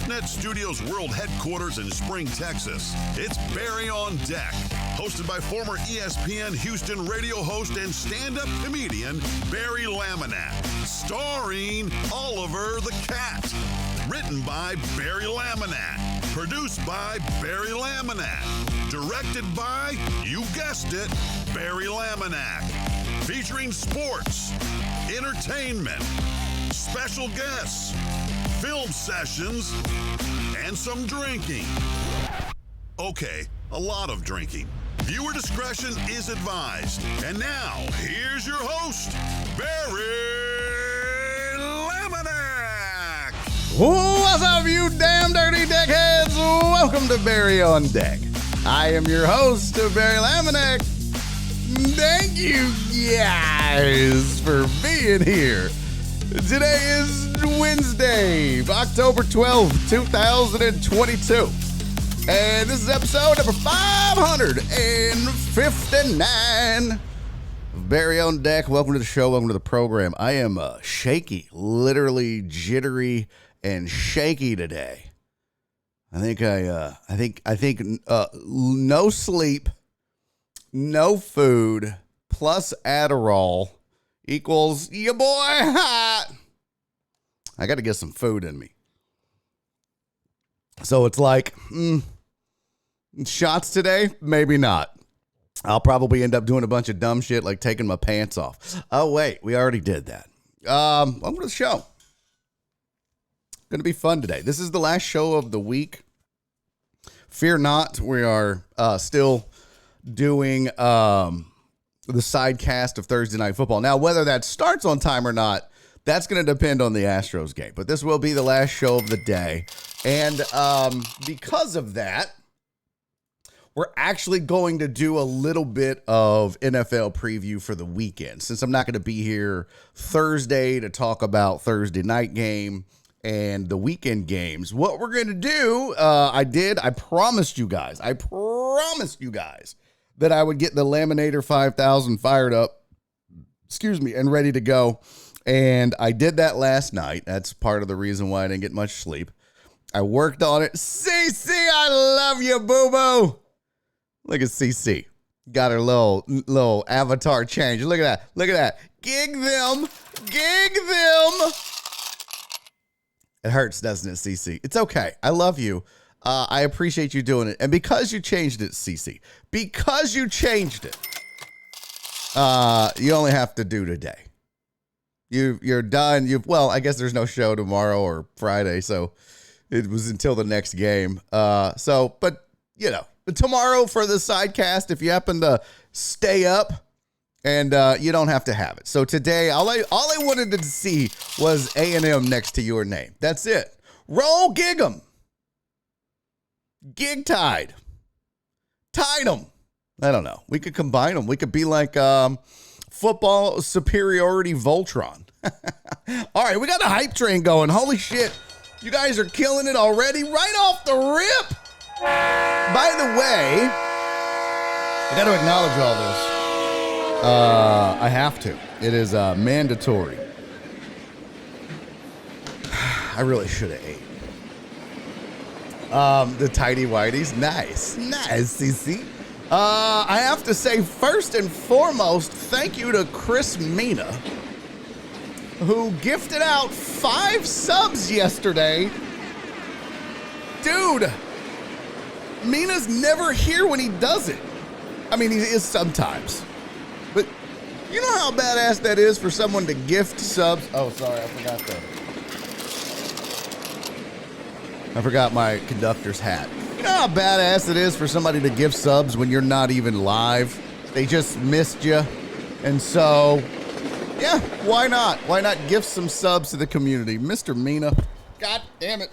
Sportsnet Studios World Headquarters in Spring, Texas, it's Barry on Deck, hosted by former ESPN Houston radio host and stand-up comedian Barry Laminator, starring Oliver the Cat. Written by Barry Laminator, produced by Barry Laminator, directed by, you guessed it, Barry Laminator, featuring sports, entertainment, special guests, film sessions, and some drinking. Okay, a lot of drinking. Viewer discretion is advised. And now, here's your host, Barry Laminator. What's up, you damn dirty deckheads? Welcome to Barry on Deck. I am your host, Barry Laminator. Thank you guys for being here. Today is Wednesday, October 12th, 2022. And this is episode number 559 of Barry on Deck. Welcome to the show. Welcome to the program. I am shaky, literally jittery and shaky today. I think no sleep, no food, plus Adderall equals your boy hot. I got to get some food in me. So it's like, shots today? Maybe not. I'll probably end up doing a bunch of dumb shit like taking my pants off. Oh, wait, we already did that. Welcome to the show. Going to be fun today. This is the last show of the week. Fear not, we are still doing the side cast of Thursday Night Football. Now, whether that starts on time or not, that's going to depend on the Astros game. But this will be the last show of the day. And because of that, we're actually going to do a little bit of NFL preview for the weekend. Since I'm not going to be here Thursday to talk about Thursday night game and the weekend games, what we're going to do, I promised you guys that I would get the Laminator 5000 fired up, and ready to go. And I did that last night. That's part of the reason why I didn't get much sleep. I worked on it. CC, I love you, boo-boo. Look at CC. Got her little avatar change. Look at that. Gig them. It hurts, doesn't it, CC? It's okay. I love you. I appreciate you doing it. And because you changed it, CC, because you changed it, you only have to do today. You're done. Well, I guess there's no show tomorrow or Friday, so it was until the next game. But tomorrow for the sidecast, if you happen to stay up, and you don't have to have it. So today, all I wanted to see was A&M next to your name. That's it. Roll gig 'em. Gig tied. Tied them. I don't know. We could combine them. We could be like football superiority Voltron. All right, we got a hype train going. Holy shit. You guys are killing it already right off the rip. By the way, I got to acknowledge all this. I have to. It is mandatory. I really should have ate. The tidy whities. Nice, CC. I have to say, first and foremost, thank you to Chris Mina, who gifted out 5 subs yesterday. Dude, Mina's never here when he does it. I mean, he is sometimes. But you know how badass that is for someone to gift subs? Oh, sorry, I forgot my conductor's hat. You know how badass it is for somebody to gift subs when you're not even live? They just missed you. And so, yeah, why not? Why not gift some subs to the community? Mr. Mina. God damn it.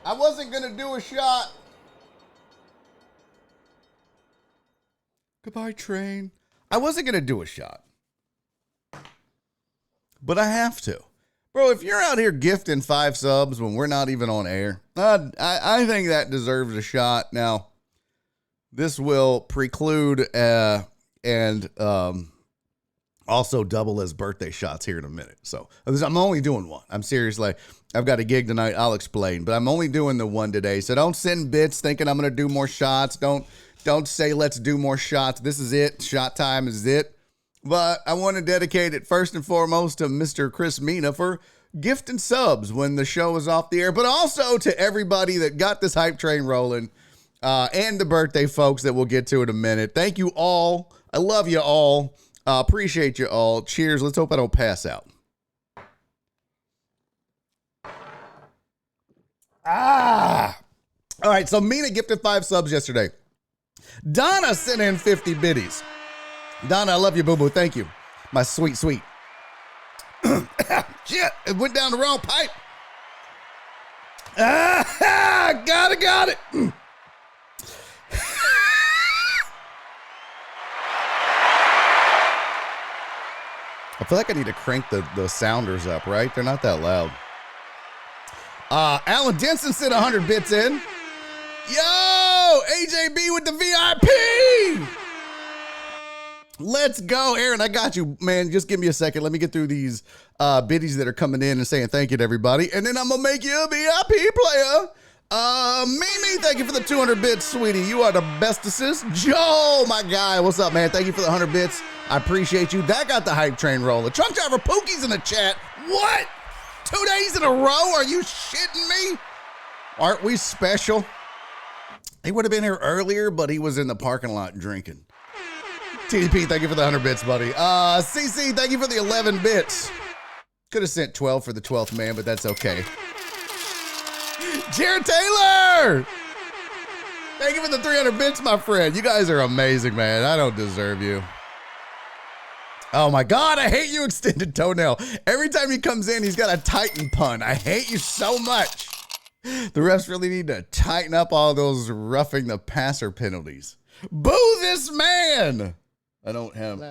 I wasn't going to do a shot. Goodbye, train. I wasn't going to do a shot. But I have to. Bro, if you're out here gifting 5 subs when we're not even on air, I think that deserves a shot. Now, this will preclude and also double as birthday shots here in a minute. So I'm only doing one. I'm serious. Like, I've got a gig tonight. I'll explain, but I'm only doing the one today. So don't send bits thinking I'm going to do more shots. Don't say let's do more shots. This is it. Shot time is it. But I want to dedicate it first and foremost to Mr. Chris Mina for gifting subs when the show is off the air, but also to everybody that got this hype train rolling, and the birthday folks that we'll get to in a minute. Thank you all. I love you all. Appreciate you all. Cheers. Let's hope I don't pass out. All right, so Mina gifted 5 subs yesterday. Donna sent in 50 biddies. Donna, I love you, boo-boo. Thank you. My sweet, sweet. Shit, it went down the wrong pipe. Got it. I feel like I need to crank the sounders up, right? They're not that loud. Alan Denson sent 100 bits in. Yo, AJB with the VIP. Let's go, Aaron. I got you, man. Just give me a second. Let me get through these biddies that are coming in and saying thank you to everybody. And then I'm going to make you a VIP player. Mimi, thank you for the 200 bits, sweetie. You are the bestest. Joe, my guy. What's up, man? Thank you for the 100 bits. I appreciate you. That got the hype train rolling. Truck driver Pookie's in the chat. What? 2 days in a row? Are you shitting me? Aren't we special? He would have been here earlier, but he was in the parking lot drinking. TDP, thank you for the 100 bits, buddy. CC, thank you for the 11 bits. Could have sent 12 for the 12th man, but that's okay. Jared Taylor! Thank you for the 300 bits, my friend. You guys are amazing, man. I don't deserve you. Oh my God, I hate you, Extended Toenail. Every time he comes in, he's got a Titan pun. I hate you so much. The refs really need to tighten up all those roughing the passer penalties. Boo this man! I don't have.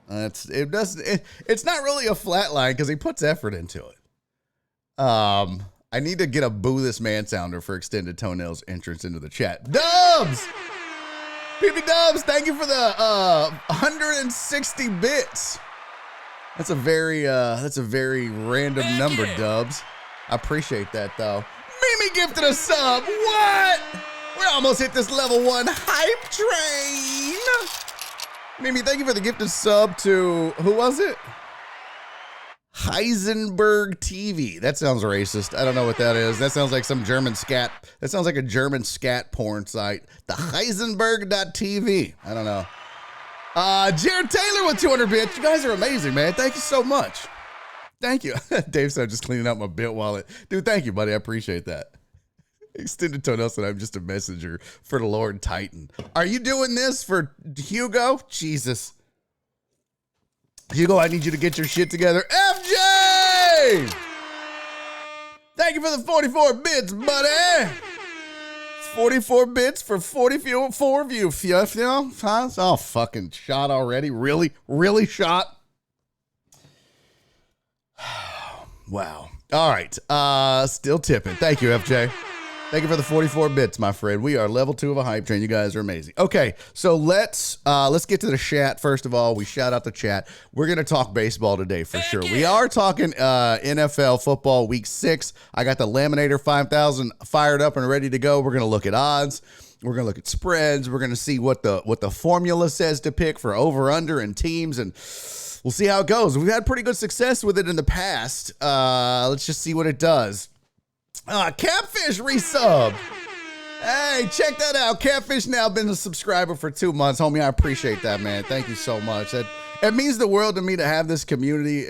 It's not really a flat line because he puts effort into it. I need to get a boo this man sounder for Extended Toenail's entrance into the chat. Dubs! PB Dubs, thank you for the 160 bits. That's a very random number, Dubs. I appreciate that though. Mimi gifted a sub. What? We almost hit this level 1 hype train. Mimi, thank you for the gifted sub to, who was it? Heisenberg TV. That sounds racist. I don't know what that is. That sounds like some German scat. That sounds like a German scat porn site. The Heisenberg.tv. I don't know. Jared Taylor with 200 bits. You guys are amazing, man. Thank you so much. Thank you. Dave said, just cleaning out my bit wallet. Dude, thank you, buddy. I appreciate that. Extended Toenail said, I'm just a messenger for the Lord Titan. Are you doing this for Hugo? Jesus. Hugo, I need you to get your shit together. FJ! Thank you for the 44 bits, buddy. It's 44 bits for 44 of you. Oh, fucking shot already. Really shot? Wow. All right. Still tipping. Thank you, FJ. Thank you for the 44 bits, my friend. We are level 2 of a hype train. You guys are amazing. Okay, so let's get to the chat. First of all, we shout out the chat. We're going to talk baseball today for sure. We are talking NFL football week 6. I got the Laminator 5000 fired up and ready to go. We're going to look at odds. We're going to look at spreads. We're going to see what the formula says to pick for over, under, and teams, and we'll see how it goes. We've had pretty good success with it in the past. Let's just see what it does. Catfish resub. Hey, check that out. Catfish now been a subscriber for 2 months. Homie, I appreciate that, man. Thank you so much. It means the world to me to have this community,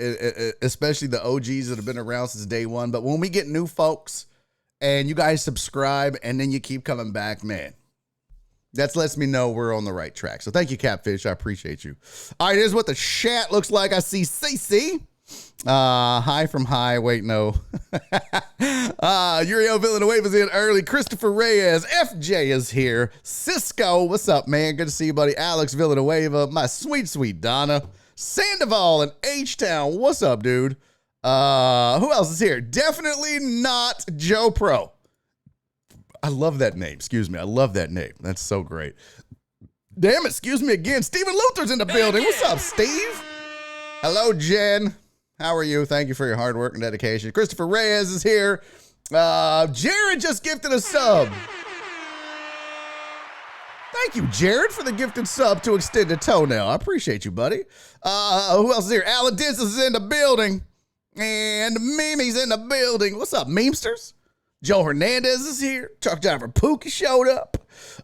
especially the OGs that have been around since day one. But when we get new folks and you guys subscribe and then you keep coming back, man, that lets me know we're on the right track. So thank you, Catfish. I appreciate you. All right, here's what the chat looks like. I see CC. Hi from high. Wait, no. Uriel Villanueva's in early. Christopher Reyes. FJ is here. Cisco, what's up, man? Good to see you, buddy. Alex Villanueva. My sweet, sweet Donna. Sandoval in H-Town. What's up, dude? Who else is here? Definitely not Joe Pro. I love that name. Excuse me. I love that name. That's so great. Damn it. Excuse me again. Steven Luther's in the building. What's up, Steve? Hello, Jen. How are you? Thank you for your hard work and dedication. Christopher Reyes is here. Jared just gifted a sub. Thank you, Jared, for the gifted sub to Extended Toenail. I appreciate you, buddy. Who else is here? Alan Diz is in the building. And Mimi's in the building. What's up, memesters? Joe Hernandez is here. Truck driver Pookie showed up.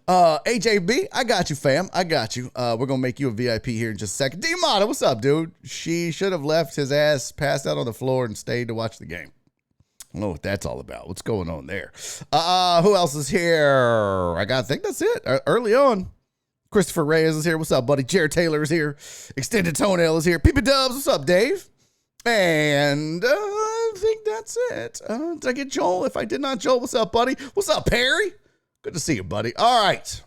AJB, I got you, fam. I got you. We're going to make you a VIP here in just a second. D-Mata, what's up, dude? She should have left his ass passed out on the floor and stayed to watch the game. I don't know what that's all about. What's going on there? Who else is here? I think that's it. Early on. Christopher Reyes is here. What's up, buddy? Jared Taylor is here. Extended Toenail is here. Peepy Dubs, what's up, Dave? And I think that's it. Did I get Joel? If I did not, Joel, what's up, buddy? What's up, Perry? Good to see you, buddy. All right.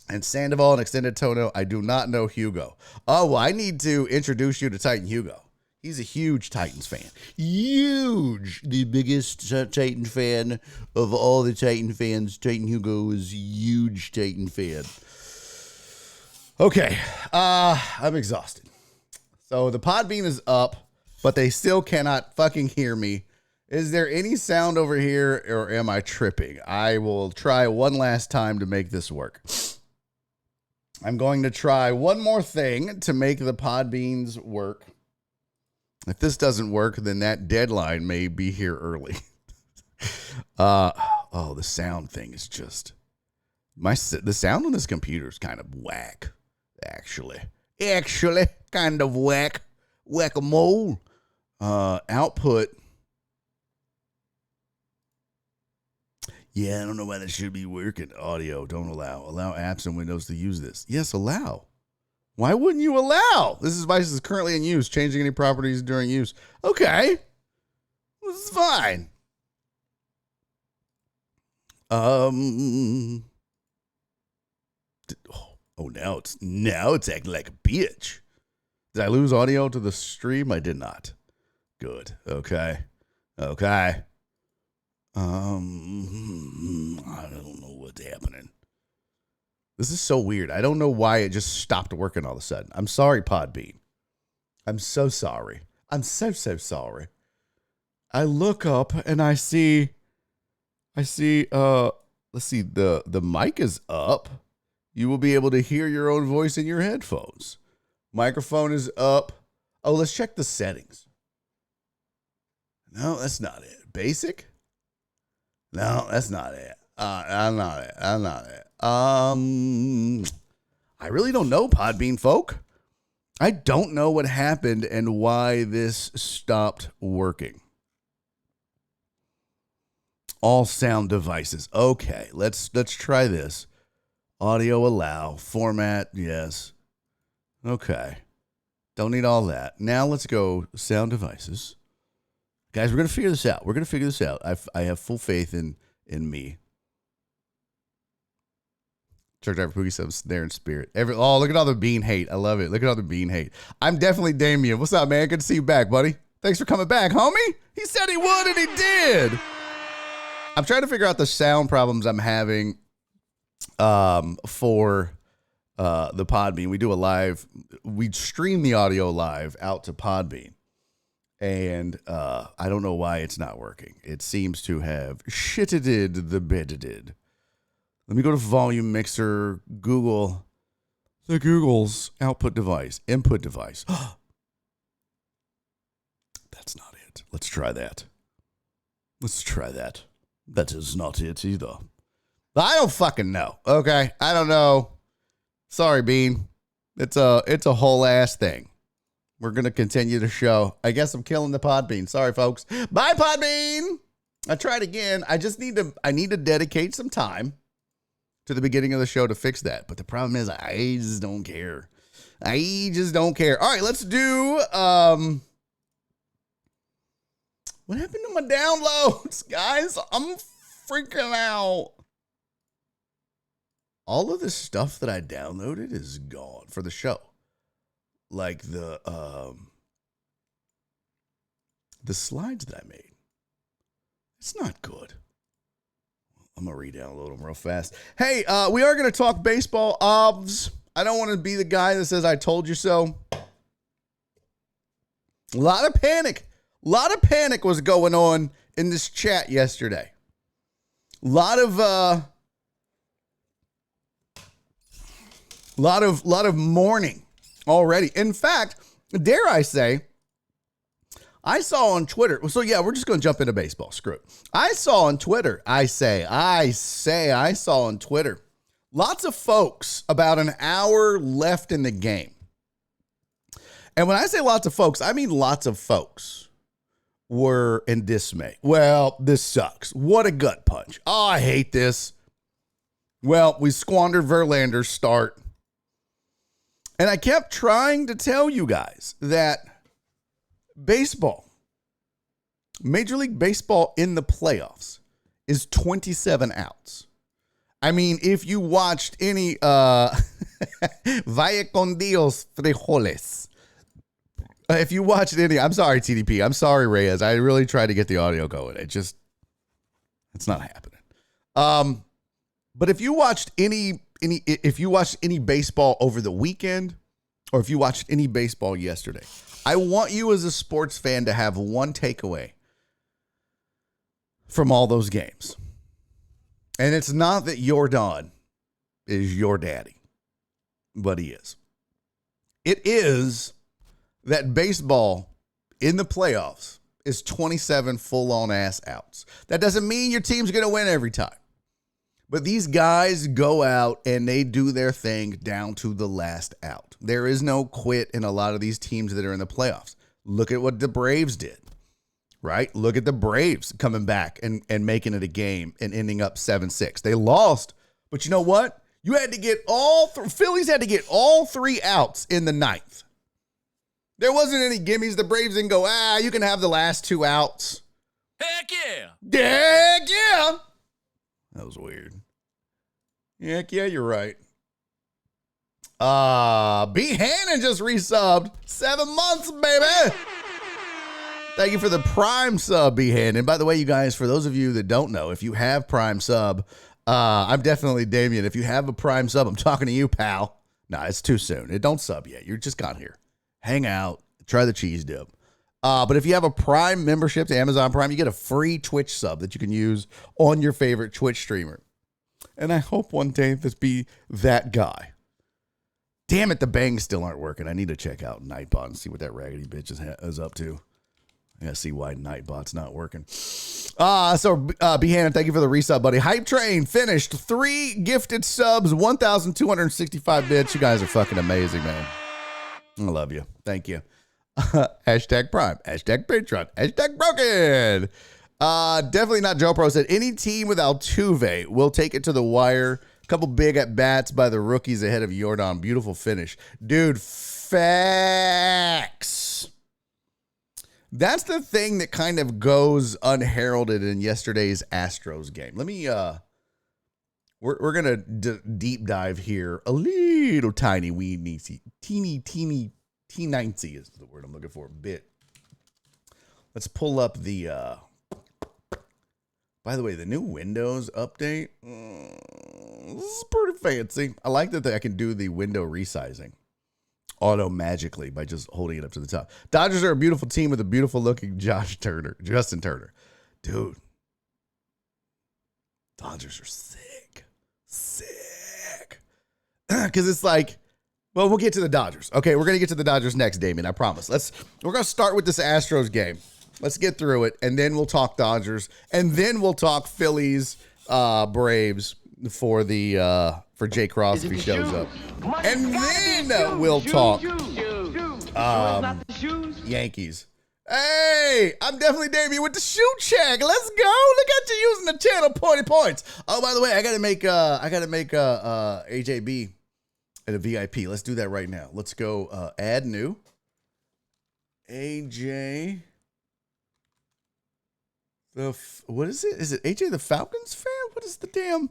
And Sandoval and Extended Toenail, I do not know Hugo. Oh, well, I need to introduce you to Titan Hugo. He's a huge Titans fan. Huge. The biggest Titan fan of all the Titan fans. Titan Hugo is a huge Titan fan. Okay. I'm exhausted. So the Podbean is up, but they still cannot fucking hear me. Is there any sound over here, or am I tripping? I will try one last time to make this work. I'm going to try one more thing to make the Podbeans work. If this doesn't work, then that deadline may be here early. The sound thing is just the sound on this computer is kind of whack. Actually, kind of whack. Whack-a-mole. Output. Yeah, I don't know why that should be working. Audio, don't allow. Allow apps and Windows to use this. Yes, allow. Why wouldn't you allow? This device is currently in use. Changing any properties during use. Okay. This is fine. Now it's acting like a bitch. Did I lose audio to the stream? I did not. Good. Okay. I don't know what's happening. This is so weird. I don't know why it just stopped working all of a sudden. I'm sorry, Podbean. I'm so sorry. I'm so sorry. I look up and I see, let's see, the mic is up. You will be able to hear your own voice in your headphones. Microphone is up. Oh, let's check the settings. No, that's not it. Basic? No, that's not it. I'm not it. I really don't know, Podbean folk. I don't know what happened and why this stopped working. All sound devices. Okay, let's try this. Audio allow. Format, yes. Okay. Don't need all that. Now let's go sound devices. Guys, we're going to figure this out. I have full faith in me. Truck driver Pookie says there in spirit. Look at all the bean hate. I love it. Look at all the bean hate. I'm definitely Damien. What's up, man? Good to see you back, buddy. Thanks for coming back, homie. He said he would, and he did. I'm trying to figure out the sound problems I'm having for the Podbean. We stream the audio live out to Podbean. And I don't know why it's not working. It seems to have shitted the bedded. Let me go to volume mixer, Google. The Google's output device, input device. That's not it. Let's try that. That is not it either. I don't fucking know. Okay, I don't know. Sorry, Bean. It's a whole ass thing. We're going to continue the show. I guess I'm killing the Podbean. Sorry, folks. Bye, Podbean. I tried again. I need to dedicate some time to the beginning of the show to fix that. But the problem is I just don't care. All right, let's do, what happened to my downloads, guys? I'm freaking out. All of this stuff that I downloaded is gone for the show. Like the slides that I made. It's not good. I'm going to re-download them real fast. Hey, we are going to talk baseball. I don't want to be the guy that says I told you so. A lot of panic. A lot of panic was going on in this chat yesterday. A lot of mourning already. In fact, dare I say, I saw on Twitter. So yeah, we're just going to jump into baseball. Screw it. I saw on Twitter. I saw on Twitter. Lots of folks about an hour left in the game. And when I say lots of folks, I mean lots of folks were in dismay. Well, this sucks. What a gut punch. Oh, I hate this. Well, we squandered Verlander's start. And I kept trying to tell you guys that baseball, Major League Baseball in the playoffs is 27 outs. I mean, if you watched any Vaya con Dios frijoles. If you watched any, I'm sorry, TDP. I'm sorry, Reyes. I really tried to get the audio going. It's not happening. But if you watched any baseball over the weekend, or if you watched any baseball yesterday, I want you as a sports fan to have one takeaway from all those games. And it's not that your Don is your daddy, but he is. It is that baseball in the playoffs is 27 full-on ass outs. That doesn't mean your team's going to win every time. But these guys go out and they do their thing down to the last out. There is no quit in a lot of these teams that are in the playoffs. Look at what the Braves did, right? Look at the Braves coming back and making it a game and ending up 7-6. They lost, but you know what? You had to get Phillies had to get all three outs in the ninth. There wasn't any gimmies. The Braves didn't go, you can have the last two outs. Heck yeah. Heck yeah. That was weird. Heck yeah, you're right. B. Hannon just resubbed. 7 months, baby. Thank you for the Prime sub, B. Hannon. By the way, you guys, for those of you that don't know, if you have Prime sub, I'm definitely Damien. If you have a Prime sub, I'm talking to you, pal. Nah, it's too soon. It don't sub yet. You just got here. Hang out. Try the cheese dip. But if you have a Prime membership to Amazon Prime, you get a free Twitch sub that you can use on your favorite Twitch streamer. And I hope one day this be that guy. Damn it, the bangs still aren't working. I need to check out Nightbot and see what that raggedy bitch is up to. I gotta see why Nightbot's not working. B. Hannon, thank you for the resub, buddy. Hype Train finished 3 gifted subs, 1,265 bits. You guys are fucking amazing, man. I love you. Thank you. Hashtag Prime, hashtag Patreon, hashtag Broken. Definitely not Joe Pro said any team with Altuve will take it to the wire. A couple big at bats by the rookies ahead of Jordan. Beautiful finish, dude. Facts. That's the thing that kind of goes unheralded in yesterday's Astros game. Let me we're gonna deep dive here a little tiny teeny is the word I'm looking for. Bit. Let's pull up the. By the way, the new Windows update is pretty fancy. I like that I can do the window resizing auto magically by just holding it up to the top. Dodgers are a beautiful team with a beautiful looking Justin Turner, dude. Dodgers are sick, because it's like. Well, we'll get to the Dodgers. Okay, we're going to get to the Dodgers next, Damien, I promise. We're going to start with this Astros game. Let's get through it, and then we'll talk Dodgers, and then we'll talk Phillies, Braves for Jay Cross if he shows up. And then we'll talk Yankees. Hey, I'm definitely Damien with the shoe check. Let's go. Look at you using the channel points. Oh, by the way, I got to make AJB at a VIP. Let's do that right now. Let's go add new. AJ. What is it? Is it AJ the Falcons fan? What is the damn?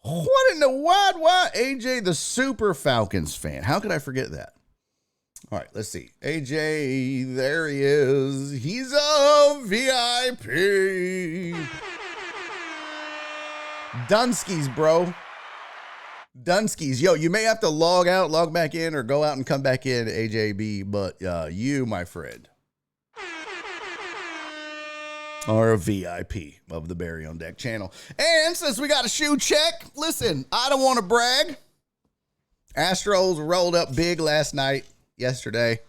What in the why AJ the Super Falcons fan? How could I forget that? All right, let's see. AJ, there he is. He's a VIP. Dunskies, bro. Dunskies. Yo, you may have to log out, log back in, or go out and come back in, AJB, but you, my friend, are a VIP of the Barry on Deck channel. And since we got a shoe check, listen, I don't want to brag. Astros rolled up big yesterday.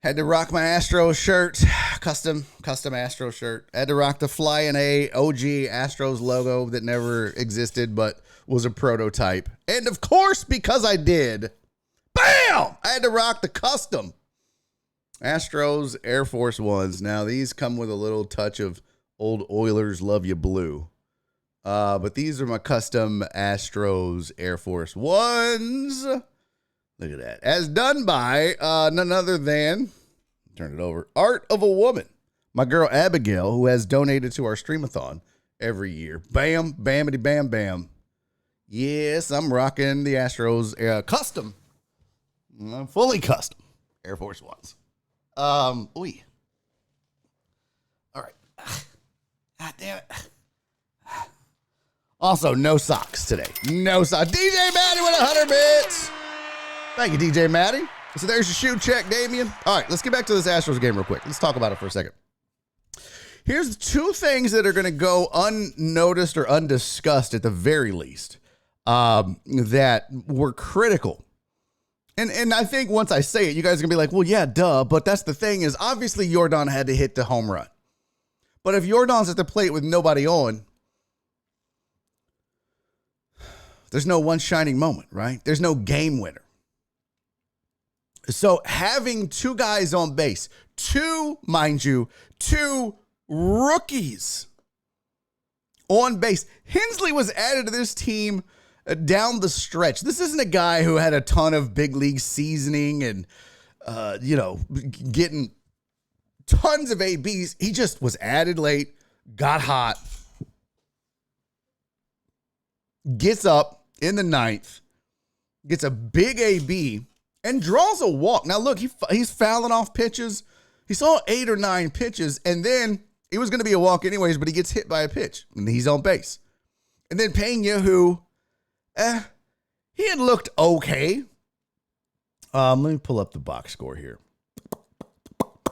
Had to rock my Astros shirt, custom Astros shirt. Had to rock the Flying A OG Astros logo that never existed but was a prototype. And of course, because I did, bam! I had to rock the custom Astros Air Force Ones. Now, these come with a little touch of old Oilers Love You Blue. But these are my custom Astros Air Force Ones. Look at that. As done by none other than, turn it over, Art of a Woman. My girl Abigail, who has donated to our Streamathon every year. Bam, bamity, bam, bam. Yes, I'm rocking the Astros custom, fully custom Air Force Ones. All right. God damn it. Also, no socks today. No socks. DJ Maddie with 100 bits. Thank you, DJ Maddie. So there's your shoe check, Damien. All right, let's get back to this Astros game real quick. Let's talk about it for a second. Here's two things that are going to go unnoticed or undiscussed at the very least that were critical. And I think once I say it, you guys are going to be like, well, yeah, duh. But that's the thing is, obviously, Yordan had to hit the home run. But if Yordan's at the plate with nobody on, there's no one shining moment, right? There's no game winner. So having two guys on base, two rookies on base. Hensley was added to this team down the stretch. This isn't a guy who had a ton of big league seasoning and, getting tons of ABs. He just was added late, got hot, gets up in the ninth, gets a big AB, and draws a walk. Now, look, he's fouling off pitches. He saw 8 or 9 pitches, and then it was going to be a walk anyways, but he gets hit by a pitch, and he's on base. And then Pena, who, he had looked okay. Let me pull up the box score here. Boop,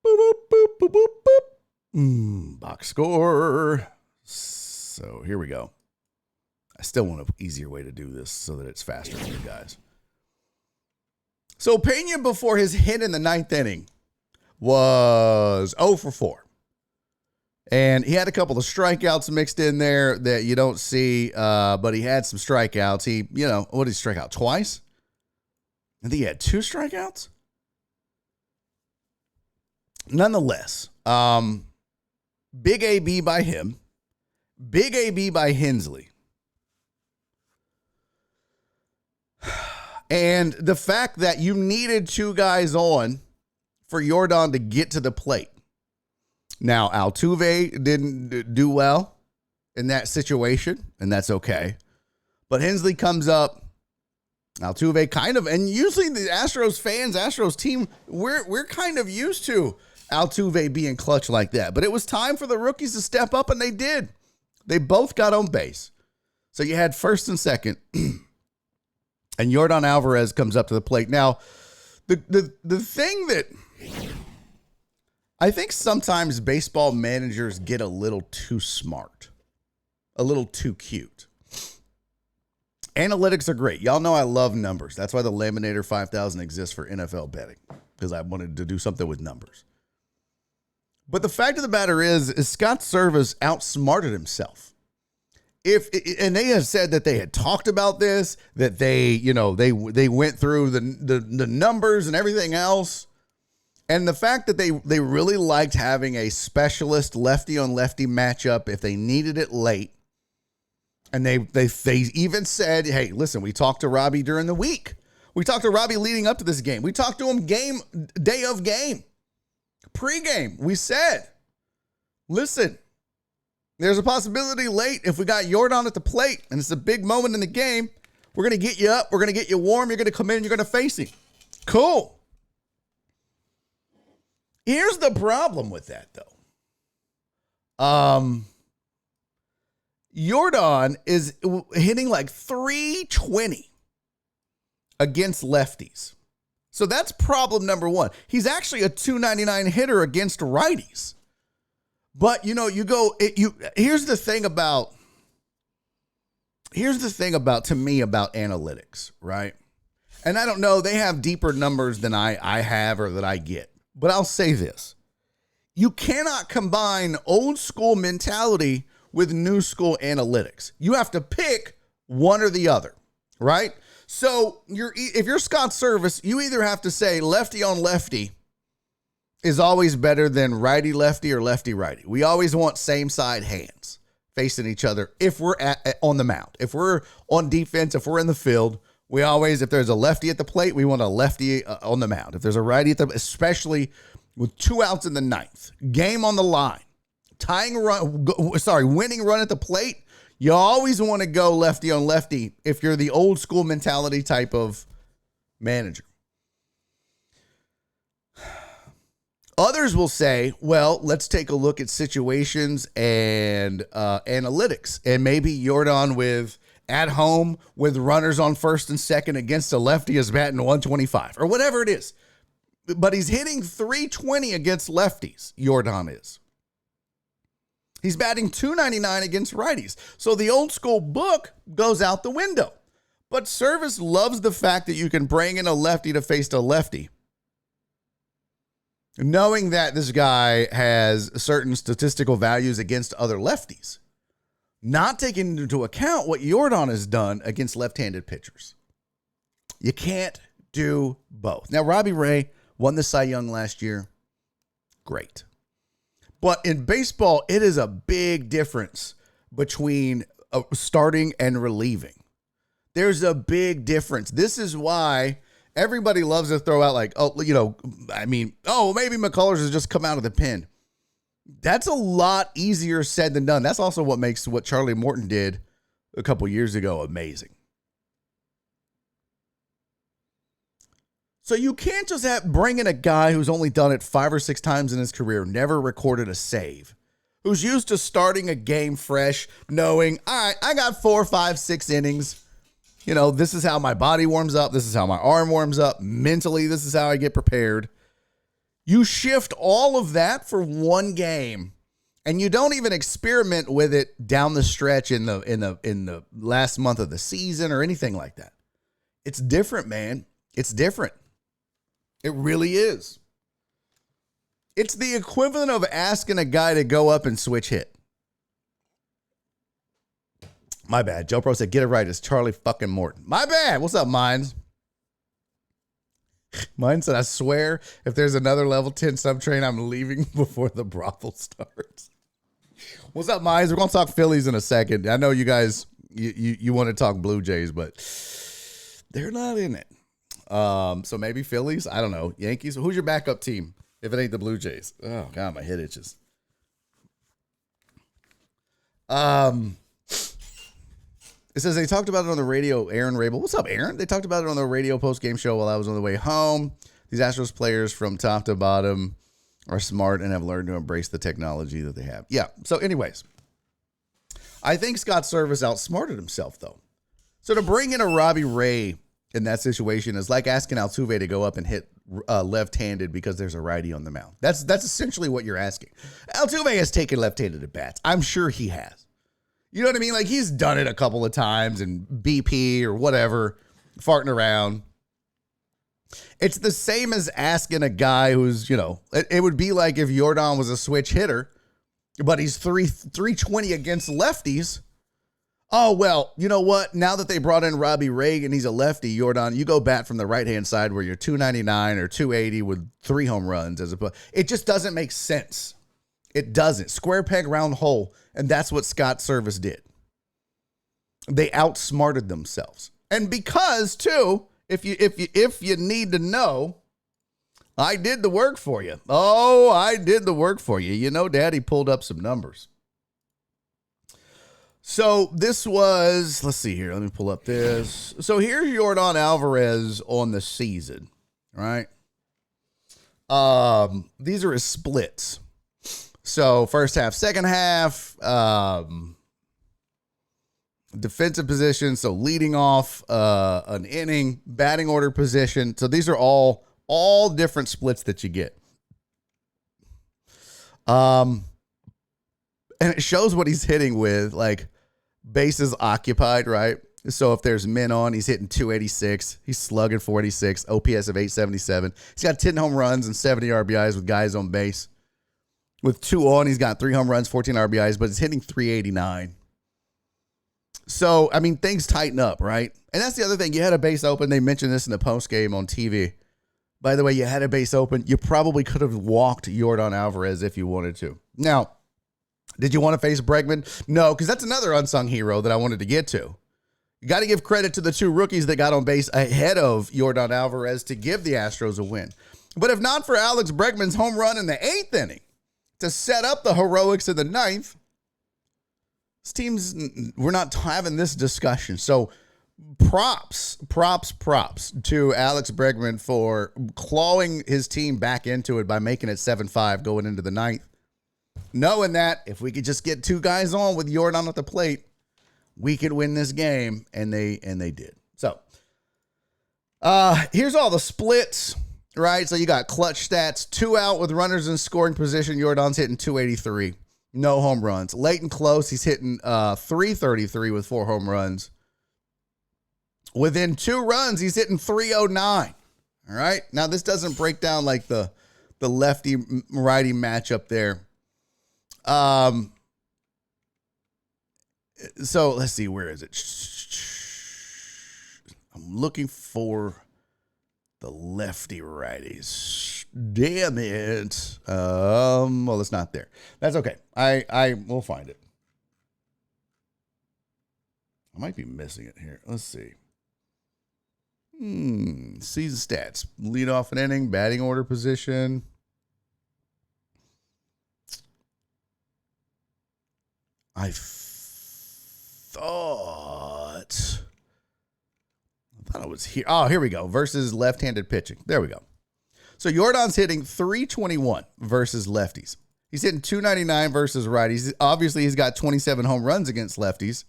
boop, boop, boop, boop, boop. Box score. So here we go. I still want an easier way to do this so that it's faster for you guys. So Pena, before his hit in the ninth inning, was 0 for 4. And he had a couple of strikeouts mixed in there that you don't see, but he had some strikeouts. What did he strike out? Twice? I think he had 2 strikeouts? Nonetheless, big AB by him, big AB by Hensley. And the fact that you needed 2 guys on for Yordan to get to the plate. Now, Altuve didn't do well in that situation, and that's okay. But Hensley comes up. Altuve kind of, and usually the Astros fans, Astros team, we're kind of used to Altuve being clutch like that. But it was time for the rookies to step up, and they did. They both got on base. So you had first and second. And Yordan Alvarez comes up to the plate. Now, the thing that I think sometimes baseball managers get a little too smart, a little too cute. Analytics are great. Y'all know I love numbers. That's why the Laminator 5000 exists for NFL betting, because I wanted to do something with numbers. But the fact of the matter is Scott Servais outsmarted himself. And they have said that they had talked about this, that they went through the numbers and everything else. And the fact that they really liked having a specialist lefty on lefty matchup if they needed it late. And they even said, hey, listen, we talked to Robbie during the week. We talked to Robbie leading up to this game. We talked to him day of game, pregame. We said, listen, there's a possibility late if we got Yordan at the plate and it's a big moment in the game, we're going to get you up. We're going to get you warm. You're going to come in. You're going to face him. Cool. Here's the problem with that, though. Yordan is hitting like 320 against lefties. So that's problem number one. He's actually a 299 hitter against righties. But here's the thing about to me about analytics, right? And I don't know, they have deeper numbers than I have or that I get. But I'll say this. You cannot combine old school mentality with new school analytics. You have to pick one or the other, right? So if you're Scott Service, you either have to say lefty on lefty is always better than righty lefty or lefty righty. We always want same side hands facing each other if we're on the mound. If we're on defense, if we're in the field, we always, if there's a lefty at the plate, we want a lefty on the mound. If there's a righty especially with 2 outs in the ninth, game on the line, winning run at the plate, you always want to go lefty on lefty if you're the old school mentality type of manager. Others will say, well, let's take a look at situations and analytics. And maybe Jordan at home with runners on first and second against a lefty is batting 125 or whatever it is. But he's hitting 320 against lefties, Jordan is. He's batting 299 against righties. So the old school book goes out the window. But Service loves the fact that you can bring in a lefty to face a lefty, knowing that this guy has certain statistical values against other lefties, not taking into account what Jordan has done against left-handed pitchers. You can't do both. Now, Robbie Ray won the Cy Young last year. Great. But in baseball, it is a big difference between starting and relieving. There's a big difference. This is why everybody loves to throw out maybe McCullers has just come out of the pen. That's a lot easier said than done. That's also what makes what Charlie Morton did a couple years ago amazing. So you can't just bring in a guy who's only done it 5 or 6 times in his career, never recorded a save, who's used to starting a game fresh, knowing, all right, I got 4, 5, 6 innings. This is how my body warms up. This is how my arm warms up. Mentally, this is how I get prepared. You shift all of that for one game, and you don't even experiment with it down the stretch in the last month of the season or anything like that. It's different, man. It's different. It really is. It's the equivalent of asking a guy to go up and switch hit. My bad. Joe Pro said, get it right. It's Charlie fucking Morton. My bad. What's up, Mines? Mine said, I swear, if there's another level 10 subtrain, I'm leaving before the brothel starts. What's up, Mines? We're going to talk Phillies in a second. I know you guys, you want to talk Blue Jays, but they're not in it. So maybe Phillies. I don't know. Yankees. Who's your backup team if it ain't the Blue Jays? Oh, God, my head itches. It says they talked about it on the radio. Aaron Rabel. What's up, Aaron? They talked about it on the radio post-game show while I was on the way home. These Astros players from top to bottom are smart and have learned to embrace the technology that they have. Yeah. So anyways, I think Scott Service outsmarted himself, though. So to bring in a Robbie Ray in that situation is like asking Altuve to go up and hit left-handed because there's a righty on the mound. That's essentially what you're asking. Altuve has taken left-handed at bats. I'm sure he has. You know what I mean? Like, he's done it a couple of times in BP or whatever, farting around. It's the same as asking a guy who's, it would be like if Jordan was a switch hitter, but he's 320 against lefties. Oh, well, you know what? Now that they brought in Robbie Ray and he's a lefty, Jordan, you go bat from the right-hand side where you're 299 or 280 with 3 home runs as opposed. It just doesn't make sense. It doesn't. Square peg, round hole. And that's what Scott Service did. They outsmarted themselves. And because, too, if you need to know, I did the work for you. Oh, I did the work for you. Daddy pulled up some numbers. So this was, let's see here. Let me pull up this. So here's Jordan Alvarez on the season, right? These are his splits. So first half, second half, defensive position, so leading off an inning, batting order position. So these are all different splits that you get. And it shows what he's hitting with, like bases occupied, right? So if there's men on, he's hitting 286. He's slugging 486, OPS of 877. He's got 10 home runs and 70 RBIs with guys on base. With 2 on, he's got 3 home runs, 14 RBIs, but he's hitting 389. So, I mean, things tighten up, right? And that's the other thing. You had a base open. They mentioned this in the post game on TV. By the way, you had a base open. You probably could have walked Yordan Alvarez if you wanted to. Now, did you want to face Bregman? No, because that's another unsung hero that I wanted to get to. You got to give credit to the 2 rookies that got on base ahead of Yordan Alvarez to give the Astros a win. But if not for Alex Bregman's home run in the 8th inning to set up the heroics in the 9th, this team's, we're not having this discussion. So props to Alex Bregman for clawing his team back into it by making it 7-5 going into the 9th. Knowing that if we could just get 2 guys on with Yordan at the plate, we could win this game, and they did. So, here's all the splits, right? So you got clutch stats, 2 out with runners in scoring position. Yordan's hitting 283, no home runs. Late and close, he's hitting 333 with 4 home runs. Within 2 runs, he's hitting 309. All right. Now this doesn't break down like the lefty righty matchup there. So let's see, where is it? I'm looking for the lefty righties. Damn it. Well, it's not there. That's okay. I will find it. I might be missing it here. Let's see. Season stats. Lead off an inning, batting order position. I thought it was here. Oh, here we go. Versus left-handed pitching. There we go. So Yordan's hitting 321 versus lefties. He's hitting 299 versus righties. Obviously, he's got 27 home runs against lefties,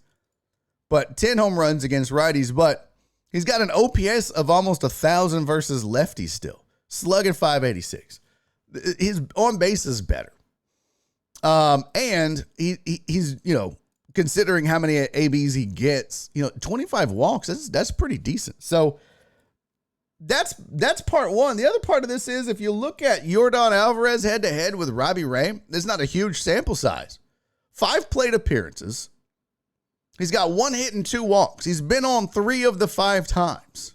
but 10 home runs against righties. But he's got an OPS of almost 1,000 versus lefties still. Slugging 586. His on base is better. And he's, considering how many ABs he gets, 25 walks, that's pretty decent. So that's part one. The other part of this is if you look at Yordan Alvarez head to head with Robbie Ray, there's not a huge sample size. 5 plate appearances. He's got 1 hit and 2 walks. He's been on 3 of the 5 times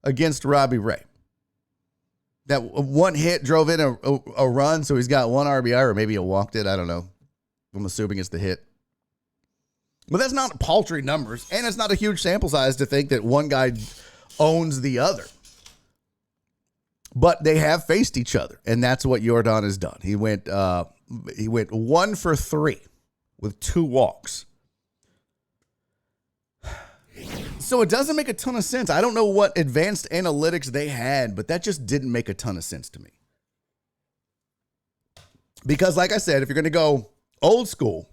against Robbie Ray. That 1 hit drove in a run, so he's got 1 RBI, or maybe he walked it. I don't know. I'm assuming it's the hit. But that's not paltry numbers, and it's not a huge sample size to think that one guy owns the other. But they have faced each other, and that's what Yordan has done. He went 1 for 3 with 2 walks. So it doesn't make a ton of sense. I don't know what advanced analytics they had, but that just didn't make a ton of sense to me. Because like I said, if you're going to go old school,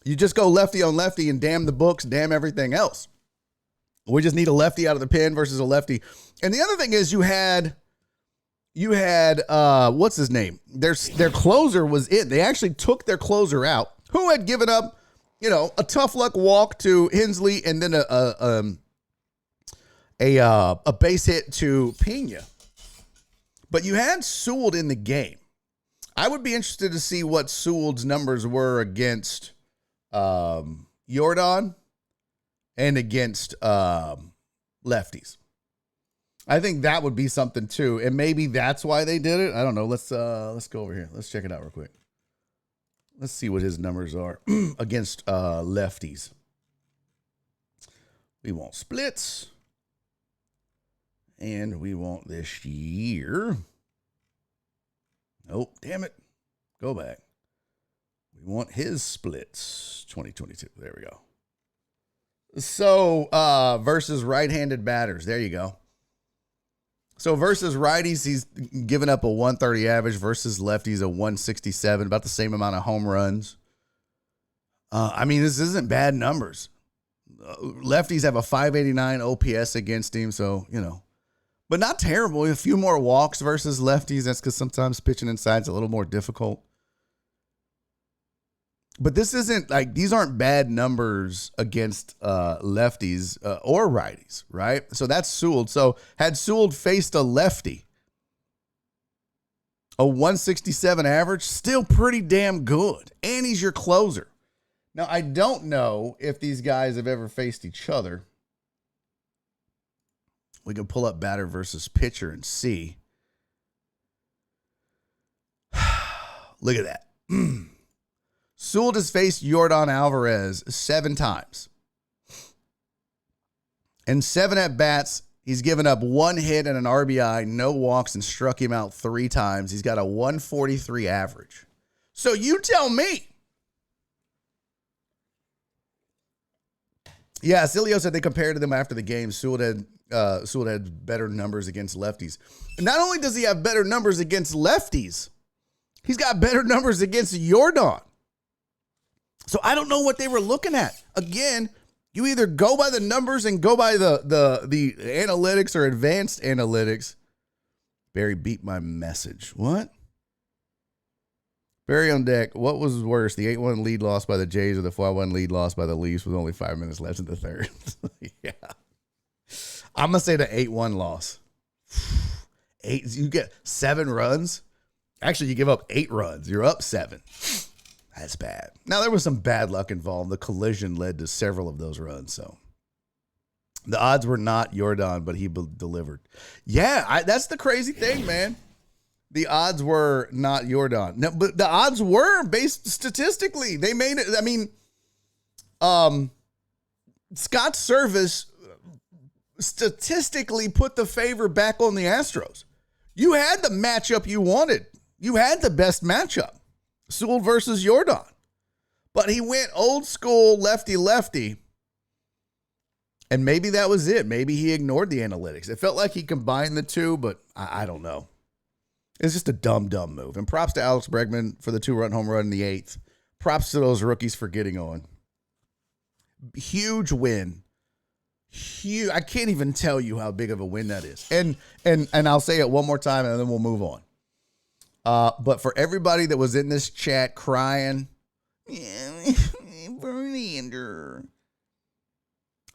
you just go lefty on lefty and damn the books, damn everything else. We just need a lefty out of the pen versus a lefty. And the other thing is you had what's his name? Their closer was in. They actually took their closer out, who had given up, a tough luck walk to Hensley and then a base hit to Pena. But you had Sewell in the game. I would be interested to see what Sewell's numbers were against Yordan and against lefties. I think that would be something too, and maybe that's why they did it. I don't know. Let's go over here. Let's check it out real quick. Let's see what his numbers are against lefties. We want splits, and we want this year. Nope, damn it. Go back. We want his splits. 2022. There we go. So, versus right-handed batters. There you go. So, versus righties, he's given up a 130 average. Versus lefties, a 167. About the same amount of home runs. This isn't bad numbers. lefties have a 589 OPS against him, so, but not terrible. A few more walks versus lefties. That's because sometimes pitching inside is a little more difficult. But this isn't like, these aren't bad numbers against lefties or righties, right? So that's Sewell. So had Sewell faced a lefty, a 167 average, still pretty damn good. And he's your closer. Now, I don't know if these guys have ever faced each other. We can pull up batter versus pitcher and see. Look at that. Sewell has faced Yordan Alvarez 7 times. In 7 at-bats, he's given up 1 hit and an RBI, no walks, and struck him out 3 times. He's got a 143 average. So you tell me. Yeah, Cilio said they compared to them after the game. Sewell had better numbers against lefties. Not only does he have better numbers against lefties, he's got better numbers against Yordan. So I don't know what they were looking at. Again, you either go by the numbers and go by the analytics or advanced analytics. Barry beat my message. What? Barry on deck. What was worse, the 8-1 lead lost by the Jays or the 4-1 lead lost by the Leafs with only 5 minutes left in the third? Yeah. I'm going to say the 8-1 loss. You get 7 runs. Actually, you give up 8 runs. You're up 7. That's bad. Now, there was some bad luck involved. The collision led to several of those runs. So the odds were not Yordan, but he delivered. Yeah, that's the crazy thing, man. The odds were not Yordan. No, but the odds were based statistically. They made it. I mean, Scott Service statistically put the favor back on the Astros. You had the matchup you wanted. You had the best matchup. Sewell versus Yordan. But he went old school lefty-lefty. And maybe that was it. Maybe he ignored the analytics. It felt like he combined the two, but I don't know. It's just a dumb move. And props to Alex Bregman for the 2-run home run in the 8th. Props to those rookies for getting on. Huge win. Huge. I can't even tell you how big of a win that is. And I'll say it one more time and then we'll move on. But for everybody that was in this chat crying, Verlander.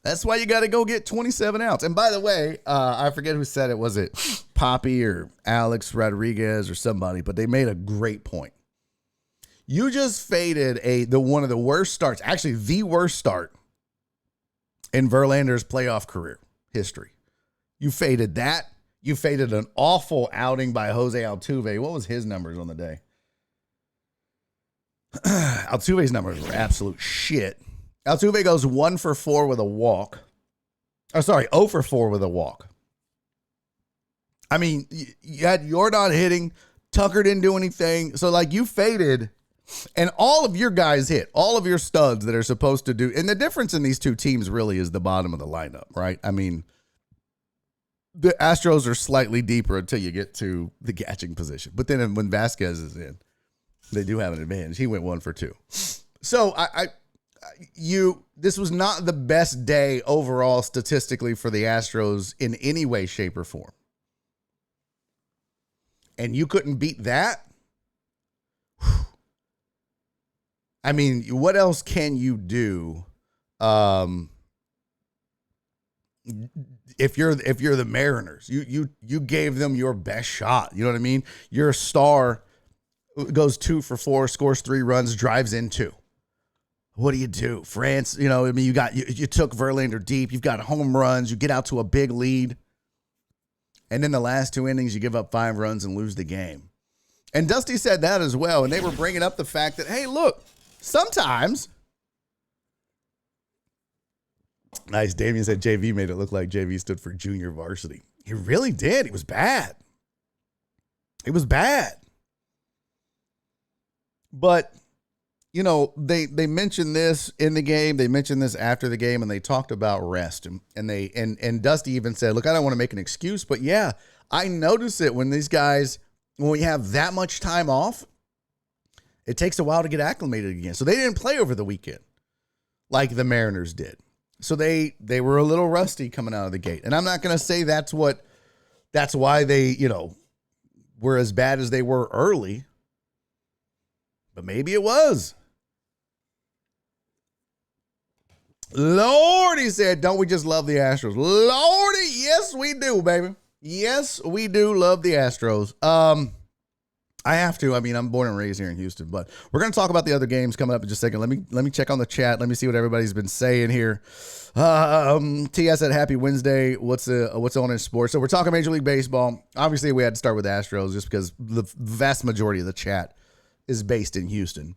That's why you got to go get 27 outs. And by the way, I forget who said it. Was it Poppy or Alex Rodriguez or somebody? But they made a great point. You just faded one of the worst starts, actually the worst start in Verlander's playoff career history. You faded that. You faded an awful outing by Jose Altuve. What was his numbers on the day? Altuve's numbers were absolute shit. Altuve goes 1 for 4 with a walk. Oh, sorry, 0 for 4 with a walk. I mean, you had Yordan hitting. Tucker didn't do anything. So, like, you faded, and all of your guys hit. All of your studs that are supposed to do. And the difference in these two teams really is the bottom of the lineup, right? I mean, the Astros are slightly deeper until you get to the catching position. But then when Vasquez is in, they do have an advantage. He went 1 for 2. So, this was not the best day overall statistically for the Astros in any way, shape, or form. And you couldn't beat that? I mean, what else can you do? If you're the Mariners, you gave them your best shot. You know what I mean? Your star goes 2 for 4, scores 3 runs, drives in 2. What do you do? France, I mean, you took Verlander deep. You've got home runs. You get out to a big lead. And then the last 2 innings, you give up 5 runs and lose the game. And Dusty said that as well. And they were bringing up the fact that, hey, look, sometimes. Nice. Damian said JV made it look like JV stood for junior varsity. He really did. He was bad. It was bad. But, they mentioned this in the game. They mentioned this after the game, and they talked about rest. And Dusty even said, look, I don't want to make an excuse, but yeah, I notice it when these guys, when we have that much time off, it takes a while to get acclimated again. So they didn't play over the weekend like the Mariners did. So they were a little rusty coming out of the gate. And I'm not going to say that's why they, were as bad as they were early. But maybe it was. Lordy said, don't we just love the Astros? Lordy, yes, we do, baby. Yes, we do love the Astros. I have to. I mean, I'm born and raised here in Houston, but we're going to talk about the other games coming up in just a second. Let me check on the chat. Let me see what everybody's been saying here. T.I. said, happy Wednesday. What's on in sports? So we're talking Major League Baseball. Obviously, we had to start with Astros just because the vast majority of the chat is based in Houston.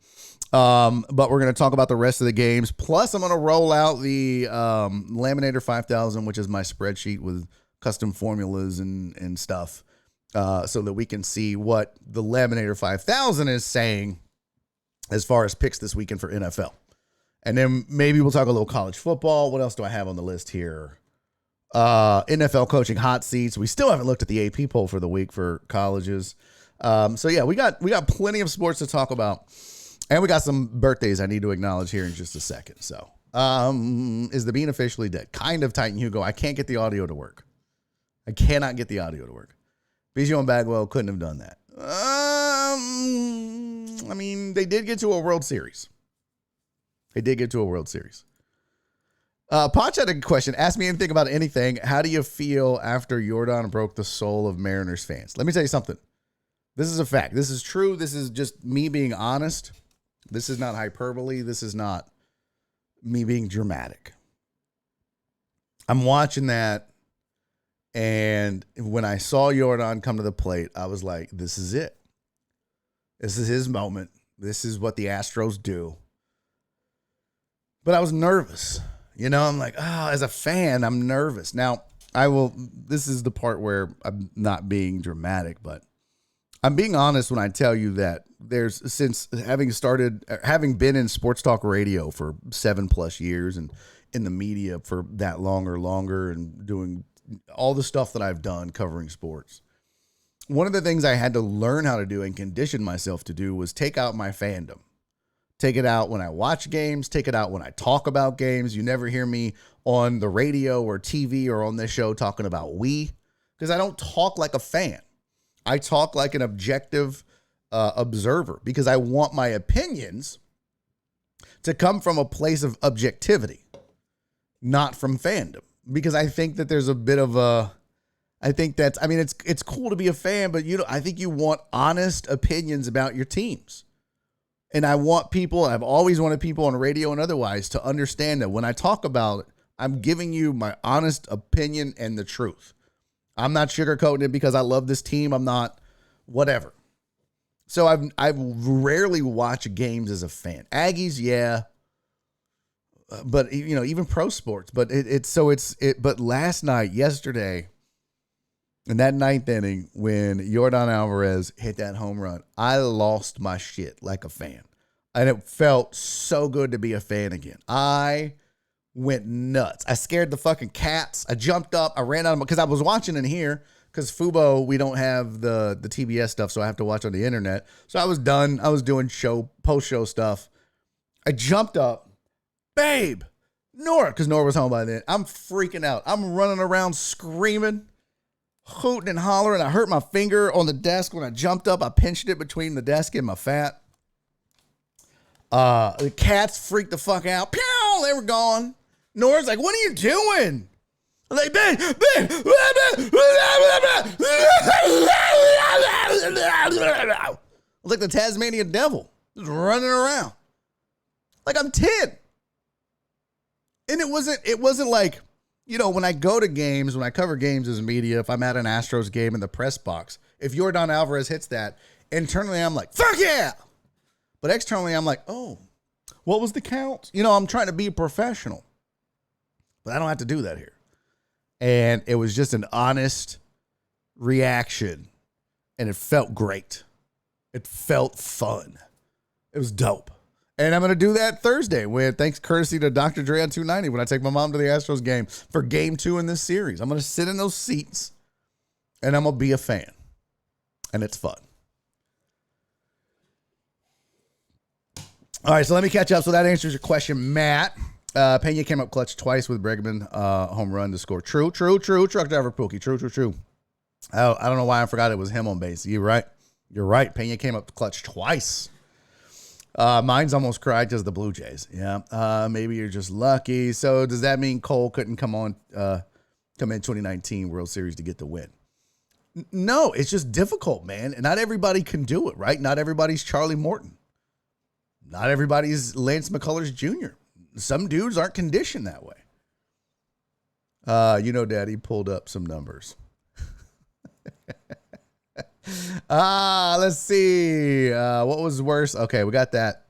But we're going to talk about the rest of the games. Plus, I'm going to roll out the Laminator 5000, which is my spreadsheet with custom formulas and stuff, so that we can see what the Laminator 5000 is saying as far as picks this weekend for NFL. And then maybe we'll talk a little college football. What else do I have on the list here? NFL coaching hot seats. We still haven't looked at the AP poll for the week for colleges. So yeah, we got plenty of sports to talk about. And we got some birthdays I need to acknowledge here in just a second. So, is the bean officially dead? Kind of, Titan Hugo. I can't get the audio to work. I cannot get the audio to work. Biggio and Bagwell couldn't have done that. I mean, they did get to a World Series. Potch had a question. Ask me anything about anything. How do you feel after Jordan broke the soul of Mariners fans? Let me tell you something. This is a fact. This is true. This is just me being honest. This is not hyperbole. This is not me being dramatic. I'm watching that, and when I saw Jordan come to the plate, I was like, this is it. This is his moment. This is what the Astros do. But I was nervous. I'm like, as a fan, I'm nervous. Now, this is the part where I'm not being dramatic, but I'm being honest when I tell you that since having been in sports talk radio for 7+ years and in the media for that long or longer and doing all the stuff that I've done covering sports, one of the things I had to learn how to do and condition myself to do was take out my fandom. Take it out when I watch games, take it out when I talk about games. You never hear me on the radio or TV or on this show talking about because I don't talk like a fan. I talk like an objective observer because I want my opinions to come from a place of objectivity, not from fandom. Because I think that there's a bit of it's cool to be a fan, but I think you want honest opinions about your teams. And I've always wanted people on radio and otherwise to understand that when I talk about it, I'm giving you my honest opinion and the truth. I'm not sugarcoating it because I love this team. I'm not whatever. So I've rarely watched games as a fan. Aggies, yeah. But even pro sports. But but last night, yesterday, in that ninth inning, when Yordan Alvarez hit that home run, I lost my shit like a fan. And it felt so good to be a fan again. I went nuts. I scared the fucking cats. I jumped up. I ran out because I was watching in here because Fubo, we don't have the TBS stuff, so I have to watch on the internet. So I was done. I was doing post-show stuff. I jumped up. Babe, Nora, because Nora was home by then. I'm freaking out. I'm running around screaming, hooting and hollering. I hurt my finger on the desk when I jumped up. I pinched it between the desk and my fat. The cats freaked the fuck out. Pew! They were gone. Nora's like, what are you doing? I'm like, babe. I was like the Tasmanian devil, just running around like I'm 10. And it wasn't like, when I go to games, when I cover games as media, if I'm at an Astros game in the press box, if Yordan Alvarez hits that, internally I'm like, fuck yeah. But externally I'm like, oh, what was the count? I'm trying to be a professional. But I don't have to do that here. And it was just an honest reaction. And it felt great. It felt fun. It was dope. And I'm going to do that Thursday thanks courtesy to Dr. Dre on 290 when I take my mom to the Astros game for game 2 in this series. I'm going to sit in those seats and I'm going to be a fan. And it's fun. All right, so let me catch up. So that answers your question, Matt. Pena came up clutch twice with Bregman home run to score. True. Truck driver Pookie. True. I don't know why I forgot it was him on base. You're right. Pena came up clutch twice. Mine's almost cried because of the Blue Jays. Yeah. Maybe you're just lucky. So does that mean Cole couldn't come in 2019 World Series to get the win? No, it's just difficult, man. And not everybody can do it, right? Not everybody's Charlie Morton. Not everybody's Lance McCullers Jr. Some dudes aren't conditioned that way. Daddy pulled up some numbers. Let's see. What was worse? Okay, we got that.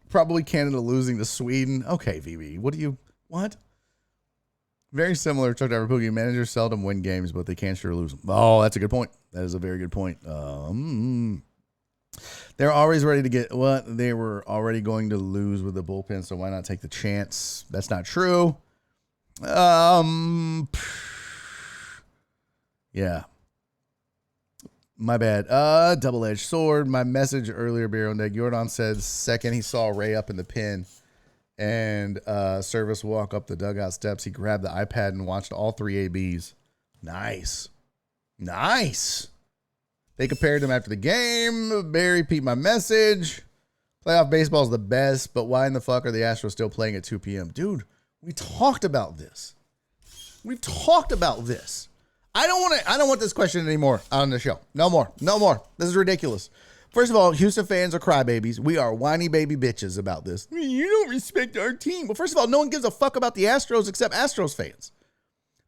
Probably Canada losing to Sweden. Okay, VB. What? Very similar. Truck driver Pookie. Managers seldom win games, but they can sure lose them. Oh, that's a good point. That is a very good point. They're always ready to get what? They were already going to lose with the bullpen, so why not take the chance? That's not true. Yeah. My bad. Double-edged sword. My message earlier, Beer on Deck. Jordan said second he saw Ray up in the pen and Service walk up the dugout steps, he grabbed the iPad and watched all three ABs. Nice. They compared them after the game. Barry peeped my message. Playoff baseball is the best, but why in the fuck are the Astros still playing at 2 p.m.? Dude, we talked about this. I don't want this question anymore on the show. No more. This is ridiculous. First of all, Houston fans are crybabies. We are whiny baby bitches about this. You don't respect our team. Well, first of all, no one gives a fuck about the Astros except Astros fans.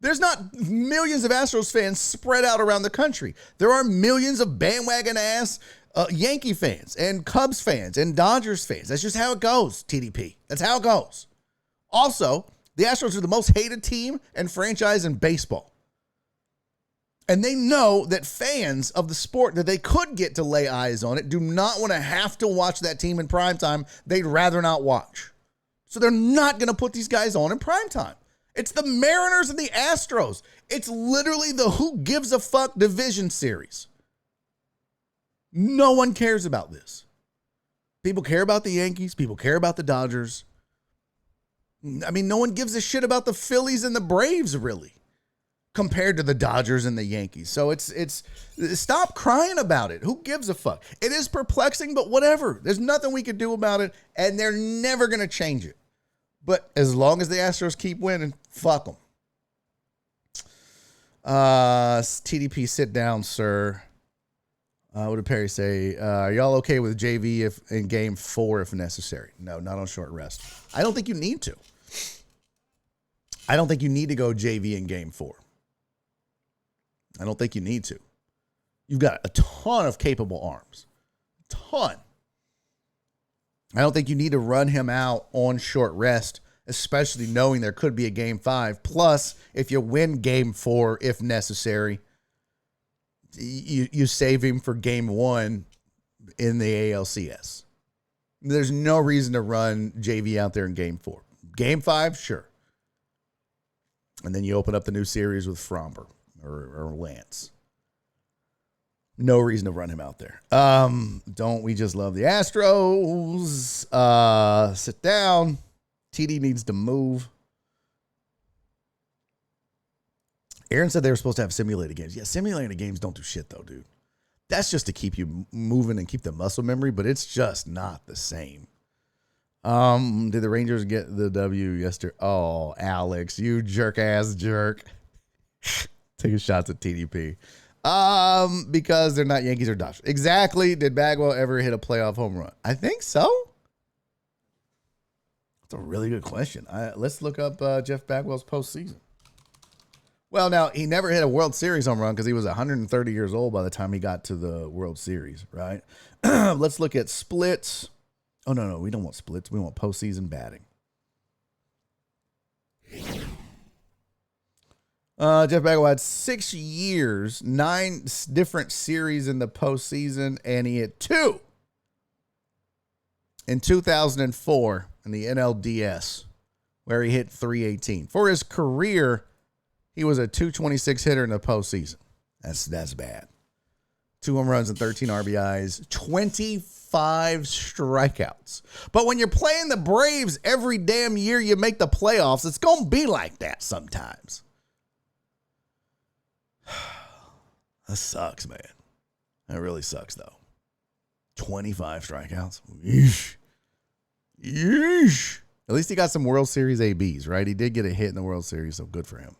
There's not millions of Astros fans spread out around the country. There are millions of bandwagon-ass Yankee fans and Cubs fans and Dodgers fans. That's just how it goes, TDP. That's how it goes. Also, the Astros are the most hated team and franchise in baseball. And they know that fans of the sport that they could get to lay eyes on it do not want to have to watch that team in primetime. They'd rather not watch. So they're not going to put these guys on in primetime. It's the Mariners and the Astros. It's literally the who gives a fuck division series. No one cares about this. People care about the Yankees. People care about the Dodgers. I mean, no one gives a shit about the Phillies and the Braves, really, compared to the Dodgers and the Yankees. So it's stop crying about it. Who gives a fuck? It is perplexing, but whatever. There's nothing we could do about it, and they're never going to change it. But as long as the Astros keep winning, fuck them. TDP, sit down, sir. What did Perry say? Are y'all okay with JV if in game 4 if necessary? No, not on short rest. I don't think you need to. I don't think you need to go JV in game 4. I don't think you need to. You've got a ton of capable arms. Ton. I don't think you need to run him out on short rest, especially knowing there could be a game 5. Plus, if you win game 4, if necessary, you save him for game 1 in the ALCS. There's no reason to run JV out there in game 4. Game 5, sure. And then you open up the new series with Fromber or Lance. No reason to run him out there. Don't we just love the Astros? Sit down. TD needs to move. Aaron said they were supposed to have simulated games. Yeah, simulated games don't do shit, though, dude. That's just to keep you moving and keep the muscle memory, but it's just not the same. Did the Rangers get the W yesterday? Oh, Alex, you jerk-ass jerk. Taking shots at TDP. Because they're not Yankees or Dodgers. Exactly. Did Bagwell ever hit a playoff home run? I think so. That's a really good question. Let's look up Jeff Bagwell's postseason. Well, now, he never hit a World Series home run because he was 130 years old by the time he got to the World Series, right? Let's look at splits. Oh, no, we don't want splits. We want postseason batting. Jeff Bagwell had 6 years, 9 different series in the postseason, and he hit 2 in 2004 in the NLDS, where he hit .318. For his career, he was a .226 hitter in the postseason. That's bad. 2 home runs and 13 RBIs, 25 strikeouts. But when you're playing the Braves every damn year you make the playoffs, it's going to be like that sometimes. That sucks, man. That really sucks, though. 25 strikeouts. Yeesh. Yeesh. At least he got some World Series ABs, right? He did get a hit in the World Series, so good for him.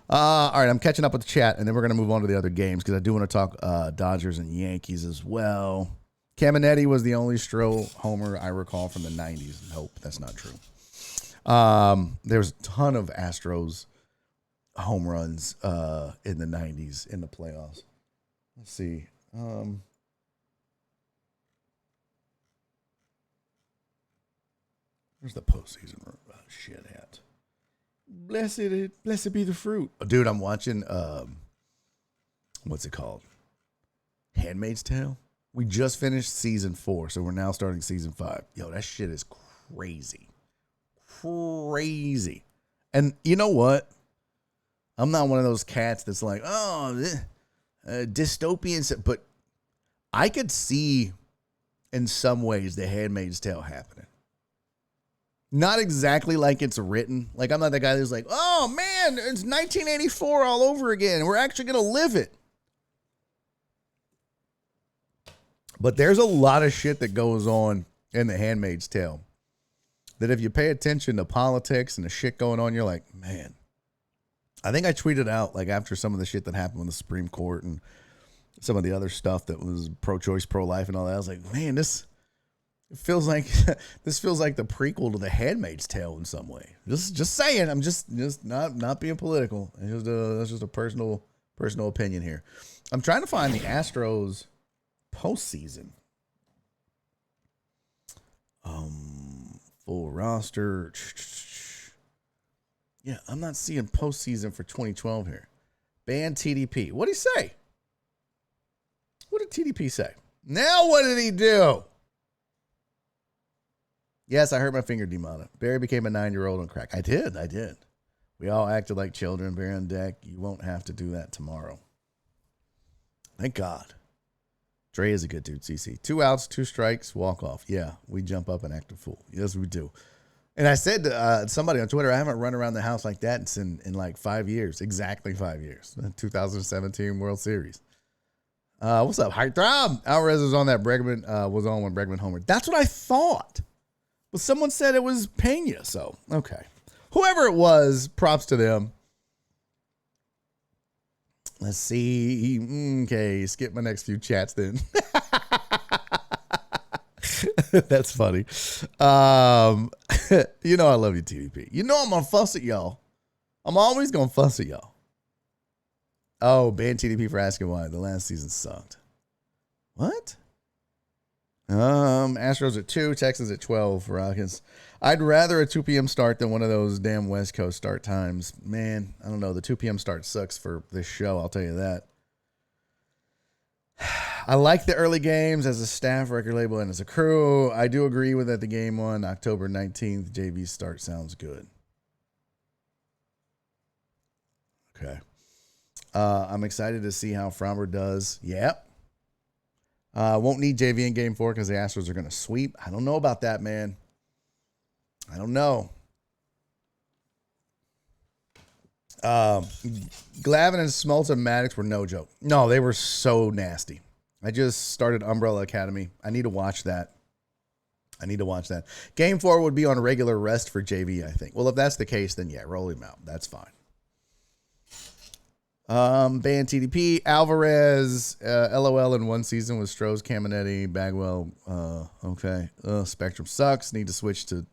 All right, I'm catching up with the chat, and then we're going to move on to the other games because I do want to talk Dodgers and Yankees as well. Caminetti was the only Stroh homer I recall from the 90s. Nope, that's not true. There's a ton of Astros home runs in the 90s in the playoffs. Let's see. Where's the postseason shit at? Blessed be the fruit. Oh, dude, I'm watching, what's it called? Handmaid's Tale. We just finished season 4, so we're now starting season 5. Yo, that shit is crazy. Crazy. And you know what? I'm not one of those cats that's like, dystopian, but I could see in some ways the Handmaid's Tale happening. Not exactly like it's written. Like, I'm not the guy who's like, oh man, it's 1984 all over again. We're actually going to live it. But there's a lot of shit that goes on in the Handmaid's Tale that if you pay attention to politics and the shit going on, you're like, man. I think I tweeted out, like, after some of the shit that happened with the Supreme Court and some of the other stuff that was pro-choice, pro-life and all that. I was like, man, this feels like the prequel to the Handmaid's Tale in some way. Just saying. I'm just not being political. That's just a personal opinion here. I'm trying to find the Astros postseason. Full roster. Yeah, I'm not seeing postseason for 2012 here. Ban TDP. What did he say? What did TDP say? Now what did he do? Yes, I hurt my finger, Demona. Barry became a 9-year-old on crack. I did. We all acted like children. Barry on deck. You won't have to do that tomorrow. Thank God. Dre is a good dude, CC. 2 outs, 2 strikes, walk off. Yeah, we jump up and act a fool. Yes, we do. And I said to somebody on Twitter, I haven't run around the house like that in like 5 years. Exactly 5 years. 2017 World Series. What's up, Hype Throb? Alvarez was on that. Bregman was on when Bregman homered. That's what I thought. But someone said it was Pena. So, okay. Whoever it was, props to them. Let's see. Okay, skip my next few chats then. That's funny. You know I love you, TDP. You know I'm going to fuss at y'all. I'm always going to fuss at y'all. Oh, ban TDP for asking why. The last season sucked. What? Astros at 2, Texans at 12 for Rockets. I'd rather a 2 p.m. start than one of those damn West Coast start times. Man, I don't know. The 2 p.m. start sucks for this show, I'll tell you that. I like the early games as a staff, record label, and as a crew. I do agree with that the game on October 19th. JV start sounds good. Okay. I'm excited to see how Framber does. Yep. Won't need JV in game 4 because the Astros are going to sweep. I don't know about that, man. I don't know. Glavine and Smoltz and Maddox were no joke. No, they were so nasty. I just started Umbrella Academy. I need to watch that. Game 4 would be on regular rest for JV, I think. Well, if that's the case, then yeah, roll him out. That's fine. Ban TDP, Alvarez, LOL in one season with Stroh's, Caminetti, Bagwell. Okay. Spectrum sucks. Need to switch to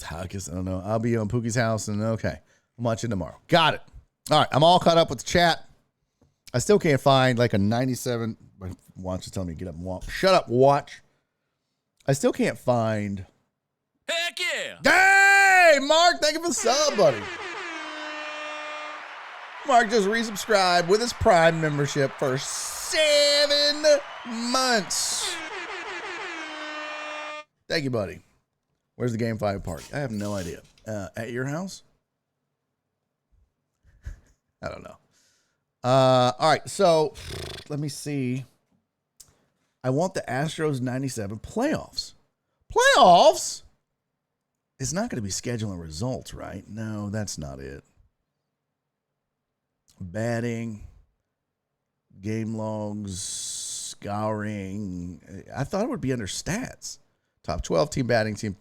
Takis. I don't know. I'll be on Pookie's house and okay. I'm watching tomorrow. Got it. All right. I'm all caught up with the chat. I still can't find like a 97. My watch is telling me to get up and walk. Shut up, watch. I still can't find. Heck yeah. Hey, Mark, thank you for the sub, buddy. Mark just resubscribed with his Prime membership for 7 months. Thank you, buddy. Where's the Game 5 party? I have no idea. At your house? I don't know. All right, so let me see. I want the Astros 97 playoffs. Playoffs? It's not going to be scheduling results, right? No, that's not it. Batting, game logs, scouring. I thought it would be under stats. Top 12 team batting, team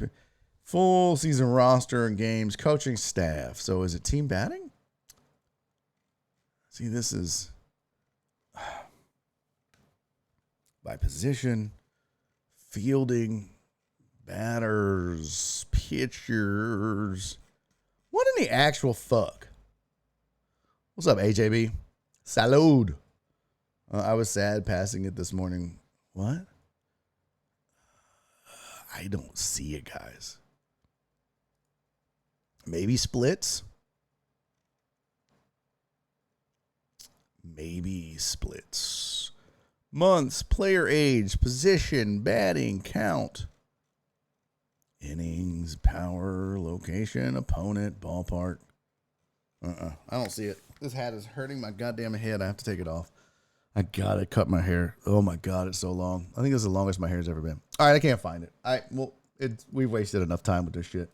full season roster and games, coaching staff. So is it team batting? See, this is by position, fielding, batters, pitchers. What in the actual fuck? What's up, AJB? Salud. I was sad passing it this morning. What? I don't see it, guys. Maybe splits. Maybe splits. Months, player age, position, batting, count, innings, power, location, opponent, ballpark. I don't see it. This hat is hurting my goddamn head. I have to take it off. I gotta cut my hair. Oh my God, it's so long. I think it's the longest my hair's ever been. All right, I can't find it. We've wasted enough time with this shit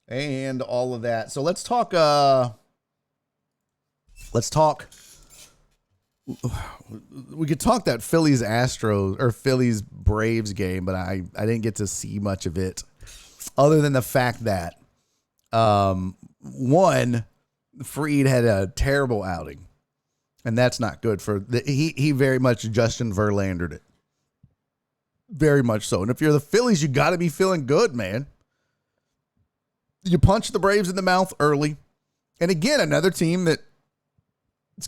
and all of that. So let's talk. We could talk that Phillies Astros or Phillies Braves game, but I didn't get to see much of it, other than the fact that one, Fried had a terrible outing, and that's not good for he very much Justin Verlandered it, very much so. And if you're the Phillies, you got to be feeling good, man. You punch the Braves in the mouth early, and again, another team that,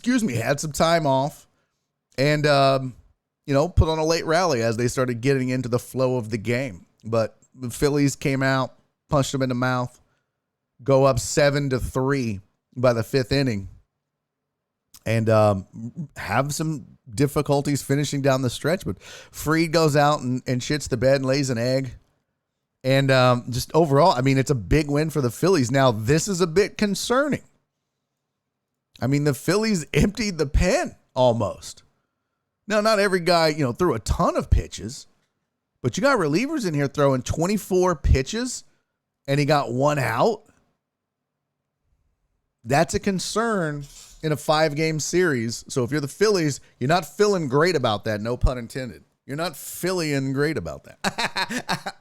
had some time off and, put on a late rally as they started getting into the flow of the game. But the Phillies came out, punched them in the mouth, go up 7-3 by the fifth inning, and have some difficulties finishing down the stretch. But Fried goes out and shits the bed and lays an egg. And just overall, I mean, it's a big win for the Phillies. Now, this is a bit concerning. I mean, the Phillies emptied the pen almost. Now, not every guy, threw a ton of pitches, but you got relievers in here throwing 24 pitches and he got one out. That's a concern in a 5-game series. So if you're the Phillies, you're not feeling great about that. No pun intended. You're not feeling great about that.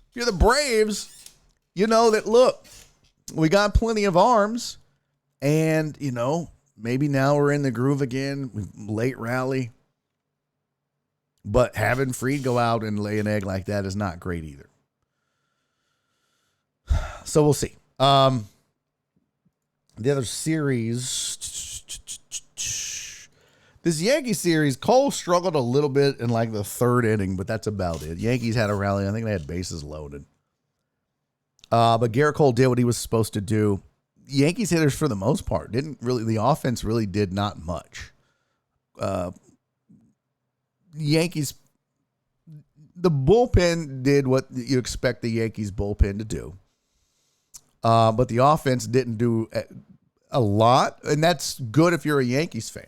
If you're the Braves, you know that, look, we got plenty of arms. And, maybe now we're in the groove again, late rally. But having Fried go out and lay an egg like that is not great either. So we'll see. The other series, this Yankee series, Cole struggled a little bit in like the third inning, but that's about it. Yankees had a rally. I think they had bases loaded. But Garrett Cole did what he was supposed to do. Yankees hitters, for the most part, the offense really did not much. Yankees, the bullpen did what you expect the Yankees bullpen to do. But the offense didn't do a lot, and that's good if you're a Yankees fan.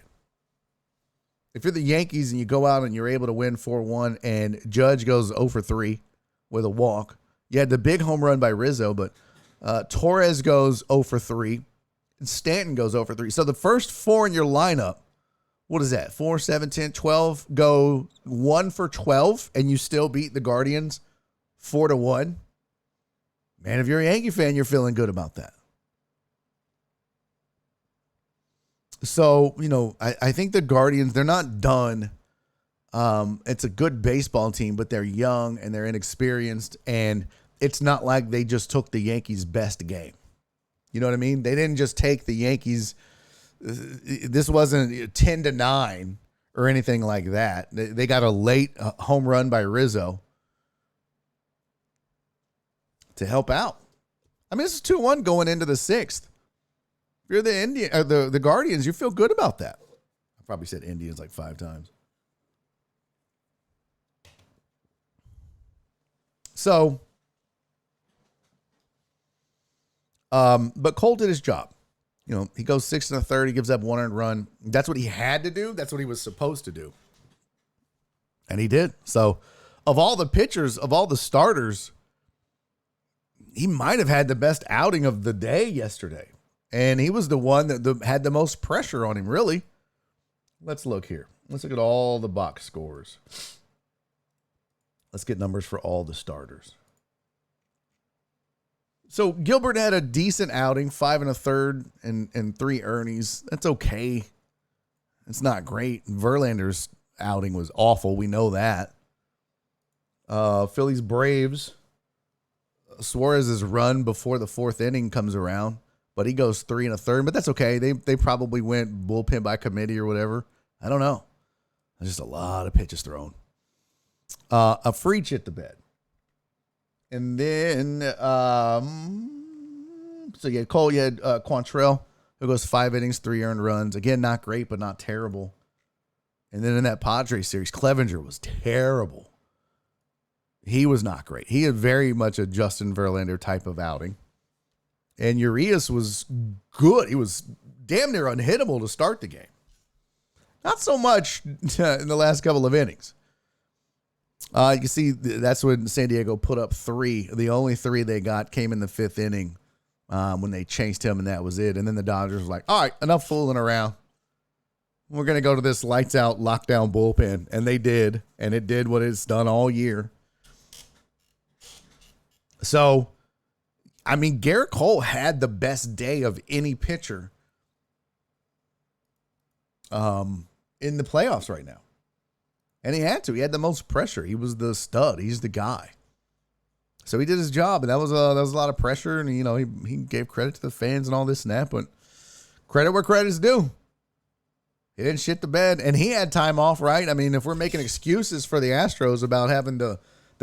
If you're the Yankees and you go out and you're able to win 4-1 and Judge goes 0 for 3 with a walk. You had the big home run by Rizzo, but Torres goes 0 for 3. And Stanton goes 0 for 3. So the first 4 in your lineup, what is that? 4, 7, 10, 12, go 1 for 12, and you still beat the Guardians 4-1. Man, if you're a Yankee fan, you're feeling good about that. So, I think the Guardians, they're not done. It's a good baseball team, but they're young and they're inexperienced, and it's not like they just took the Yankees' best game. You know what I mean? They didn't just take the Yankees. This wasn't 10-9 or anything like that. They got a late home run by Rizzo to help out. I mean, this is 2-1 going into the 6th. If you're the Guardians, you feel good about that. I probably said Indians like 5 times. So, but Cole did his job. He goes 6 1/3. He gives up 1 earned run. That's what he had to do. That's what he was supposed to do. And he did. So of all the pitchers, of all the starters, he might have had the best outing of the day yesterday. And he was the one that had the most pressure on him, really. Let's look here. Let's look at all the box scores. Let's get numbers for all the starters. So Gilbert had a decent outing, 5 1/3 and 3 earnies. That's okay. It's not great. Verlander's outing was awful. We know that. Phillies Braves. Suarez's run before the 4th inning comes around, but he goes 3 1/3. But that's okay. They probably went bullpen by committee or whatever. I don't know. There's just a lot of pitches thrown. A Freach hit the bed. And then, so you had Cole, you had Quantrill, who goes 5 innings, 3 earned runs. Again, not great, but not terrible. And then in that Padres series, Clevenger was terrible. He was not great. He had very much a Justin Verlander type of outing. And Urias was good. He was damn near unhittable to start the game. Not so much in the last couple of innings. You can see that's when San Diego put up 3. The only 3 they got came in the 5th inning when they chased him, and that was it. And then the Dodgers were like, all right, enough fooling around. We're going to go to this lights-out lockdown bullpen. And they did, and it did what it's done all year. So, I mean, Garrett Cole had the best day of any pitcher in the playoffs right now. And he had to. He had the most pressure. He was the stud. He's the guy. So he did his job, and that was a lot of pressure. And he gave credit to the fans and all this and that. But credit where credit's due. He didn't shit the bed, and he had time off, right? I mean, if we're making excuses for the Astros about having the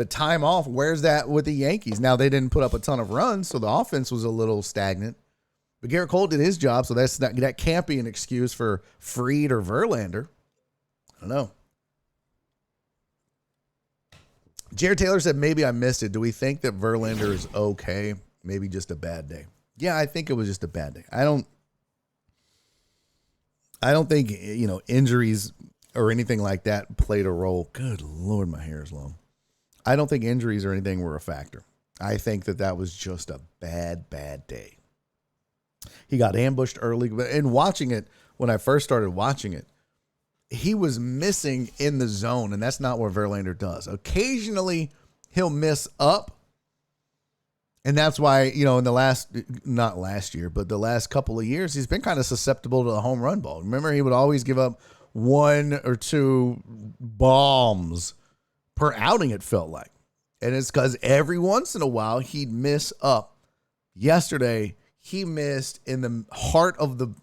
time off, where's that with the Yankees? Now they didn't put up a ton of runs, so the offense was a little stagnant. But Garrett Cole did his job, so that can't be an excuse for Fried or Verlander. I don't know. Jared Taylor said, maybe I missed it. Do we think that Verlander is okay? Maybe just a bad day. Yeah, I think it was just a bad day. I don't think, injuries or anything like that played a role. Good Lord, my hair is long. I don't think injuries or anything were a factor. I think that was just a bad day. He got ambushed early. And watching it, when I first started watching it, he was missing in the zone, and that's not what Verlander does. Occasionally, he'll miss up, and that's why, in the not last year, but the last couple of years, he's been kind of susceptible to the home run ball. Remember, he would always give up 1 or 2 bombs per outing, it felt like. And it's because every once in a while, he'd miss up. Yesterday, he missed in the heart of the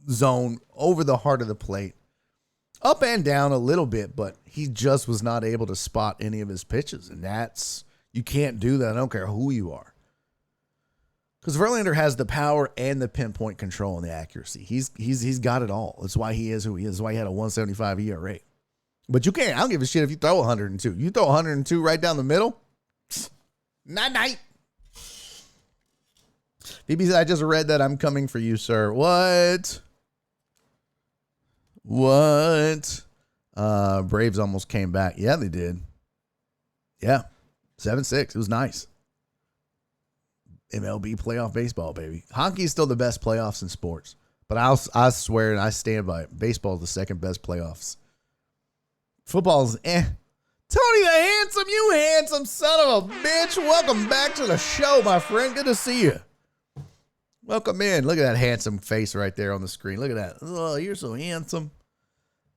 zone, over the heart of the plate. Up and down a little bit, but he just was not able to spot any of his pitches. And you can't do that. I don't care who you are. Because Verlander has the power and the pinpoint control and the accuracy. He's got it all. That's why he is who he is. That's why he had a 1.75 ERA. But you can't. I don't give a shit if you throw 102. You throw 102 right down the middle. Night. BB said, I just read that. I'm coming for you, sir. What? Braves almost came back. Yeah, they did. Yeah. 7-6. It was nice. MLB playoff baseball, baby. Hockey is still the best playoffs in sports. But I swear, and I stand by it, baseball is the second best playoffs. Football's Tony the Handsome, you handsome son of a bitch. Welcome back to the show, my friend. Good to see you. Welcome in. Look at that handsome face right there on the screen. Look at that. Oh, you're so handsome.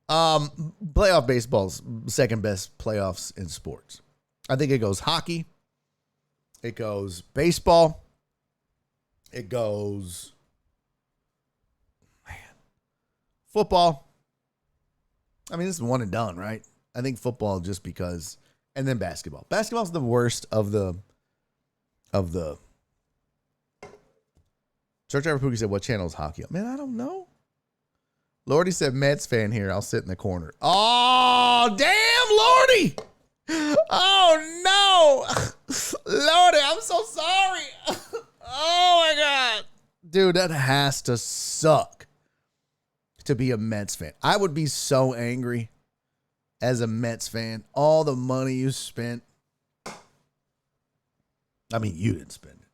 Playoff baseball's second best playoffs in sports. I think it goes hockey. It goes baseball. It goes football. I mean, this is one and done, right? I think football just because, and then basketball. Basketball's the worst of the. Church Driver Pookie said, what channel is hockey on? Man, I don't know. Lordy said, Mets fan here. I'll sit in the corner. Oh, damn, Lordy. Oh, no. Lordy, I'm so sorry. Oh, my God. Dude, that has to suck to be a Mets fan. I would be so angry as a Mets fan. All the money you spent. I mean, you didn't spend it.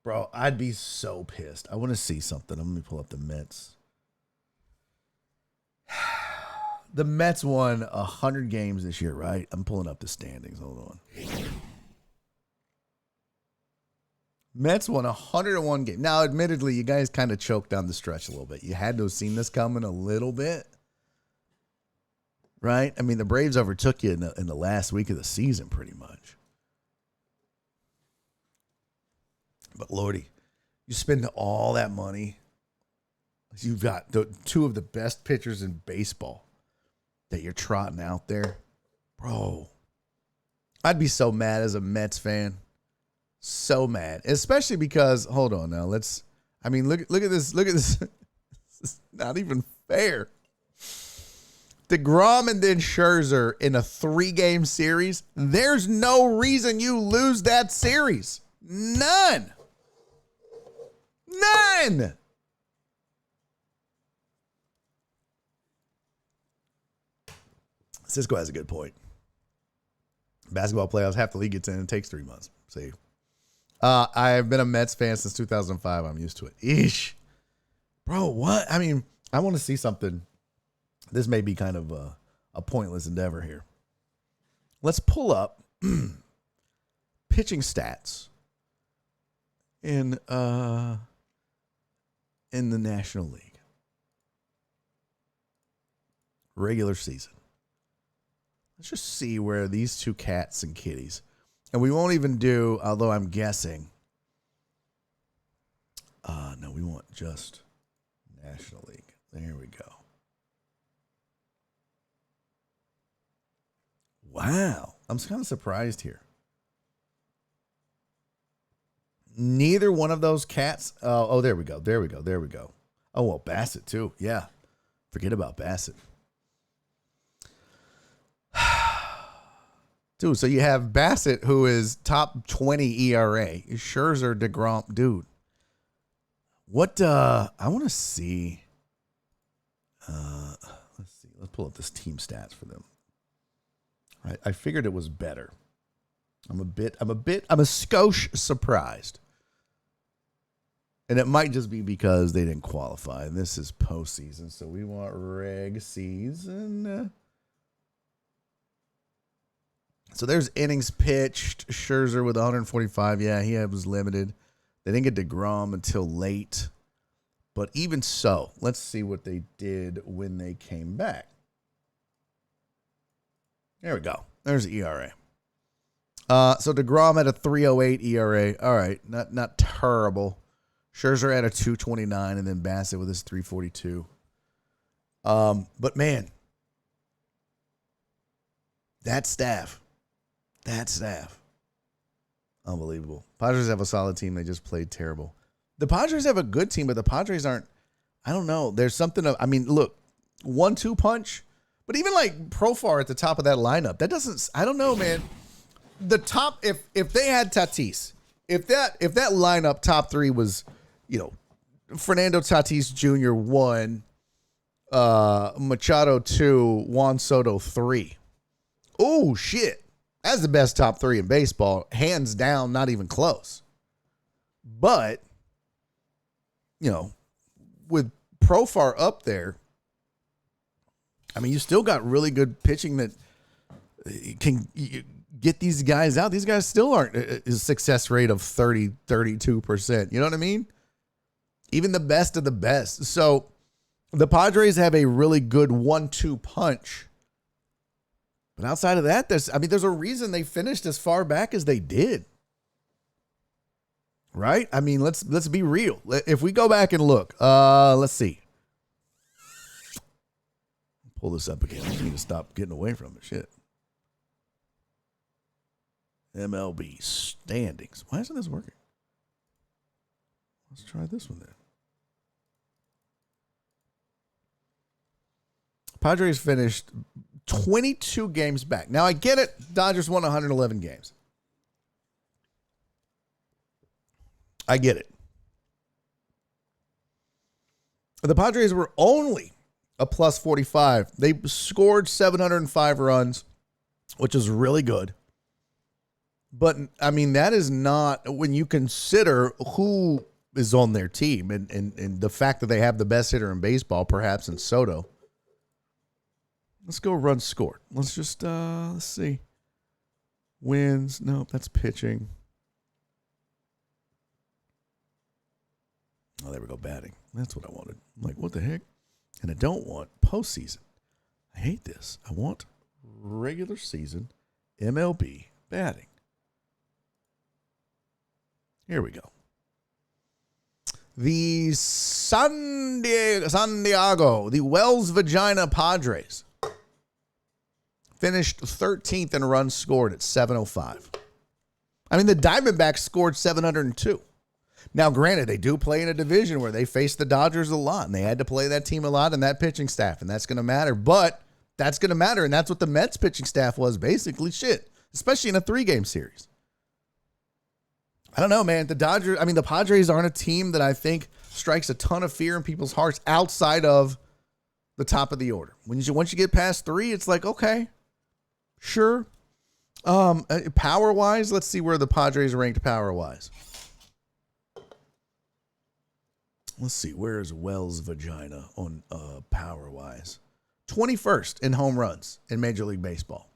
Bro, I'd be so pissed. I want to see something. Let me pull up the Mets. The Mets won 100 games this year, right? I'm pulling up the standings. Hold on. Mets won 101 games. Now, admittedly, you guys kind of choked down the stretch a little bit. You had to have seen this coming a little bit, right? I mean, the Braves overtook you in the last week of the season, pretty much. But, Lordy, you spend all that money. You've got two of the best pitchers in baseball that you're trotting out there. Bro, I'd be so mad as a Mets fan. So mad. Especially because, hold on now, look at this. Look at this. This is not even fair. DeGrom and then Scherzer in a 3-game series. There's no reason you lose that series. None. Cisco has a good point. Basketball playoffs, half the league gets in. It takes 3 months. See, I've been a Mets fan since 2005. I'm used to it. Eesh. Bro, what? I mean, I want to see something. This may be kind of a pointless endeavor here. Let's pull up pitching stats in the National League. Regular season. Let's just see where these two cats and kitties. And we won't even do, although I'm guessing. No, we want just National League. There we go. Wow. I'm kind of surprised here. Neither one of those cats. Oh, there we go. Oh, well, Bassett too. Yeah. Forget about Bassett. Dude, so you have Bassett, who is top 20 ERA. Scherzer, DeGrom. Dude, what I want to see. Let's see. Let's pull up this team stats for them. I figured it was better. I'm a skosh surprised. And it might just be because they didn't qualify. And this is postseason, so we want reg season. So there's innings pitched. Scherzer with 145. Yeah, he was limited. They didn't get DeGrom until late. But even so, let's see what they did when they came back. There we go. There's the ERA. So DeGrom had a 3.08 ERA. All right, not terrible. Scherzer had a 2.29, and then Bassett with his 3.42. But man, that staff. Unbelievable. Padres have a solid team. They just played terrible. The Padres have a good team, but the Padres aren't, I don't know. There's something of, I mean, look, 1-2 punch, but even like Profar at the top of that lineup, that doesn't, I don't know, man. The top, if they had Tatis, if that lineup top 3 was, Fernando Tatis Jr. 1, Machado 2, Juan Soto 3. Oh, shit. That's the best top 3 in baseball. Hands down, not even close. But, with Profar up there, I mean, you still got really good pitching that can get these guys out. These guys still aren't a success rate of 32%. You know what I mean? Even the best of the best. So the Padres have a really good 1-2 punch. But outside of that, there's a reason they finished as far back as they did. Right? I mean, let's be real. If we go back and look, let's see. Pull this up again. I need to stop getting away from it. Shit. MLB standings. Why isn't this working? Let's try this one then. Padres finished 22 games back. Now, I get it. Dodgers won 111 games. I get it. The Padres were only a plus 45. They scored 705 runs, which is really good. But, I mean, that is not, when you consider who is on their team and the fact that they have the best hitter in baseball, perhaps in Soto. Let's go runs scored. Let's just, let's see. Wins. Nope, that's pitching. Oh, there we go, batting. That's what I wanted. I'm like, what the heck? And I don't want postseason. I hate this. I want regular season MLB batting. Here we go. The San Diego, the Wells Vagina Padres finished 13th in runs scored at 705. I mean, the Diamondbacks scored 702. Now, granted, they do play in a division where they face the Dodgers a lot, and they had to play that team a lot and that pitching staff, and that's going to matter. But that's going to matter, and that's what the Mets pitching staff was basically, especially in a 3-game series. I don't know, man. The Padres aren't a team that I think strikes a ton of fear in people's hearts outside of the top of the order. Once you get past 3, it's like, okay, sure. Power-wise, let's see where the Padres ranked power-wise. Let's see, where is Wells Vagina on power-wise? 21st in home runs in Major League Baseball.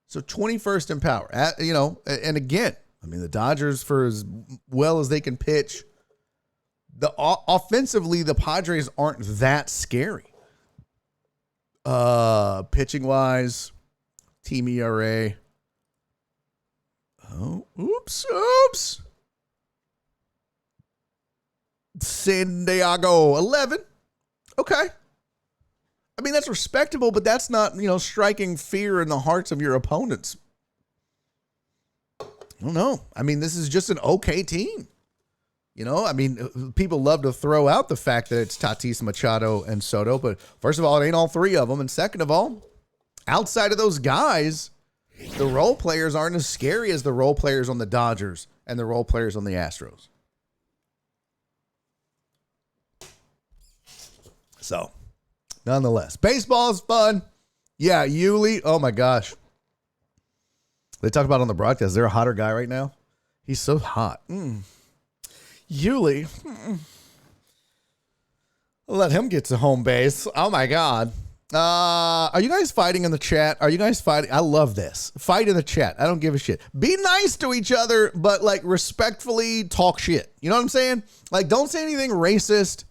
So 21st in power. And again, I mean, the Dodgers, for as well as they can pitch, offensively, the Padres aren't that scary. Pitching-wise, team ERA. Oh, oops. San Diego, 11. Okay. I mean, that's respectable, but that's not, striking fear in the hearts of your opponents. I don't know. I mean, this is just an okay team. People love to throw out the fact that it's Tatis, Machado, and Soto, but first of all, it ain't all 3 of them. And second of all, outside of those guys, the role players aren't as scary as the role players on the Dodgers and the role players on the Astros. So, nonetheless, baseball is fun. Yeah, Yuli. Oh, my gosh. They talk about on the broadcast, is there a hotter guy right now? He's so hot. Yuli. Let him get to home base. Oh, my God. Are you guys fighting in the chat? Are you guys fighting? I love this. Fight in the chat. I don't give a shit. Be nice to each other, but, respectfully talk shit. You know what I'm saying? Don't say anything racist.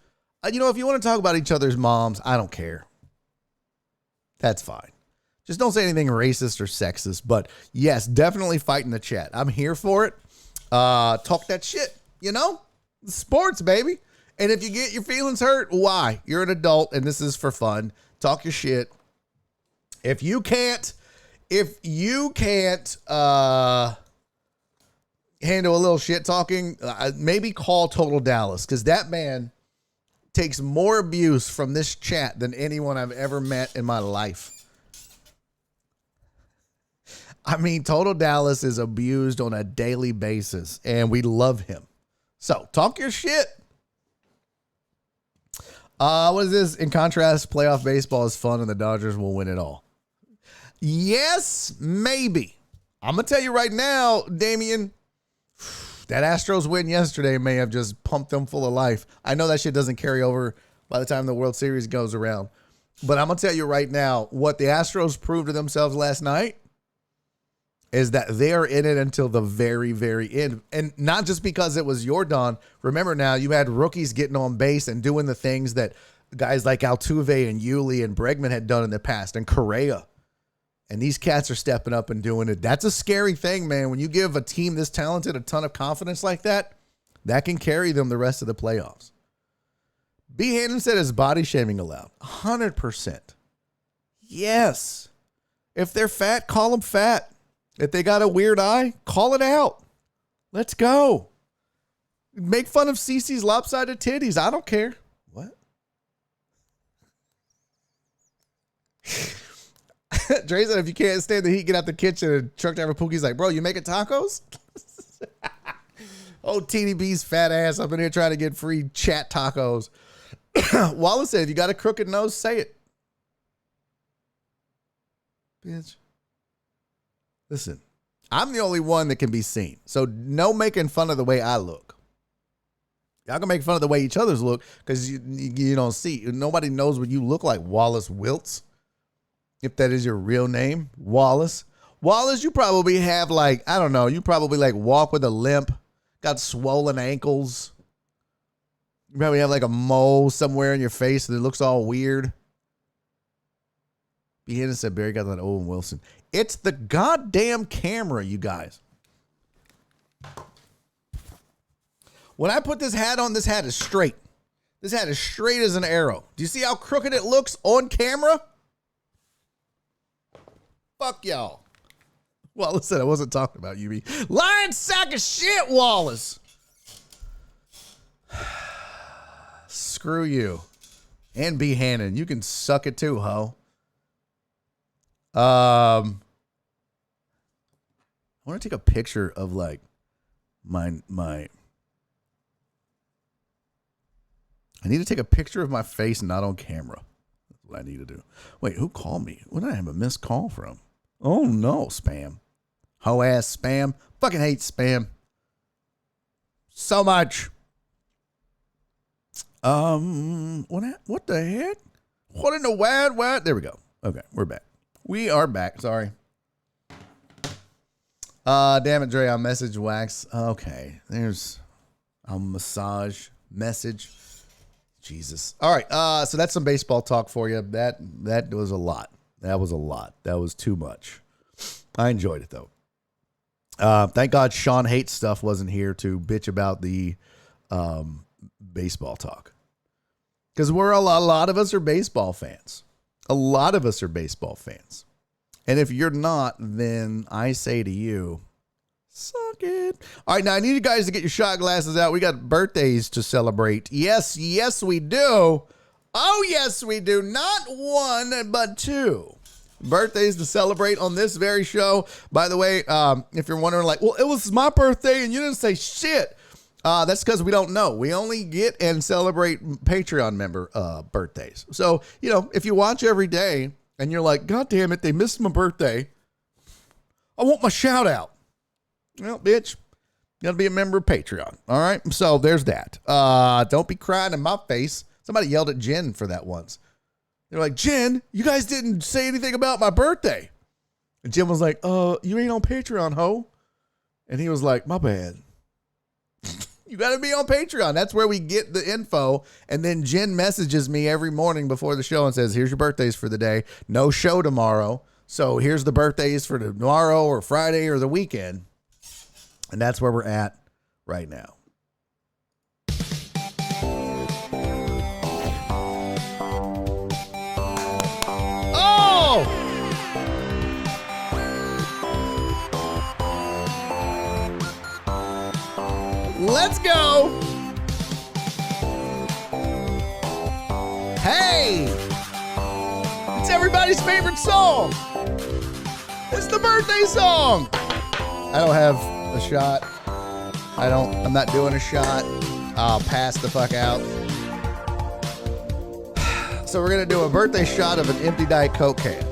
If you want to talk about each other's moms, I don't care. That's fine. Just don't say anything racist or sexist. But yes, definitely fight in the chat. I'm here for it. Talk that shit, Sports, baby. And if you get your feelings hurt, why? You're an adult and this is for fun. Talk your shit. If you can't handle a little shit talking, maybe call Total Dallas, because that man takes more abuse from this chat than anyone I've ever met in my life. I mean, Total Dallas is abused on a daily basis, and we love him. So, talk your shit. What is this? In contrast, playoff baseball is fun, and the Dodgers will win it all. Yes, maybe. I'm going to tell you right now, Damian, that Astros win yesterday may have just pumped them full of life. I know that shit doesn't carry over by the time the World Series goes around. But I'm going to tell you right now, what the Astros proved to themselves last night is that they are in it until the very, very end. And not just because it was Yordan. Remember now, you had rookies getting on base and doing the things that guys like Altuve and Yuli and Bregman had done in the past, and Correa. And these cats are stepping up and doing it. That's a scary thing, man. When you give a team this talented a ton of confidence like that, that can carry them the rest of the playoffs. B. Hannon said, is body shaming allowed? 100%. Yes. If they're fat, call them fat. If they got a weird eye, call it out. Let's go. Make fun of Cece's lopsided titties. I don't care. What? Dre said, if you can't stand the heat, get out the kitchen. And truck driver Pookie's like, bro, you making tacos? Oh, TDB's fat ass up in here trying to get free chat tacos. Wallace said, if you got a crooked nose, say it. Bitch. Listen, I'm the only one that can be seen. So no making fun of the way I look. Y'all can make fun of the way each other's look because you don't see. Nobody knows what you look like, Wallace Wiltz. If that is your real name, Wallace. Wallace, you probably have like, I don't know, you probably like walk with a limp, got swollen ankles. You probably have like a mole somewhere in your face that looks all weird. Behannon said Barry got that Owen Wilson. It's the goddamn camera, you guys. When I put this hat on, this hat is straight. This hat is straight as an arrow. Do you see how crooked it looks on camera? Fuck y'all. Wallace said I wasn't talking about you. Lying sack of shit, Wallace. Screw you. And Behannon. You can suck it too, ho. I want to take a picture of like my I need to take a picture of my face not on camera. That's what I need to do. Wait, who called me? What did I have a missed call from? Oh no, spam. Ho ass spam. Fucking hate spam. So much. What the heck? What in the wide? There we go. Okay, we're back. We are back. Sorry. Damn it, Dre. I message Wax. Okay, there's a massage message. Jesus. All right. So that's some baseball talk for you. That was a lot. That was a lot. That was too much. I enjoyed it though. Thank God Sean Hates Stuff wasn't here to bitch about the baseball talk. Because a lot of us are baseball fans. A lot of us are baseball fans. And if you're not, then I say to you, suck it. All right, now I need you guys to get your shot glasses out. We got birthdays to celebrate. Yes, we do. Oh, yes, we do. Not one, but two. Birthdays to celebrate on this very show. By the way, if you're wondering, like, well, it was my birthday and you didn't say shit. That's because we don't know. We only get and celebrate Patreon member birthdays. So, if you watch every day and you're like, God damn it, they missed my birthday. I want my shout out. Well, bitch, you got to be a member of Patreon. All right. So there's that. Don't be crying in my face. Somebody yelled at Jen for that once. They're like, Jen, you guys didn't say anything about my birthday. And Jen was like, you ain't on Patreon, ho. And he was like, my bad. You got to be on Patreon. That's where we get the info. And then Jen messages me every morning before the show and says, here's your birthdays for the day. No show tomorrow. So here's the birthdays for tomorrow or Friday or the weekend. And that's where we're at right now. Oh! Let's go. Hey! It's everybody's favorite song. It's the birthday song. I don't have a shot. I'm not doing a shot. I'll pass the fuck out. So we're going to do a birthday shot of an empty Diet Coke can.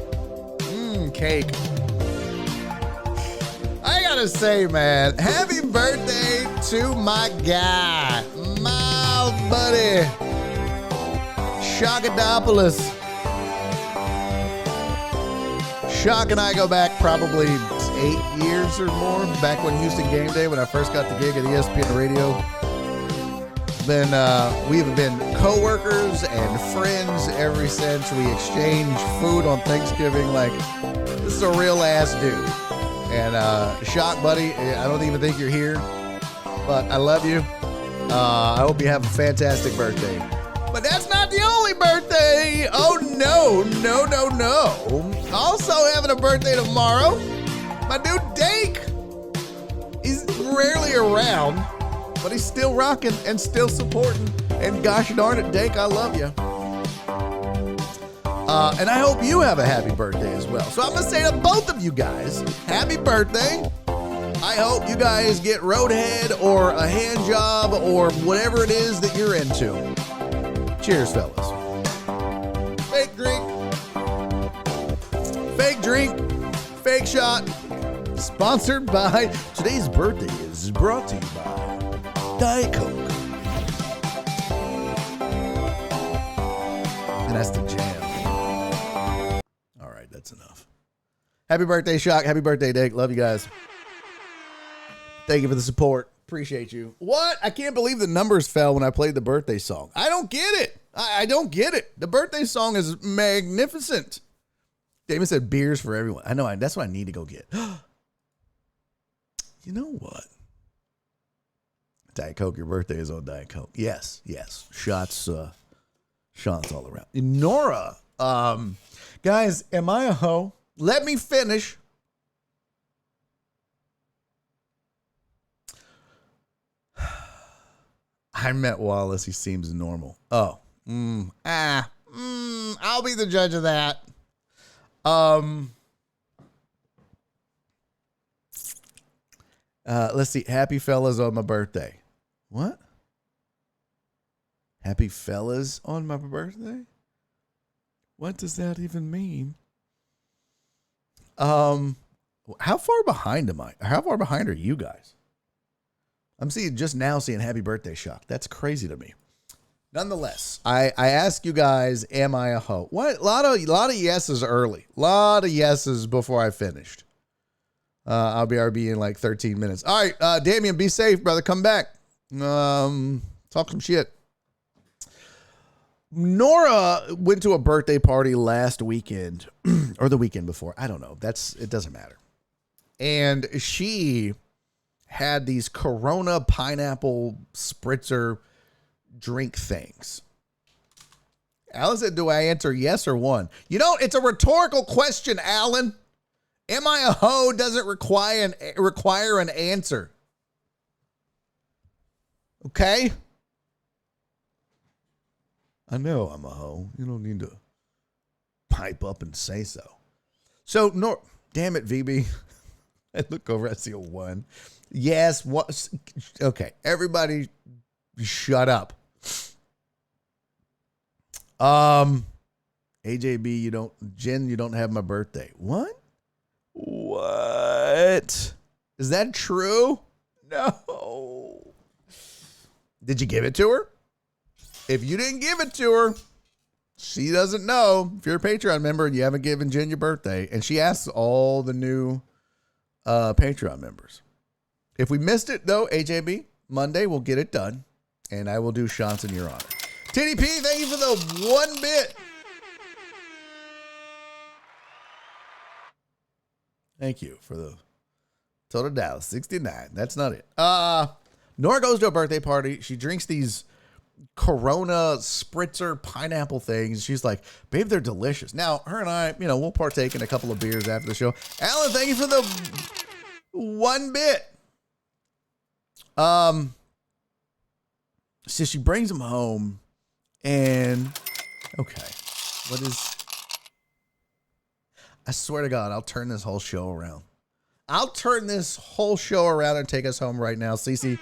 Cake. I gotta say, man, happy birthday to my guy, my buddy, Shockadopoulos. Shock and I go back probably 8 years or more, back when Houston Game Day, when I first got the gig at ESPN Radio. We've been co-workers and friends ever since. We exchanged food on Thanksgiving. Like, this is a real ass dude. And Shock, buddy, I don't even think you're here, but I love you. I hope you have a fantastic birthday. But that's not the only birthday. Oh, no. Also having a birthday tomorrow, my dude Dake. He's rarely around, but he's still rocking and still supporting. And gosh darn it, Dake, I love you. And I hope you have a happy birthday as well. So I'm going to say to both of you guys, happy birthday. I hope you guys get roadhead or a hand job or whatever it is that you're into. Cheers, fellas. Fake drink. Fake drink. Fake shot. Sponsored by, today's birthday is brought to you by Diet Coke. And that's the jam. All right, that's enough. Happy birthday, Shock. Happy birthday, Dick. Love you guys. Thank you for the support. Appreciate you. What? I can't believe the numbers fell when I played the birthday song. I don't get it. I don't get it. The birthday song is magnificent. Damon said beers for everyone. I know. That's what I need to go get. You know what? Diet Coke, your birthday is on Diet Coke. Yes. Shots all around. Nora, guys, am I a hoe? Let me finish. I met Wallace. He seems normal. Oh. I'll be the judge of that. Let's see. Happy fellas on my birthday. What? Happy fellas on my birthday? What does that even mean? How far behind am I? How far behind are you guys? I'm seeing happy birthday Shock. That's crazy to me. Nonetheless, I ask you guys, am I a hoe? What? A lot of yeses early. A lot of yeses before I finished. I'll be RB in like 13 minutes. All right, Damien, be safe, brother. Come back. Talk some shit. Nora went to a birthday party last weekend or the weekend before. I don't know. It doesn't matter. And she had these Corona pineapple spritzer drink things. Alan said, do I answer yes or one? You know, it's a rhetorical question, Alan. Am I a hoe doesn't require an answer. Okay? I know I'm a hoe. You don't need to pipe up and say so. So, damn it, VB. I look over, I see a one. Yes, what? Okay, everybody shut up. AJB, you don't have my birthday. What? Is that true? No. Did you give it to her? If you didn't give it to her, she doesn't know. If you're a Patreon member and you haven't given Jen your birthday, and she asks all the new Patreon members. If we missed it, though, AJB, Monday we'll get it done, and I will do shots in your honor. TDP, thank you for the 1 bit. Thank you for the total Dallas 69. That's not it. Nora goes to a birthday party. She drinks these Corona spritzer pineapple things. She's like, babe, they're delicious. Now, her and I, we'll partake in a couple of beers after the show. Alan, thank you for the 1 bit. So she brings them home and okay. I swear to God, I'll turn this whole show around. I'll turn this whole show around and take us home right now. Cece,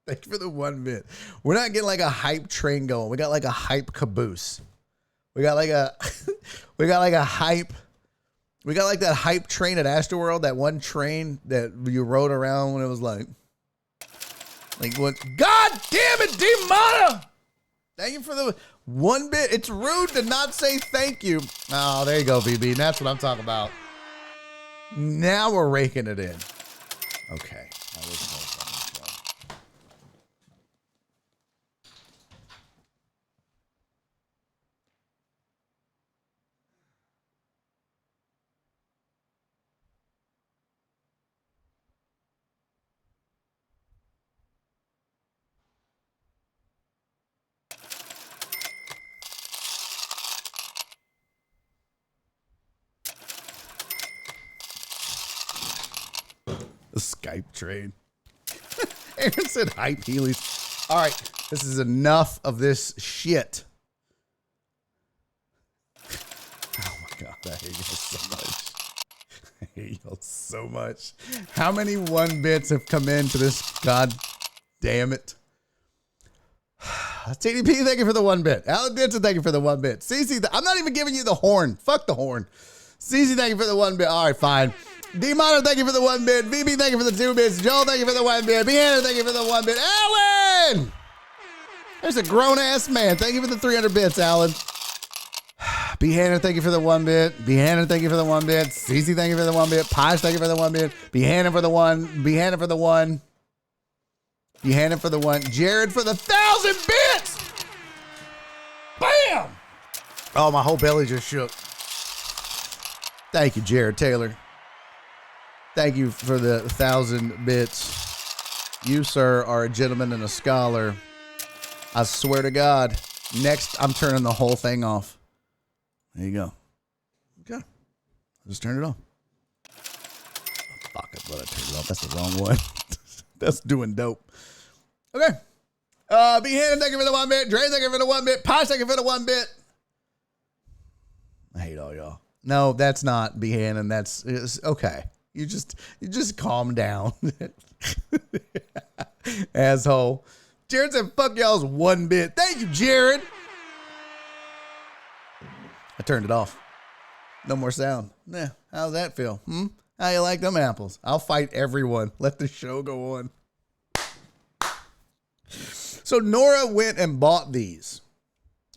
thank you for the 1 bit. We're not getting like a hype train going. We got like a hype caboose. We got like a hype. We got like that hype train at Astroworld, that one train that you rode around when it was like what? God damn it, Demona! Thank you for the 1 bit. It's rude to not say thank you. Oh, there you go, BB. That's what I'm talking about. Now we're raking it in. Okay. The Skype trade. Aaron said hype Heelys. All right, this is enough of this shit. Oh my God, I hate you so much. I hate you so much. How many 1 bits have come into this? God damn it. TDP, thank you for the 1 bit. Alan Denson, thank you for the 1 bit. CC, I'm not even giving you the horn. Fuck the horn. CC, thank you for the 1 bit. All right, fine. D-Mono, thank you for the 1 bit. VB, thank you for the 2 bits. Joel, thank you for the 1 bit. B-Hanner, thank you for the 1 bit. Alan! There's a grown-ass man. Thank you for the 300 bits, Alan. B-Hanner, thank you for the 1 bit. B-Hanner, thank you for the 1 bit. CC, thank you for the 1 bit. Posh, thank you for the 1 bit. B-Hanner for the 1. B-Hanner for the 1. B-Hanner for the 1. Jared for the 1,000 bits! Bam! Oh, my whole belly just shook. Thank you, Jared Taylor. Thank you for the 1,000 bits. You, sir, are a gentleman and a scholar. I swear to God. Next, I'm turning the whole thing off. There you go. Okay. Just turn it off. Fuck, I thought I turned it off. That's the wrong one. That's doing dope. Okay. B-Hannon, thank you for the 1 bit. Dre, thank you for the 1 bit. Posh, thank you for the 1 bit. I hate all y'all. No, that's not B-Hannon. It's okay. You just calm down. Asshole. Jared said, fuck y'all's 1 bit. Thank you, Jared. I turned it off. No more sound. Nah, how's that feel? How you like them apples? I'll fight everyone. Let the show go on. So Nora went and bought these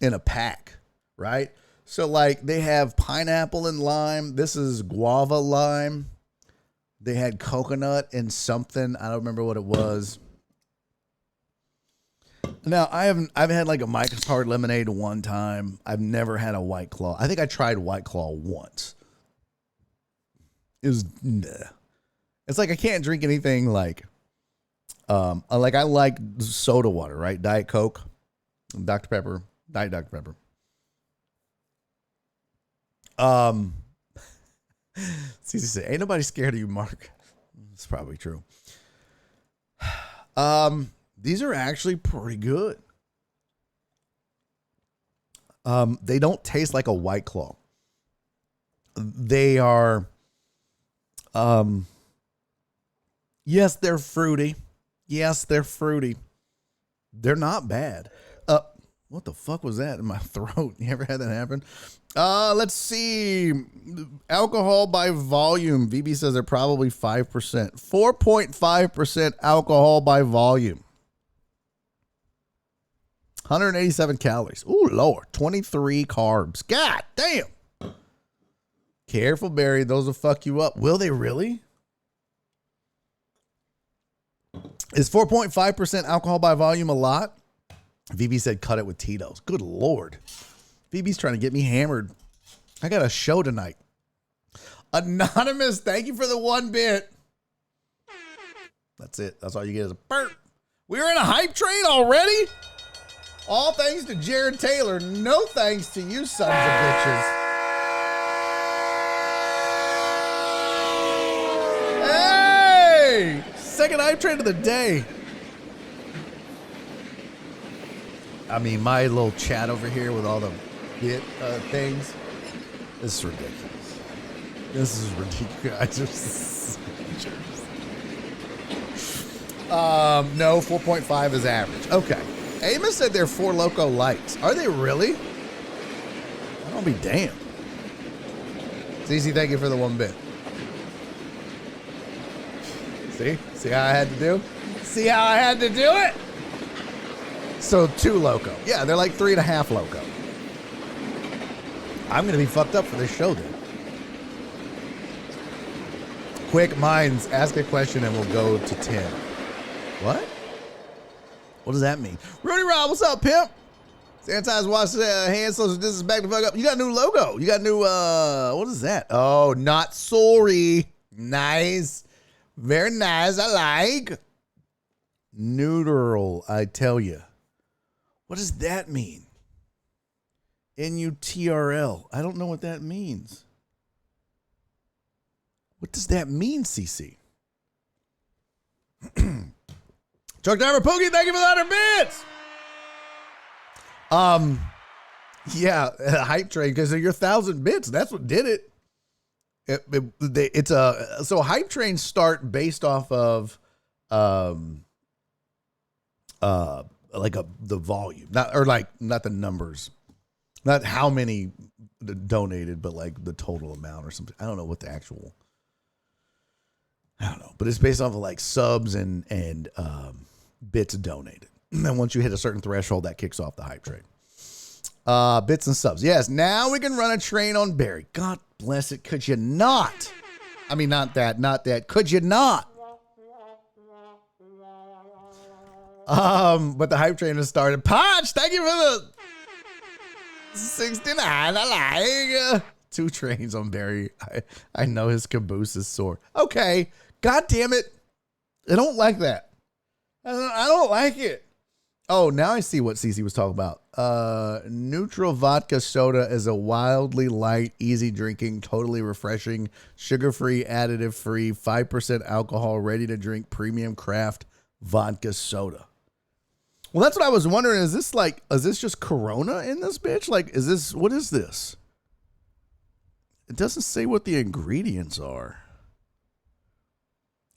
in a pack, right? So like they have pineapple and lime. This is guava lime. They had coconut and something. I don't remember what it was. Now I've had like a Mike's Hard Lemonade one time. I've never had a White Claw. I think I tried White Claw once. It was It's like I can't drink anything like I like soda water, right? Diet Coke, Dr. Pepper, Diet Dr. Pepper. CC said, ain't nobody scared of you, Mark. It's probably true. These are actually pretty good. They don't taste like a White Claw. They are, yes, they're fruity. Yes, they're fruity. They're not bad. What the fuck was that in my throat? You ever had that happen? Let's see. Alcohol by volume. VB says they're probably 5%. 4.5% alcohol by volume. 187 calories. Ooh, Lord. 23 carbs. God damn. Careful, Barry. Those will fuck you up. Will they really? Is 4.5% alcohol by volume a lot? VB said cut it with Tito's. Good Lord. VB's trying to get me hammered. I got a show tonight. Anonymous, thank you for the 1 bit. That's it. That's all you get is a burp. We're in a hype train already? All thanks to Jared Taylor. No thanks to you sons of bitches. Hey! Second hype train of the day. I mean, my little chat over here with all the bit things. This is ridiculous. This is ridiculous. No, 4.5 is average. Okay. Amos said they're 4 Loco Lights. Are they really? I'll be damned. CC, thank you for the 1 bit. See? See how I had to do? See how I had to do it? So 2 Loco. Yeah, they're like 3.5 Loco. I'm going to be fucked up for this show then. Quick minds, ask a question and we'll go to 10. What? What does that mean? Rudy Rob, what's up, pimp? Sanitize, wash hands, social distance, back the fuck up. You got a new logo. You got a new, what is that? Oh, not sorry. Nice. Very nice. I like. Neuteral, I tell you. What does that mean? N-U-T-R-L. I don't know what that means. What does that mean, CC? Truck driver Pookie, thank you for the 100 bits. Yeah, hype train because of your 1,000 bits. That's what did it. So hype trains start based off of the volume, not the numbers, not how many donated, but like the total amount or something. I don't know what the actual. I don't know, but it's based off of like subs and bits donated. And once you hit a certain threshold, that kicks off the hype train. Bits and subs. Yes, now we can run a train on Barry. God bless it. Could you not? I mean, not that. Could you not? But the hype train has started. Punch, thank you for the 69. I like 2 trains on Barry. I know his caboose is sore. Okay. God damn it. I don't like that. I don't like it. Oh, now I see what Cece was talking about. Neutral vodka soda is a wildly light, easy drinking, totally refreshing, sugar-free, additive-free, 5% alcohol, ready to drink, premium craft vodka soda. Well, that's what I was wondering. Is this just Corona in this bitch? Like, what is this? It doesn't say what the ingredients are.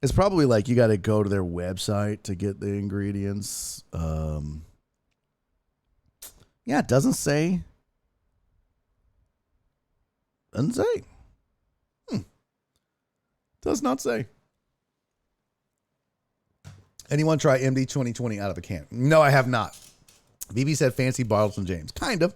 It's probably like you got to go to their website to get the ingredients. Yeah, it doesn't say. Doesn't say. Does not say. Anyone try MD 2020 out of a can? No, I have not. BB said fancy bottles from James. Kind of.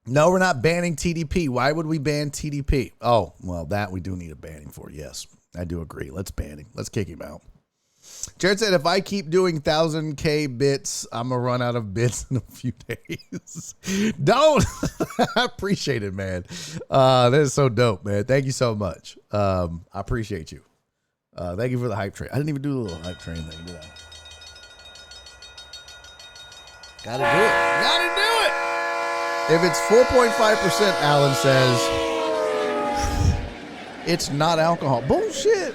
No, we're not banning TDP. Why would we ban TDP? Oh, well, that we do need a banning for. Yes, I do agree. Let's ban him. Let's kick him out. Jared said, if I keep doing 1,000K bits, I'm going to run out of bits in a few days. Don't. I appreciate it, man. That is so dope, man. Thank you so much. I appreciate you. Thank you for the hype train. I didn't even do the little hype train thing, did I? Gotta do it. If it's 4.5%, Alan says, it's not alcohol. Bullshit.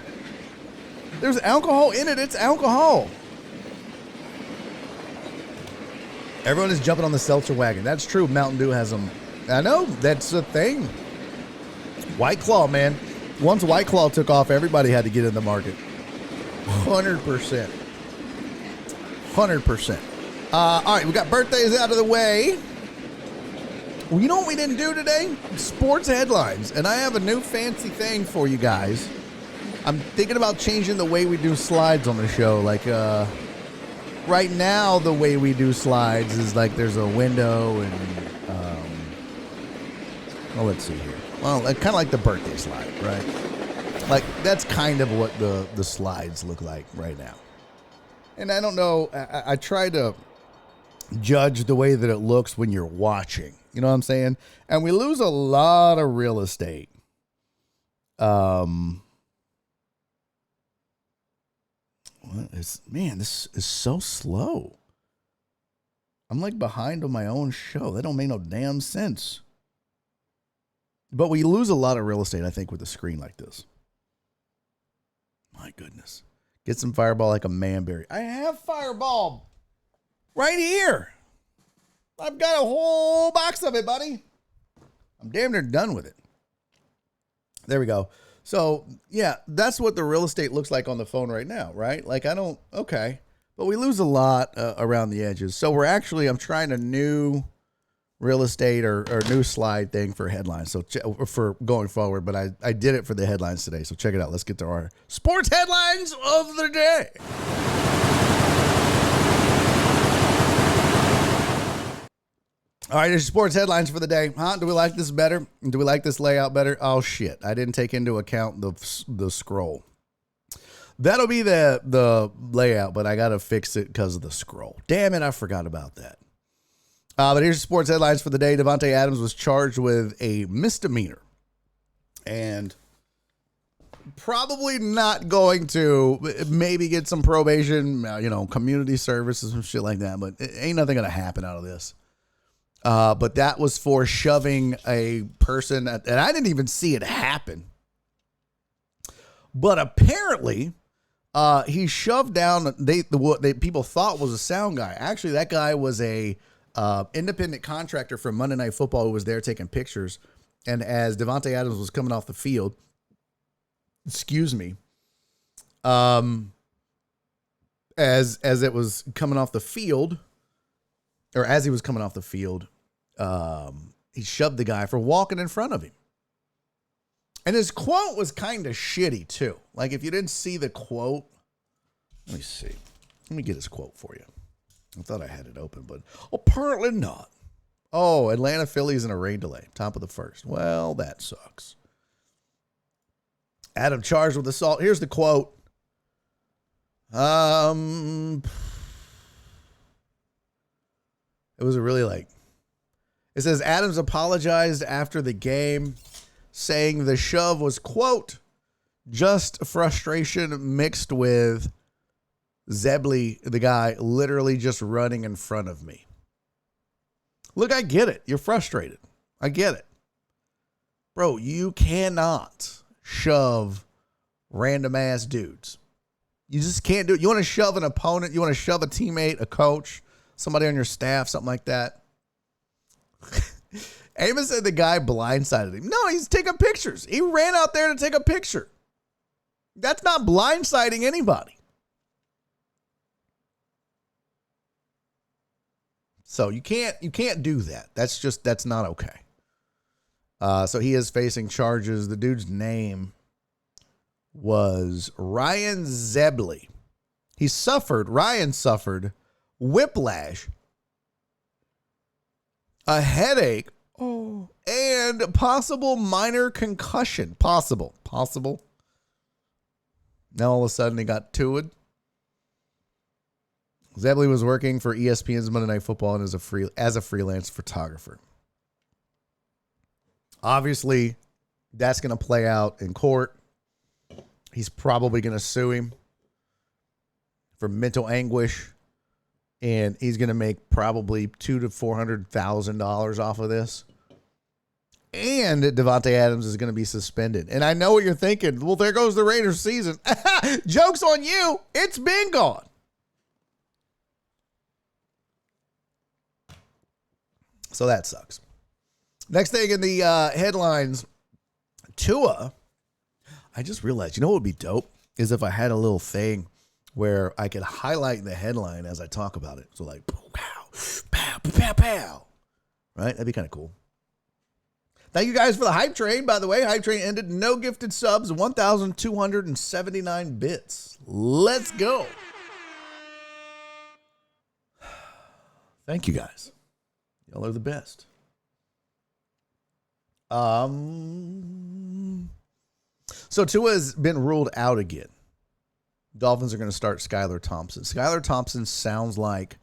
There's alcohol in it. It's alcohol. Everyone is jumping on the seltzer wagon. That's true. Mountain Dew has them. I know. That's a thing. White Claw, man. Once White Claw took off, everybody had to get in the market. 100%. 100%. All right, we got birthdays out of the way. Well, you know what we didn't do today? Sports headlines. And I have a new fancy thing for you guys. I'm thinking about changing the way we do slides on the show. Like, right now, the way we do slides is like there's a window and, well, let's see here. Well, kind of like the birthday slide, right? Like, that's kind of what the slides look like right now. And I don't know, I try to judge the way that it looks when you're watching. You know what I'm saying? And we lose a lot of real estate. This is so slow. I'm like behind on my own show. That don't make no damn sense. But we lose a lot of real estate, I think, with a screen like this. My goodness. Get some Fireball like a man, Barry. I have Fireball right here. I've got a whole box of it, buddy. I'm damn near done with it. There we go. So, yeah, that's what the real estate looks like on the phone right now, right? Like, okay. But we lose a lot around the edges. So I'm trying a new real estate or new slide thing for headlines. So for going forward, but I did it for the headlines today. So check it out. Let's get to our sports headlines of the day. All right, there's sports headlines for the day. Do we like this better? Do we like this layout better? Oh, shit. I didn't take into account the scroll. That'll be the layout, but I got to fix it because of the scroll. Damn it, I forgot about that. But here's sports headlines for the day. Davante Adams was charged with a misdemeanor and probably not going to maybe get some probation, community services and shit like that, but ain't nothing going to happen out of this. But that was for shoving a person, and I didn't even see it happen. But apparently, he shoved down what people thought was a sound guy. Actually, that guy was a independent contractor from Monday Night Football who was there taking pictures. And as Davante Adams was coming off the field, as it was coming off the field, or as he was coming off the field, he shoved the guy for walking in front of him. And his quote was kind of shitty, too. Like, if you didn't see the quote, let me see. Let me get his quote for you. I thought I had it open, but apparently not. Oh, Atlanta Phillies in a rain delay. Top of the first. Well, that sucks. Adam charged with assault. Here's the quote. It was a really like, it says Adams apologized after the game, saying the shove was, quote, just frustration mixed with Zebley, the guy, literally just running in front of me. Look, I get it. You're frustrated. I get it. Bro, you cannot shove random ass dudes. You just can't do it. You want to shove an opponent, you want to shove a teammate, a coach, somebody on your staff, something like that. Amos said the guy blindsided him. No, he's taking pictures. He ran out there to take a picture. That's not blindsiding anybody. So you can't do that. That's not okay. So he is facing charges. The dude's name was Ryan Zebley. Ryan suffered whiplash, a headache, and possible minor concussion. Possible. Now all of a sudden he got tooed. Zebley was working for ESPN's Monday Night Football and as a freelance photographer. Obviously, that's going to play out in court. He's probably going to sue him for mental anguish, and he's going to make probably $200,000 to $400,000 off of this. And Devontae Adams is going to be suspended. And I know what you're thinking. Well, there goes the Raiders season. Joke's on you. It's been gone. So that sucks. Next thing in the headlines, Tua. I just realized, you know what would be dope? Is if I had a little thing where I could highlight the headline as I talk about it. So like, pow, pow, pow, pow. Right? That'd be kind of cool. Thank you guys for the hype train, by the way. Hype train ended. No gifted subs, 1,279 bits. Let's go. Thank you guys. Y'all are the best. So Tua's been ruled out again. Dolphins are going to start Skylar Thompson. Skylar Thompson sounds like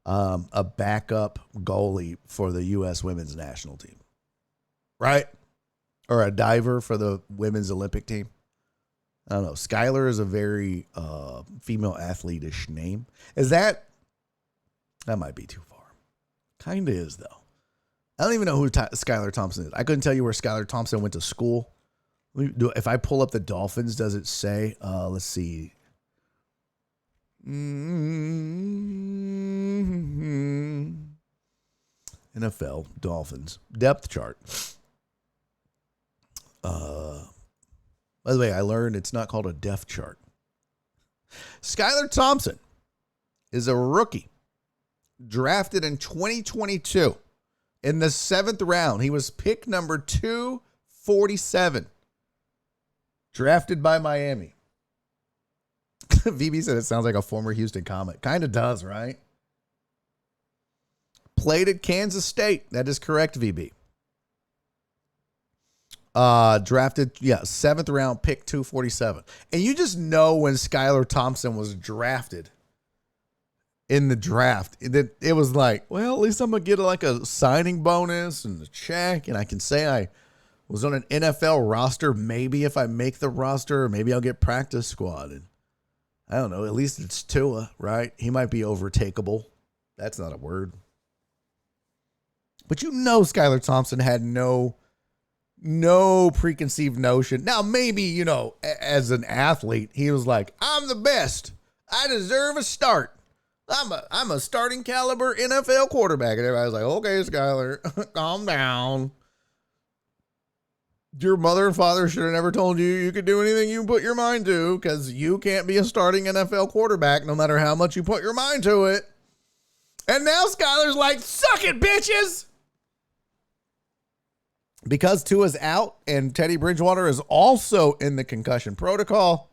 a backup goalie for the U.S. women's national team. Right? Or a diver for the women's Olympic team. I don't know. Skylar is a very female athlete-ish name. That might be too far. Kind of is, though. I don't even know who Skylar Thompson is. I couldn't tell you where Skylar Thompson went to school. If I pull up the Dolphins, does it say? Let's see. NFL, Dolphins, depth chart. By the way, I learned it's not called a depth chart. Skylar Thompson is a rookie. Drafted in 2022 in the 7th round. He was pick number 247. Drafted by Miami. VB said it sounds like a former Houston Comet. Kind of does, right? Played at Kansas State. That is correct, VB. Drafted, 7th round, pick 247. And you just know when Skylar Thompson was drafted in the draft, it was like, well, at least I'm going to get like a signing bonus and a check, and I can say I was on an NFL roster. Maybe if I make the roster, maybe I'll get practice squad. And I don't know. At least it's Tua, right? He might be overtakeable. That's not a word. But you know Skylar Thompson had no preconceived notion. Now, maybe, as an athlete, he was like, I'm the best. I deserve a start. I'm a starting caliber NFL quarterback. And everybody's like, okay, Skylar, calm down. Your mother and father should have never told you could do anything you put your mind to, because you can't be a starting NFL quarterback no matter how much you put your mind to it. And now Skyler's like, suck it, bitches. Because Tua's out and Teddy Bridgewater is also in the concussion protocol,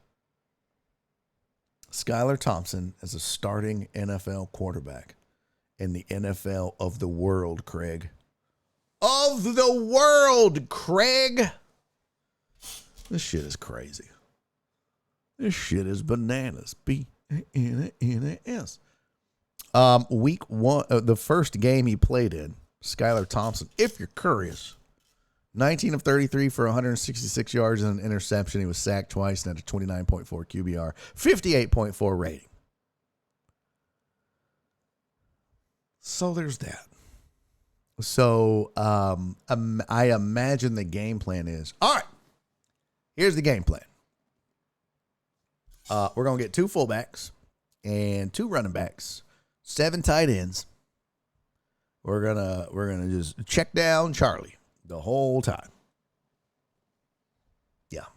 Skylar Thompson is a starting NFL quarterback in the NFL of the world, Craig. Of the world, Craig. This shit is crazy. This shit is bananas. B-A-N-A-N-A-S. Week one, the first game he played in, Skylar Thompson, if you're curious, 19 of 33 for 166 yards and an interception. He was sacked twice and had a 29.4 QBR, 58.4 rating. So there's that. So I imagine the game plan is, all right, here's the game plan. We're going to get 2 fullbacks and 2 running backs, 7 tight ends. We're gonna just check down Charlie the whole time. Yeah.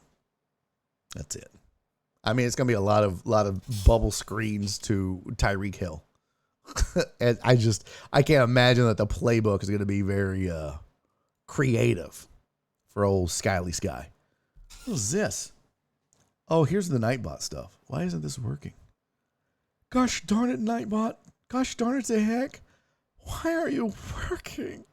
That's it. I mean, it's going to be a lot of bubble screens to Tyreek Hill. And I can't imagine that the playbook is going to be very creative for old Skyley Sky. What is this? Oh, here's the Nightbot stuff. Why isn't this working? Gosh darn it, Nightbot. Gosh darn it, the heck. Why are you working?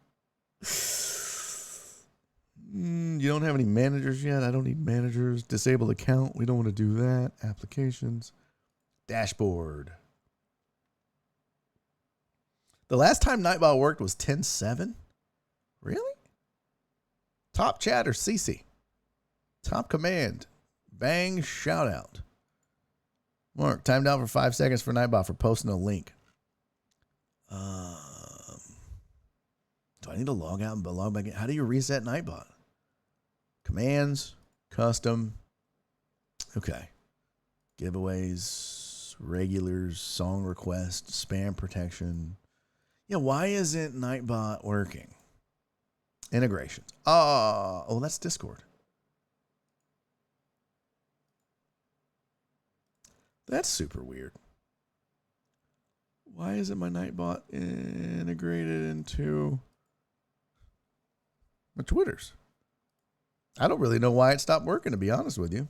You don't have any managers yet? I don't need managers. Disable account. We don't want to do that. Applications. Dashboard. The last time Nightbot worked was 10-7. Really? Top chat or CC? Top command. Bang, shout out. Mark, timed out for 5 seconds for Nightbot for posting a link. Do I need to log out and log back in? How do you reset Nightbot? Commands, custom. Okay. Giveaways, regulars, song request, spam protection. Yeah, why isn't Nightbot working? Integrations. Oh, that's Discord. That's super weird. Why isn't my Nightbot integrated into my Twitters? I don't really know why it stopped working, to be honest with you.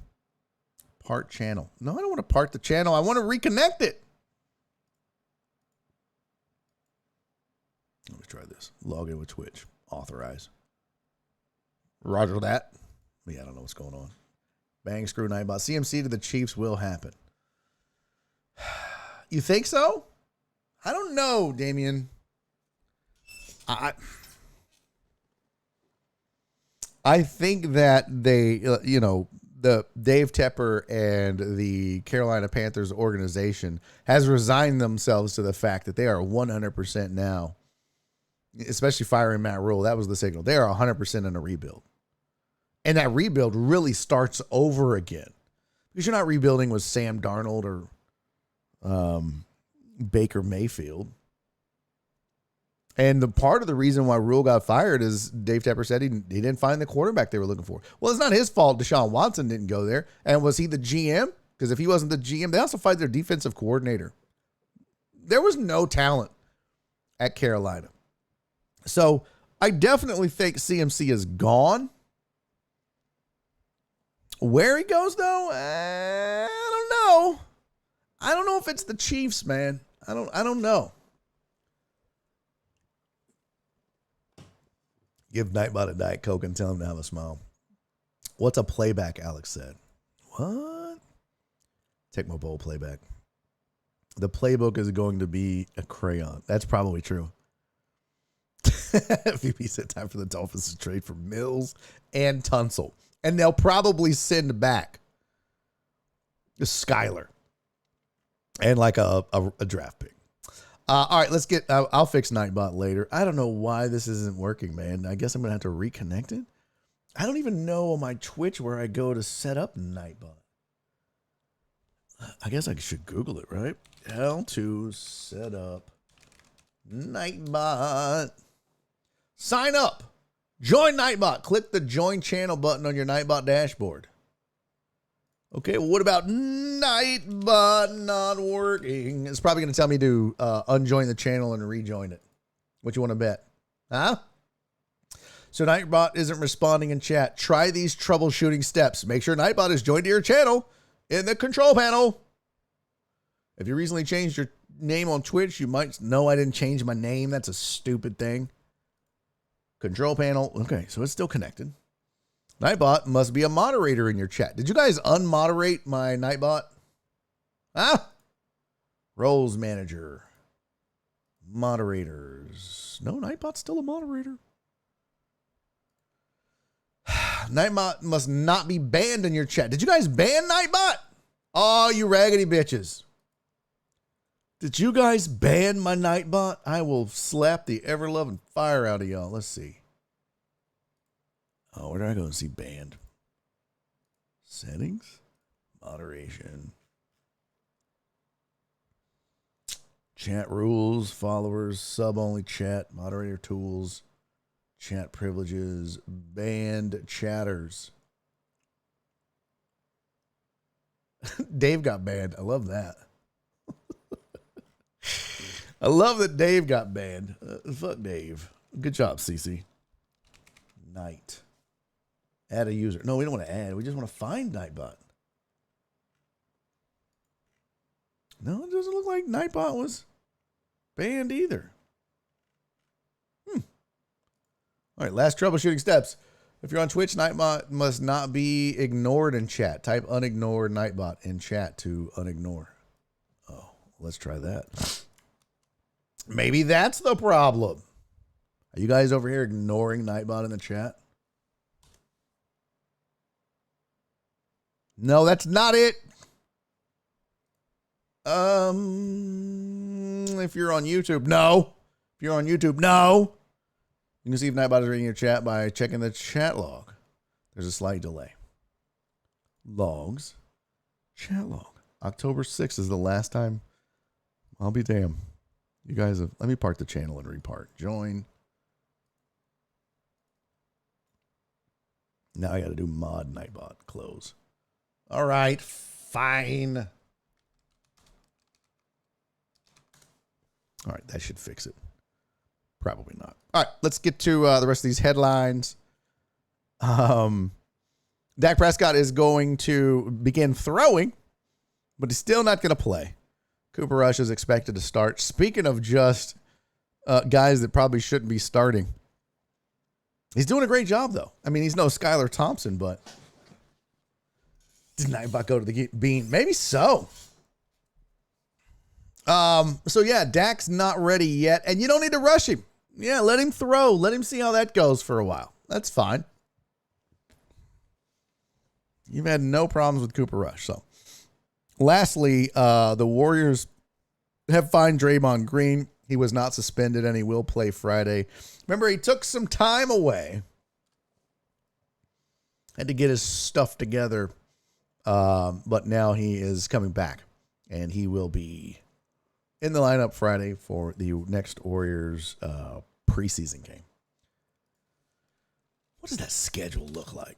Part channel. No, I don't want to part the channel. I want to reconnect it. Let me try this. Log in with Twitch. Authorize. Roger that. Yeah, I don't know what's going on. Bang, screw Nightbot. CMC to the Chiefs will happen. You think so? I don't know, Damien. I think that they, the Dave Tepper and the Carolina Panthers organization has resigned themselves to the fact that they are 100% now, especially firing Matt Rule. That was the signal. They are 100% in a rebuild. And that rebuild really starts over again. Because you're not rebuilding with Sam Darnold or Baker Mayfield. And the part of the reason why Rule got fired is Dave Tepper said he didn't find the quarterback they were looking for. Well, it's not his fault Deshaun Watson didn't go there. And was he the GM? Because if he wasn't the GM, they also fired their defensive coordinator. There was no talent at Carolina. So I definitely think CMC is gone. Where he goes, though, I don't know. I don't know if it's the Chiefs, man. I don't know. Give Nightbot a Diet Coke and tell him to have a smile. What's a playback, Alex said. What? Take my bowl playback. The playbook is going to be a crayon. That's probably true. VP said time for the Dolphins to trade for Mills and Tunsil. And they'll probably send back Skyler and like a draft pick. All right, let's get, I'll fix Nightbot later. I don't know why this isn't working, man. I guess I'm going to have to reconnect it. I don't even know on my Twitch where I go to set up Nightbot. I guess I should Google it, right? How to set up Nightbot. Sign up. Join Nightbot. Click the join channel button on your Nightbot dashboard. Okay, well, what about Nightbot not working? It's probably going to tell me to unjoin the channel and rejoin it. What you want to bet? Huh? So Nightbot isn't responding in chat. Try these troubleshooting steps. Make sure Nightbot is joined to your channel in the control panel. If you recently changed your name on Twitch, you might know I didn't change my name. That's a stupid thing. Control panel. Okay, so it's still connected. Nightbot must be a moderator in your chat. Did you guys unmoderate my Nightbot? Huh? Roles manager. Moderators. No, Nightbot's still a moderator. Nightbot must not be banned in your chat. Did you guys ban Nightbot? Oh, you raggedy bitches. Did you guys ban my Nightbot? I will slap the ever-loving fire out of y'all. Let's see. Oh, where do I go and see banned? Settings? Moderation. Chat rules, followers, sub-only chat, moderator tools, chat privileges, banned chatters. Dave got banned. I love that. I love that Dave got banned. Fuck Dave. Good job, CC. Night. Add a user. No, we don't want to add. We just want to find Nightbot. No, it doesn't look like Nightbot was banned either. All right, last troubleshooting steps. If you're on Twitch, Nightbot must not be ignored in chat. Type unignore Nightbot in chat to unignore. Oh, let's try that. Maybe that's the problem. Are you guys over here ignoring Nightbot in the chat? No, that's not it. If you're on YouTube, no. If you're on YouTube, no. You can see if Nightbot is reading your chat by checking the chat log. There's a slight delay. Logs. Chat log. October 6th is the last time. I'll be damned. You guys have, let me park the channel and repart. Join. Now I got to do mod Nightbot. Close. All right. Fine. All right. That should fix it. Probably not. All right. Let's get to the rest of these headlines. Dak Prescott is going to begin throwing, but he's still not going to play. Cooper Rush is expected to start. Speaking of just guys that probably shouldn't be starting, he's doing a great job, though. I mean, he's no Skylar Thompson, but did Nightbot go to the bean? Maybe so. So, yeah, Dak's not ready yet, and you don't need to rush him. Yeah, let him throw. Let him see how that goes for a while. That's fine. You've had no problems with Cooper Rush, so. Lastly, the Warriors have fined Draymond Green. He was not suspended, and he will play Friday. Remember, he took some time away. Had to get his stuff together, but now he is coming back, and he will be in the lineup Friday for the next Warriors preseason game. What does that schedule look like?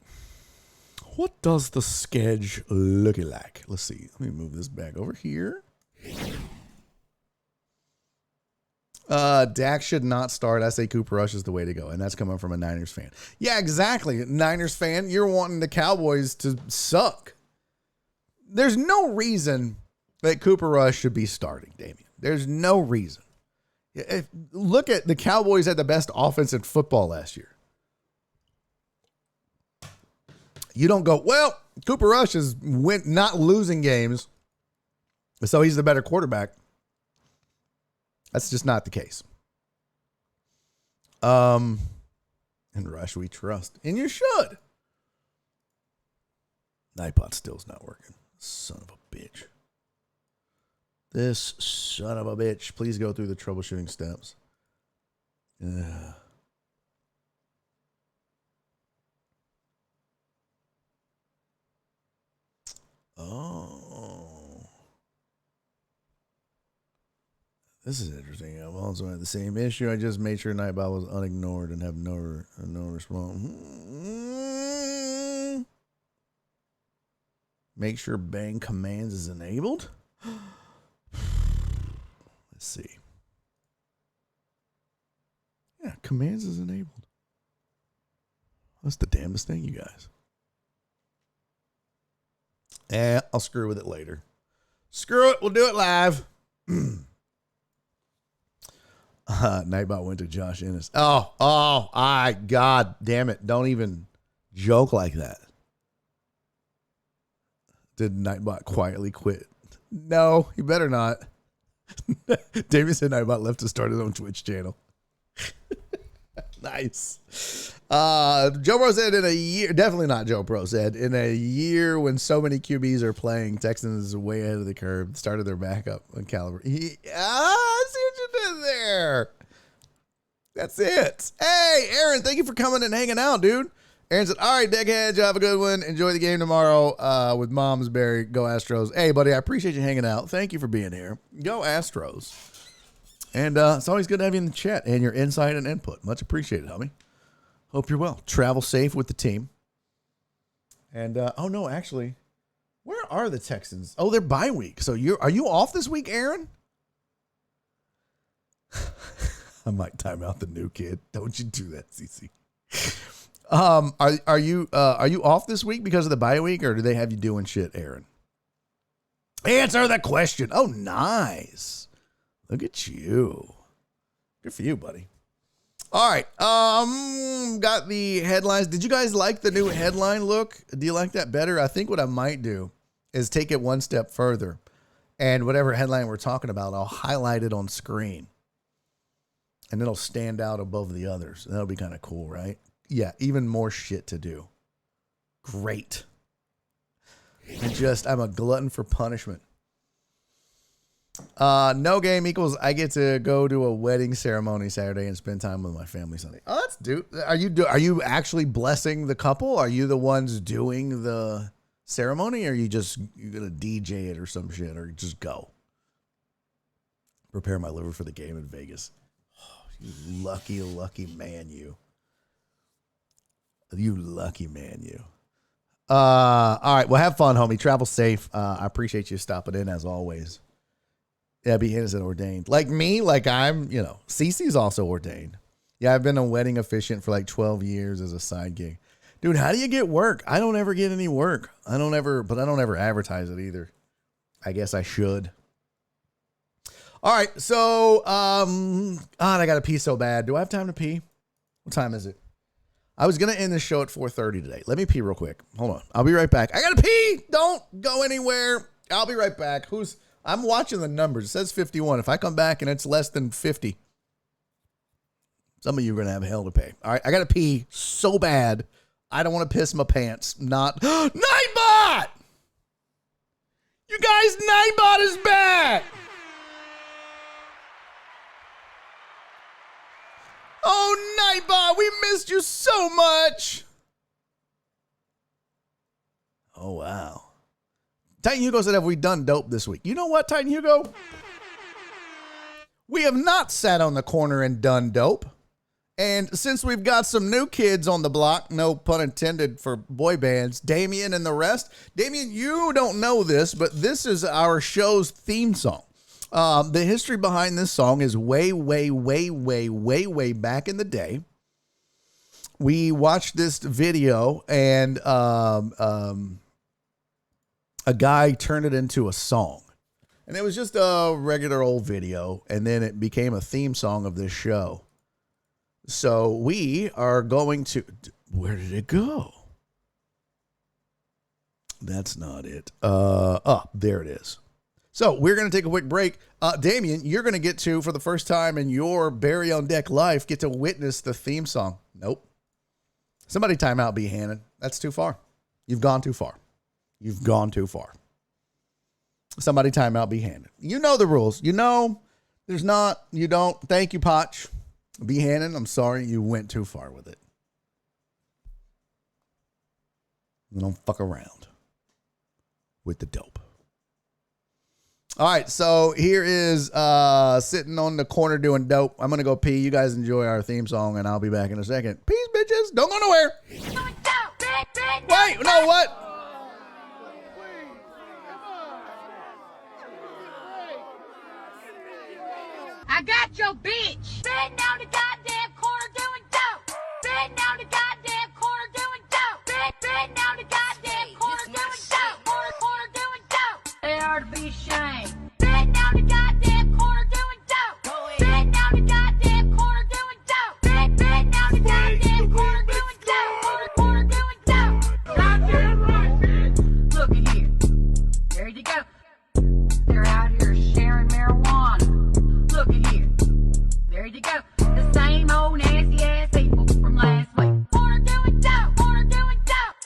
What does the schedule look like? Let's see. Let me move this back over here. Dak should not start. I say Cooper Rush is the way to go, and that's coming from a Niners fan. Yeah, exactly. Niners fan, you're wanting the Cowboys to suck. There's no reason that Cooper Rush should be starting, Damian. There's no reason. Look at the Cowboys had the best offense in football last year. You don't go, well, Cooper Rush is not losing games, so he's the better quarterback. That's just not the case. And Rush we trust. And you should. Nightbot still's not working. Son of a bitch. This son of a bitch. Please go through the troubleshooting steps. Oh. This is interesting. I'm also at the same issue. I just made sure Nightbot was unignored and have no response. Make sure bang commands is enabled. Let's see. Yeah, commands is enabled. That's the damnedest thing, you guys. I'll screw with it later. Screw it. We'll do it live. Nightbot went to Josh Ennis. God damn it. Don't even joke like that. Did Nightbot quietly quit? No, he better not. David said Nightbot left to start his own Twitch channel. Nice. Joe Pro said in a year, definitely not Joe Pro said, in a year when so many QBs are playing, Texans is way ahead of the curve, started their backup on caliber. I see what you did there. That's it. Hey, Aaron, thank you for coming and hanging out, dude. Aaron said, all right, deckheads, you have a good one. Enjoy the game tomorrow with Mom's Barry. Go Astros. Hey, buddy, I appreciate you hanging out. Thank you for being here. Go Astros. And it's always good to have you in the chat and your insight and input. Much appreciated, homie. Hope you're well. Travel safe with the team. And, oh, no, actually, where are the Texans? Oh, they're bye week. So are you off this week, Aaron? I might time out the new kid. Don't you do that, CC. Are you off this week because of the bye week, or do they have you doing shit, Aaron? Answer the question. Oh, nice. Look at you. Good for you, buddy. All right. Got the headlines. Did you guys like the new headline look? Do you like that better? I think what I might do is take it one step further, and whatever headline we're talking about, I'll highlight it on screen, and it'll stand out above the others. That'll be kind of cool, right? Yeah, even more shit to do. Great. I'm a glutton for punishment. No game equals I get to go to a wedding ceremony Saturday and spend time with my family Sunday. Oh, that's dude. Are you actually blessing the couple? Are you the ones doing the ceremony, or you gonna DJ it or some shit, or just go? Prepare my liver for the game in Vegas. Oh, you lucky man, you. You lucky man, you. All right. Well, have fun, homie. Travel safe. I appreciate you stopping in as always. Abby Henderson ordained. Like me, like I'm, Cece's also ordained. Yeah, I've been a wedding officiant for like 12 years as a side gig. Dude, how do you get work? I don't ever get any work. I don't ever advertise it either. I guess I should. All right. So, God, I got to pee so bad. Do I have time to pee? What time is it? I was going to end the show at 4:30 today. Let me pee real quick. Hold on. I'll be right back. I got to pee. Don't go anywhere. I'll be right back. I'm watching the numbers. It says 51. If I come back and it's less than 50, some of you are going to have hell to pay. All right. I got to pee so bad. I don't want to piss my pants. Not Nightbot. You guys, Nightbot is back. Oh, Nightbot, we missed you so much. Oh, wow. Titan Hugo said, have we done dope this week? You know what, Titan Hugo? We have not sat on the corner and done dope. And since we've got some new kids on the block, no pun intended for boy bands, Damien and the rest. Damien, you don't know this, but this is our show's theme song. The history behind this song is way back in the day. We watched this video and a guy turned it into a song. And it was just a regular old video, and then it became a theme song of this show. So we are going to... Where did it go? That's not it. There it is. So we're going to take a quick break. Damien, you're going to get to, for the first time in your Barry on Deck life, get to witness the theme song. Nope. Somebody time out, B. Hannon. That's too far. You've gone too far. You've gone too far. Somebody time out, B. Hannon. You know the rules. You know there's not, you don't. Thank you, Potch. B. Hannon, I'm sorry you went too far with it. You don't fuck around with the dope. All right, so here is sitting on the corner doing dope. I'm going to go pee. You guys enjoy our theme song, and I'll be back in a second. Peace, bitches. Don't go nowhere. Wait, no, what? I got your bitch. Sitting down the goddamn corner doing dope. Sitting down the goddamn corner doing dope. Sitting down the goddamn corner doing dope. Corner doing dope. They are to be ashamed. Sitting down the goddamn corner doing dope. Sitting down the goddamn corner doing dope. Sitting down the goddamn corner doing dope. Corner doing dope. Goddamn right, bitch. Look at here. There you go. They're out here sharing marijuana. Look at here. There you go. The same old nasty ass people from last week. Corner doing dope. Corner doing dope.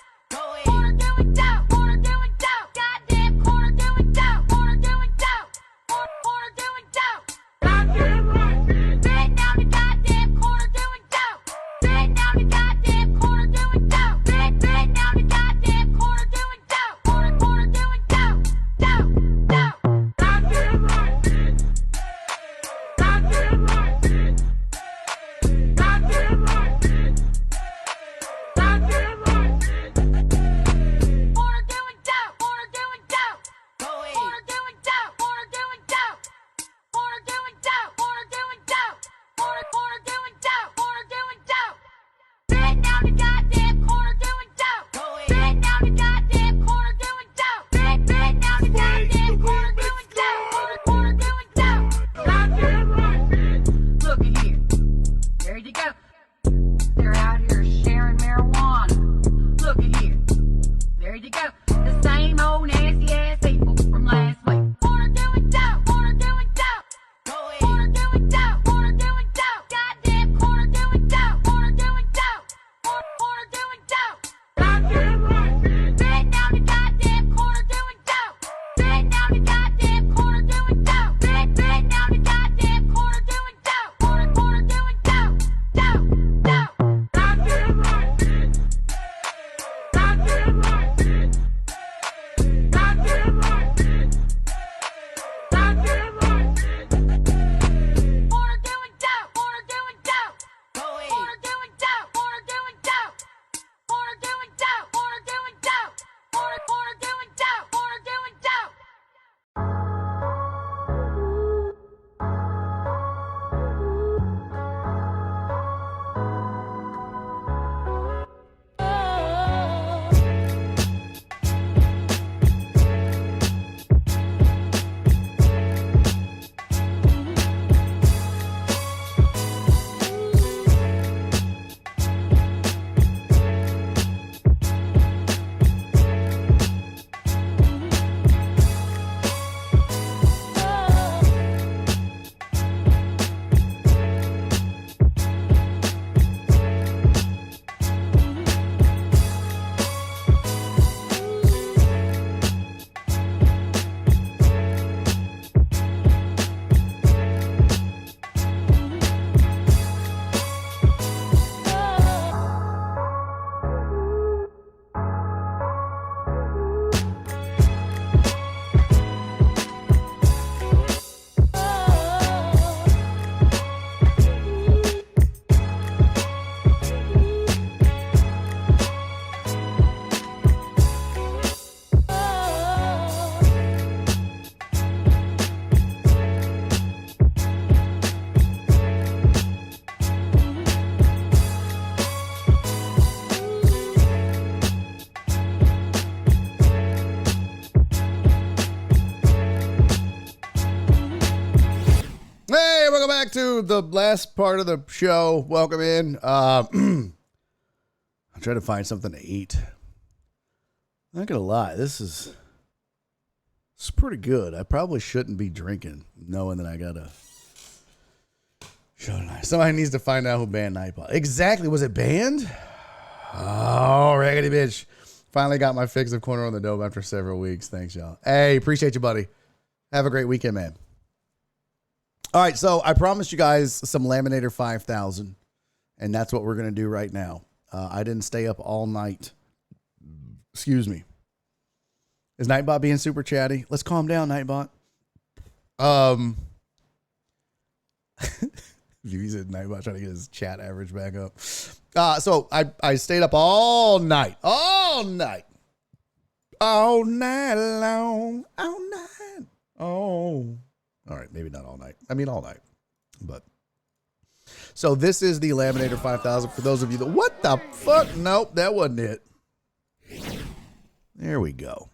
Corner doing dope. Corner doing dope. Goddamn corner doing dope. Corner doing dope. Corner doing dope. Goddamn right, bitch. Sitting down the goddamn corner doing dope. Sitting down the goddamn corner doing dope. Sitting down the goddamn corner doing dope. Corner doing dope. Dope. Dope. Goddamn right, bitch. Goddamn right, bitch. Goddamn right, bitch. Goddamn right, bitch. Corner doing dope. Corner doing dope. Corner doing dope. Corner doing dope. Corner doing dope. Corner doing dope. Corner doing dope. Corner doing dope. Sitting down the goddamn corner doing dope. Sitting down the goddamn corner doing dope. Sitting down the goddamn corner doing dope. Corner doing dope. Goddamn right, bitch. Look at here. There you go. They're out here sharing marijuana. Look at here. There you go. The same old nasty ass people from last week. Corner doing dope. Corner doing dope. Corner doing dope. Corner doing dope. Goddamn corner doing dope. Corner doing dope. Corner doing dope. Goddamn right, bitch. Sitting down the goddamn corner doing dope. Sitting down the goddamn corner doing dope. Sitting down the goddamn corner doing dope. Corner doing dope. Dope. Dope. Goddamn right, bitch. Goddamn right, bitch. Goddamn right, bitch. Goddamn right, bitch. Corner doing dope. Corner doing dope. Corner doing dope. Corner doing dope. Corner doing dope. Corner doing dope. Corner doing dope. Corner doing dope. Hey, welcome back to the last part of the show. Welcome in. I'm trying to find something to eat. I'm not gonna lie, it's pretty good. I probably shouldn't be drinking, knowing that I gotta show tonight. Somebody needs to find out who banned Nightbot. Exactly, was it banned? Oh, raggedy bitch. Finally got my fix of Corner on the Dope after several weeks. Thanks, y'all. Hey, appreciate you, buddy. Have a great weekend, man. All right, so I promised you guys some Laminator 5000, and that's what we're going to do right now. I didn't stay up all night. Excuse me. Is Nightbot being super chatty? Let's calm down, Nightbot. He's at night about trying to get his chat average back up. So I stayed up all night long, all night. Oh, all right, maybe not all night. I mean, all night, but. So this is the Laminator 5000 for those of you that, what the fuck? Nope, that wasn't it. There we go.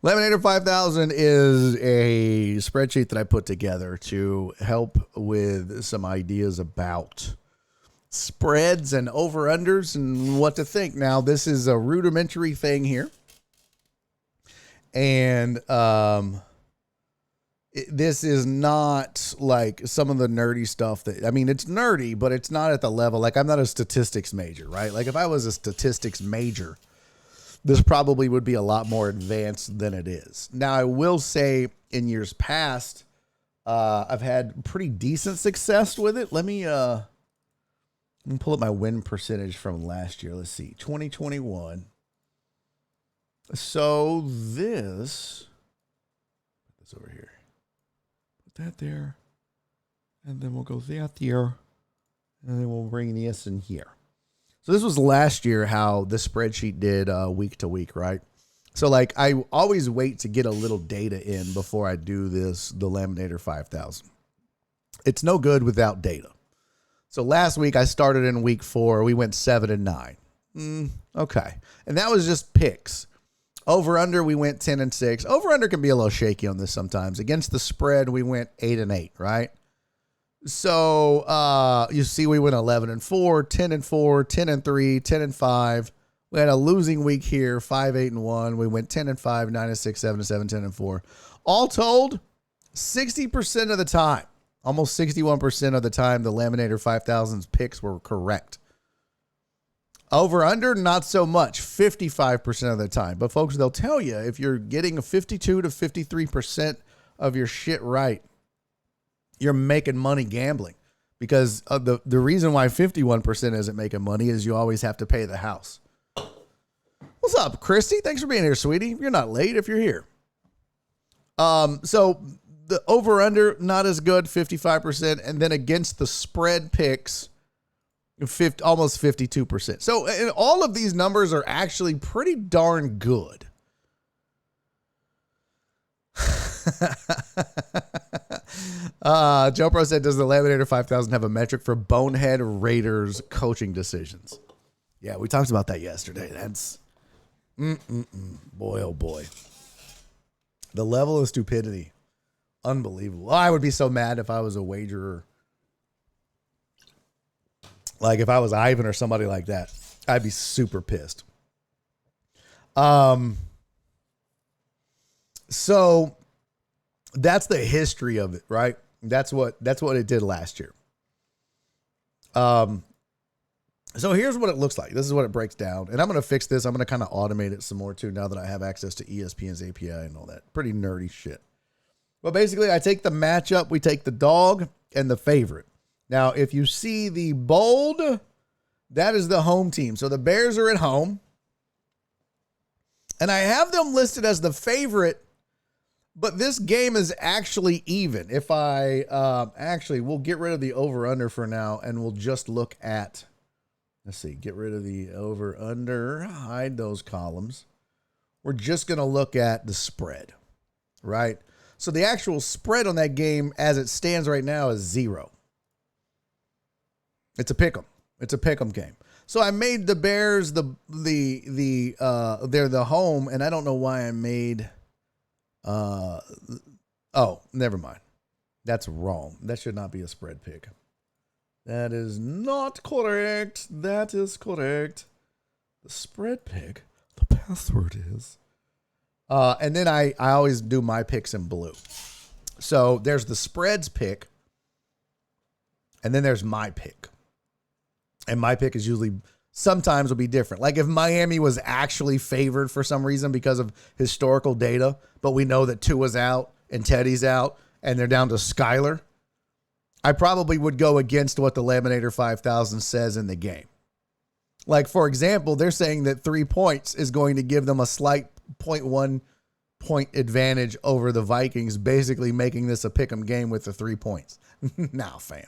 Laminator 5000 is a spreadsheet that I put together to help with some ideas about spreads and over-unders and what to think. Now, this is a rudimentary thing here. And this is not like some of the nerdy stuff that, I mean, it's nerdy, but it's not at the level, like I'm not a statistics major, right? Like if I was a statistics major, this probably would be a lot more advanced than it is. Now, I will say in years past, I've had pretty decent success with it. Let me pull up my win percentage from last year. Let's see, 2021. So this over here. That there, and then we'll go that there, and then we'll bring this in here. So this was last year how the spreadsheet did week to week, right? So like I always wait to get a little data in before I do the Laminator 5000. It's no good without data. So last week I started in week 4. We went 7 and 9. Okay, and that was just picks. Over under, we went 10 and 6. Over under can be a little shaky on this sometimes. Against the spread, we went 8 and 8, right? So you see, we went 11 and 4, 10 and 4, 10 and 3, 10 and 5. We had a losing week here, 5, 8 and 1. We went 10 and 5, 9 and 6, 7 and 7, 10 and 4. All told, 60% of the time, almost 61% of the time, the Laminator 5000's picks were correct. Over under, not so much, 55% of the time. But folks, they'll tell you if you're getting a 52 to 53% of your shit right, you're making money gambling. Because the reason why 51% isn't making money is you always have to pay the house. What's up, Christy? Thanks for being here, sweetie. You're not late if you're here. So the over under, not as good, 55%. And then against the spread picks, almost 52%. So and all of these numbers are actually pretty darn good. Joe Pro said, does the Laminator 5000 have a metric for bonehead Raiders coaching decisions? Yeah, we talked about that yesterday. That's boy, oh boy. The level of stupidity. Unbelievable. I would be so mad if I was a wagerer. Like if I was Ivan or somebody like that, I'd be super pissed. So that's the history of it, right? That's what it did last year. So here's what it looks like. This is what it breaks down. And I'm going to fix this. I'm going to kind of automate it some more too now that I have access to ESPN's API and all that. Pretty nerdy shit. But basically I take the matchup, we take the dog and the favorite. Now, if you see the bold, that is the home team. So the Bears are at home. And I have them listed as the favorite, but this game is actually even. If I we'll get rid of the over-under for now, and we'll just look at, let's see, get rid of the over-under, hide those columns. We're just going to look at the spread, right? So the actual spread on that game as it stands right now is 0. It's a pick'em. It's a pick'em game. So I made the Bears they're the home, and I don't know why I made oh, never mind. That's wrong. That should not be a spread pick. That is not correct. That is correct. The spread pick, the password is. And then I always do my picks in blue. So there's the spreads pick, and then there's my pick. And my pick is usually, sometimes will be different. Like if Miami was actually favored for some reason because of historical data, but we know that Tua's out and Teddy's out and they're down to Skyler, I probably would go against what the Laminator 5000 says in the game. Like, for example, they're saying that 3 points is going to give them a slight 0.1 point advantage over the Vikings, basically making this a pick'em game with the 3 points. Nah, fam.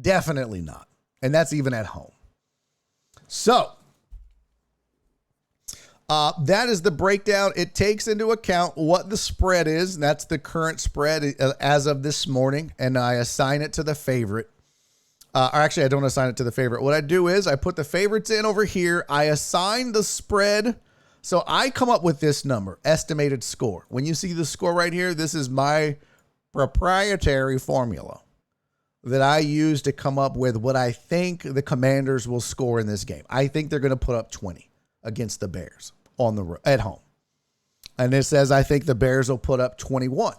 Definitely not. And that's even at home. So, that is the breakdown. It takes into account what the spread is. And that's the current spread as of this morning. And I assign it to the favorite. Or actually, I don't assign it to the favorite. What I do is I put the favorites in over here. I assign the spread. So I come up with this number, estimated score. When you see the score right here, this is my proprietary formula that I use to come up with what I think the Commanders will score in this game. I think they're going to put up 20 against the Bears at home. And it says I think the Bears will put up 21.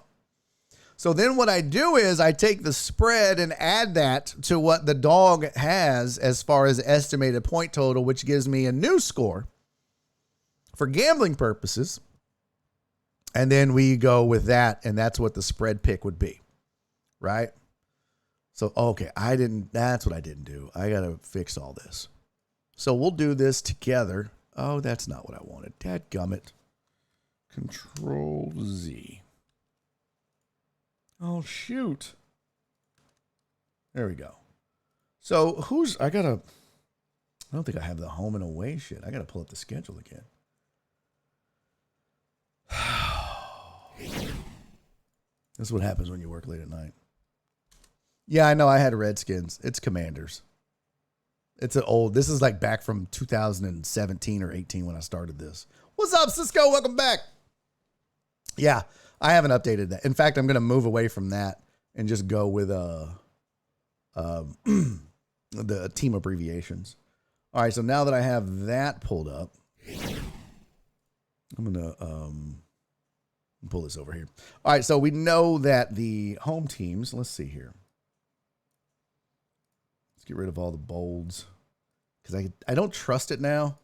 So then what I do is I take the spread and add that to what the dog has as far as estimated point total, which gives me a new score for gambling purposes. And then we go with that, and that's what the spread pick would be, right? So, okay, that's what I didn't do. I got to fix all this. So we'll do this together. Oh, that's not what I wanted. Dadgummit. Control Z. Oh, shoot. There we go. So I don't think I have the home and away shit. I got to pull up the schedule again. This is what happens when you work late at night. Yeah, I know I had Redskins. It's Commanders. This is like back from 2017 or 18 when I started this. What's up, Cisco? Welcome back. Yeah, I haven't updated that. In fact, I'm going to move away from that and just go with the team abbreviations. All right, so now that I have that pulled up, I'm going to pull this over here. All right, so we know that the home teams, let's see here. Let's get rid of all the bolds because I don't trust it now.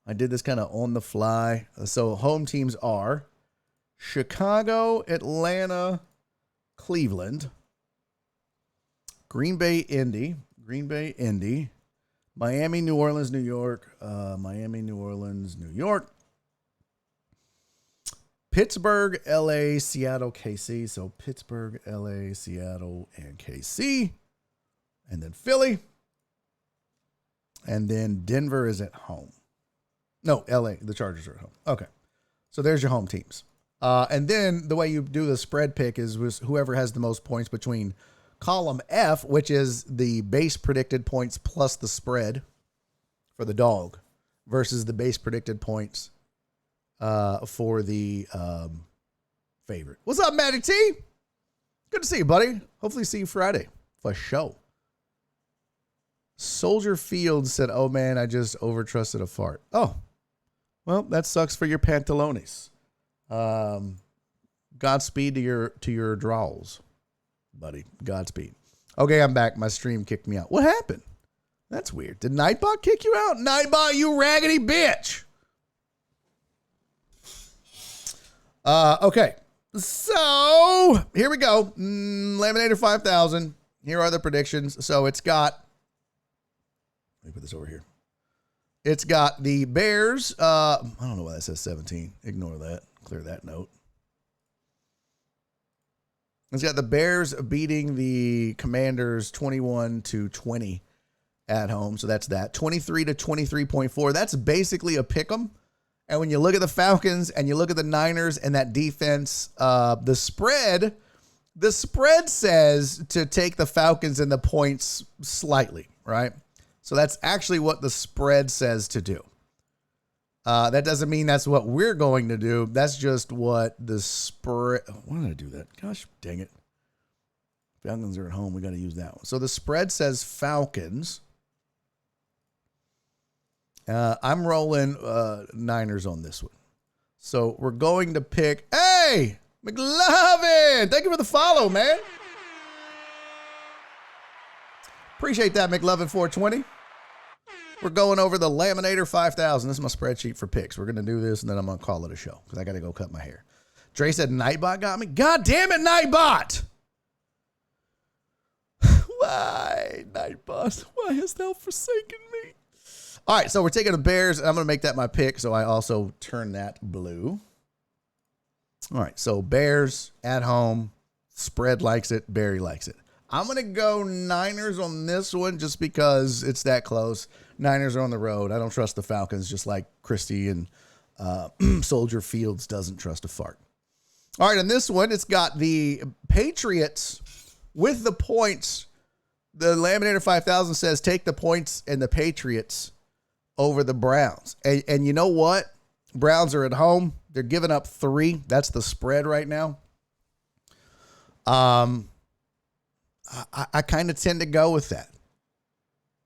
I did this kind of on the fly. So home teams are Chicago, Atlanta, Cleveland, Green Bay, Indy, Miami, New Orleans, New York, Miami, New Orleans, New York, Pittsburgh, LA, Seattle, KC. So Pittsburgh, LA, Seattle, and KC. And then Philly. And then Denver is at home. No, LA. The Chargers are at home. Okay. So there's your home teams. And then the way you do the spread pick is whoever has the most points between column F, which is the base predicted points plus the spread for the dog, versus the base predicted points for the favorite. What's up, Matty T? Good to see you, buddy. Hopefully see you Friday for show. Soldier Field said, oh man, I just overtrusted a fart. Oh, well, that sucks for your pantalones. Godspeed to your draws, buddy. Godspeed. Okay, I'm back. My stream kicked me out. What happened? That's weird. Did Nightbot kick you out? Nightbot, you raggedy bitch. Okay. So here we go. Laminator 5000. Here are the predictions. So it's got, let me put this over here. It's got the Bears. I don't know why that says 17. Ignore that. Clear that note. It's got the Bears beating the Commanders 21-20 at home. So that's that. 23-23.4. That's basically a pick 'em. And when you look at the Falcons and you look at the Niners and that defense, the spread says to take the Falcons and the points slightly, right? So that's actually what the spread says to do. That doesn't mean that's what we're going to do. That's just what the spread. Why did I do that? Gosh, dang it. Falcons are at home. We got to use that one. So the spread says Falcons. I'm rolling Niners on this one. So we're going to pick. Hey, McLovin. Thank you for the follow, man. Appreciate that, McLovin 420. We're going over the Laminator 5000. This is my spreadsheet for picks. We're going to do this, and then I'm going to call it a show because I got to go cut my hair. Dre said Nightbot got me. God damn it, Nightbot. Why, Nightbot? Why hast thou forsaken me? All right, so we're taking the Bears, and I'm going to make that my pick, so I also turn that blue. All right, so Bears at home. Spread likes it. Barry likes it. I'm going to go Niners on this one just because it's that close. Niners are on the road. I don't trust the Falcons, just like Christie and Soldier Fields doesn't trust a fart. All right, on this one, it's got the Patriots with the points. The Laminator 5000 says take the points and the Patriots over the Browns. And you know what? Browns are at home. They're giving up 3. That's the spread right now. I kind of tend to go with that,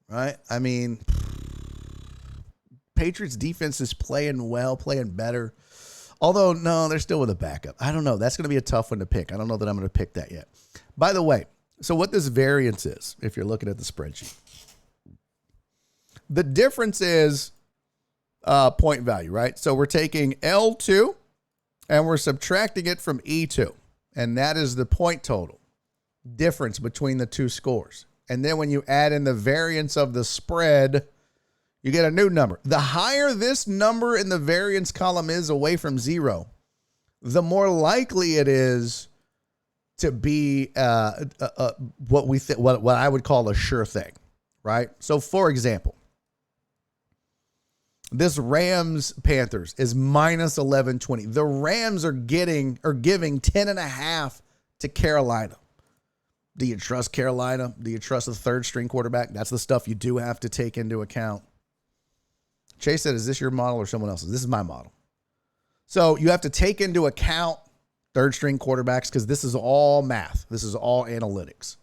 right? I mean, Patriots defense is playing well, playing better. Although, no, they're still with a backup. I don't know. That's going to be a tough one to pick. I don't know that I'm going to pick that yet. By the way, so what this variance is, if you're looking at the spreadsheet, the difference is point value, right? So we're taking L2 and we're subtracting it from E2. And that is the point total difference between the two scores. And then when you add in the variance of the spread, you get a new number. The higher this number in the variance column is away from 0, the more likely it is to be what I would call a sure thing, right? So, for example, this Rams-Panthers is minus 1120. The Rams are giving 10.5 to Carolina. Do you trust Carolina? Do you trust the third string quarterback? That's the stuff you do have to take into account. Chase said, is this your model or someone else's? This is my model. So you have to take into account third string quarterbacks because this is all math. This is all analytics.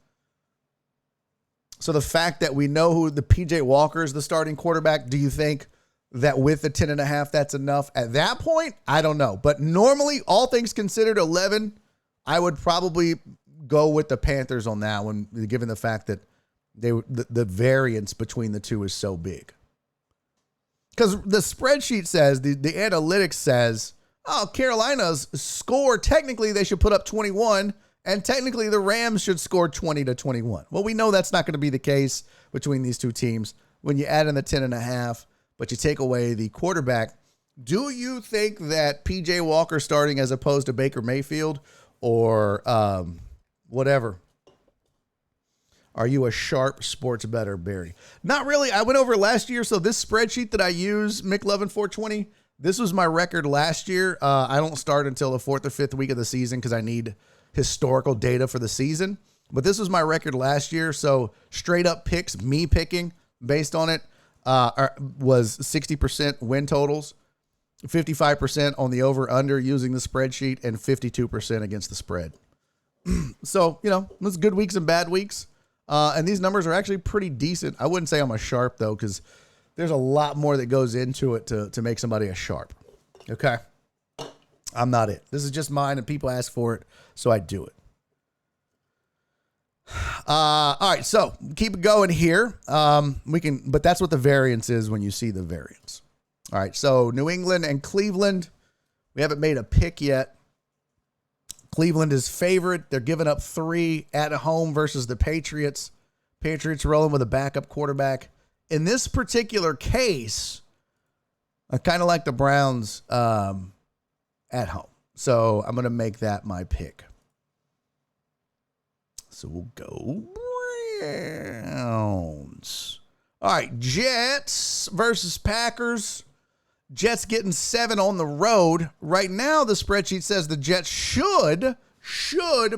So the fact that we know who the PJ Walker is the starting quarterback, do you think that with the 10.5, that's enough? At that point, I don't know. But normally, all things considered, 11, I would probably go with the Panthers on that one, given the fact that the variance between the two is so big. Because the spreadsheet says, the analytics says, oh, Carolina's score, technically they should put up 21, and technically the Rams should score 20-21. Well, we know that's not going to be the case between these two teams. When you add in the 10.5, but you take away the quarterback, do you think that PJ Walker starting as opposed to Baker Mayfield or whatever? Are you a sharp sports bettor, Barry? Not really. I went over last year. So this spreadsheet that I use, McLovin420, this was my record last year. I don't start until the 4th or 5th week of the season because I need historical data for the season. But this was my record last year. So straight up picks, me picking based on it, was 60% win totals, 55% on the over-under using the spreadsheet, and 52% against the spread. So, there's good weeks and bad weeks. And these numbers are actually pretty decent. I wouldn't say I'm a sharp, though, because there's a lot more that goes into it to make somebody a sharp. Okay? I'm not it. This is just mine, and people ask for it, so I do it. All right, so keep it going here. But that's what the variance is when you see the variance. All right, so New England and Cleveland, we haven't made a pick yet. Cleveland is favored. They're giving up 3 at home versus the Patriots. Patriots rolling with a backup quarterback. In this particular case, I kind of like the Browns at home. So I'm going to make that my pick. So we'll go Browns. All right, Jets versus Packers. Jets getting 7 on the road. Right now, the spreadsheet says the Jets should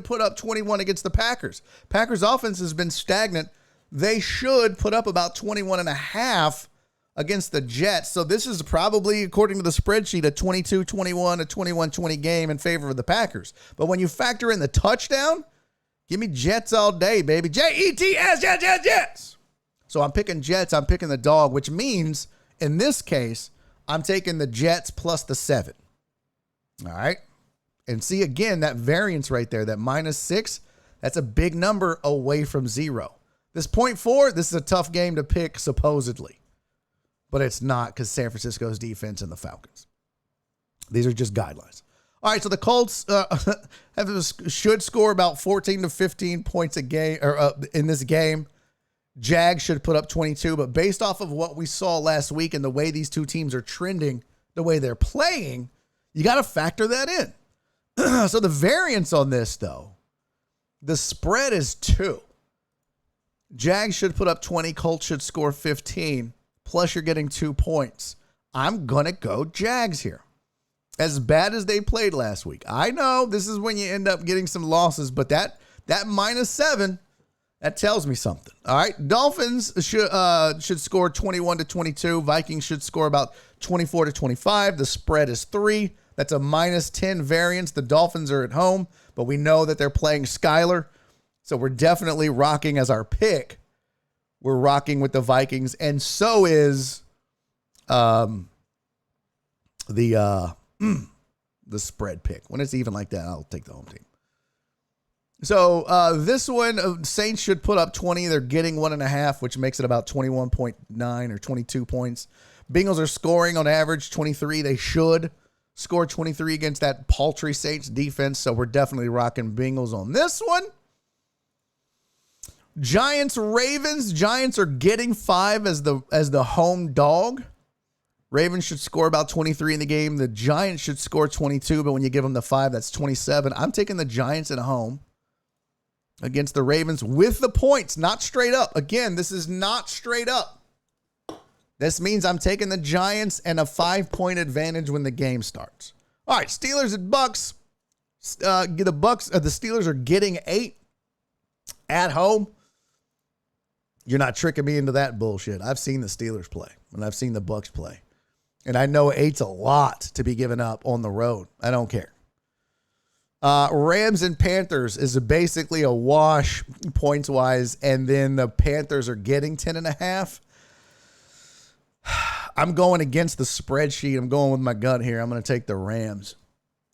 put up 21 against the Packers. Packers offense has been stagnant. They should put up about 21.5 against the Jets. So this is probably, according to the spreadsheet, a 22-21, a 21-20 game in favor of the Packers. But when you factor in the touchdown, give me Jets all day, baby. Jets, Jets. So I'm picking Jets. I'm picking the dog, which means, in this case, I'm taking the Jets plus the 7. All right. And see, again, that variance right there, that -6, that's a big number away from 0. This 0.4, this is a tough game to pick, supposedly. But it's not because San Francisco's defense and the Falcons. These are just guidelines. All right, so the Colts should score about 14 to 15 points a game or in this game. Jags should put up 22, but based off of what we saw last week and the way these two teams are trending, the way they're playing, you got to factor that in. So the variance on this, though, the spread is 2. Jags should put up 20. Colts should score 15. Plus, you're getting 2 points. I'm going to go Jags here. As bad as they played last week. I know this is when you end up getting some losses, but that -7, that tells me something. All right. Dolphins should score 21-22. Vikings should score about 24-25. The spread is 3. That's a -10 variance. The Dolphins are at home, but we know that they're playing Skyler. So we're definitely rocking as our pick. We're rocking with the Vikings, and so is the spread pick. When it's even like that, I'll take the home team. So this one, Saints should put up 20. They're getting 1.5, which makes it about 21.9 or 22 points. Bengals are scoring on average 23. They should score 23 against that paltry Saints defense. So we're definitely rocking Bengals on this one. Giants, Ravens. Giants are getting 5 as the home dog. Ravens should score about 23 in the game. The Giants should score 22, but when you give them the 5, that's 27. I'm taking the Giants at home against the Ravens with the points, not straight up. Again, this is not straight up. This means I'm taking the Giants and a 5-point advantage when the game starts. All right, Steelers at Bucks. The Steelers are getting 8 at home. You're not tricking me into that bullshit. I've seen the Steelers play, and I've seen the Bucks play. And I know 8's a lot to be given up on the road. I don't care. Rams and Panthers is basically a wash points-wise, and then the Panthers are getting 10.5. I'm going against the spreadsheet. I'm going with my gut here. I'm going to take the Rams.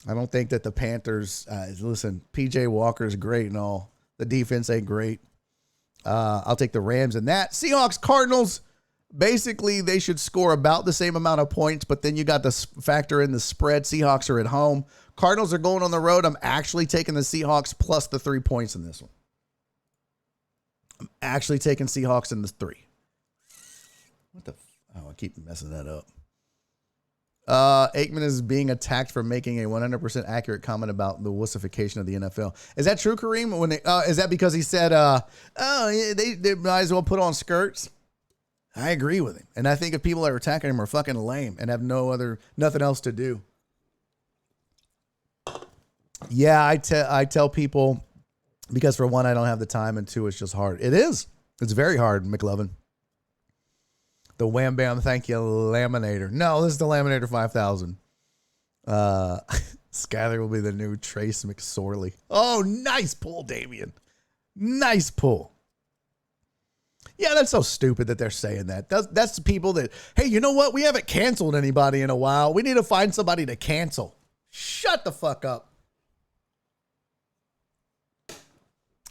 I don't think that the Panthers, listen, P.J. Walker is great and all. The defense ain't great. I'll take the Rams in that. Seahawks, Cardinals, basically they should score about the same amount of points, but then you got to factor in the spread. Seahawks are at home. Cardinals are going on the road. I'm actually taking the Seahawks plus the 3 points in this one. I'm actually taking Seahawks in the 3. I keep messing that up. Aikman is being attacked for making a 100% accurate comment about the wussification of the NFL. Is that true, Kareem? Is that because he said, they might as well put on skirts? I agree with him. And I think if people that are attacking him are fucking lame and have nothing else to do. Yeah, I tell people because for one, I don't have the time, and 2, it's just hard. It is. It's very hard, McLovin. The Wham Bam, thank you, Laminator. No, this is the Laminator 5000. Skyler will be the new Trace McSorley. Oh, nice pull, Damian. Nice pull. Yeah, that's so stupid that they're saying that. That's the people that, hey, you know what? We haven't canceled anybody in a while. We need to find somebody to cancel. Shut the fuck up.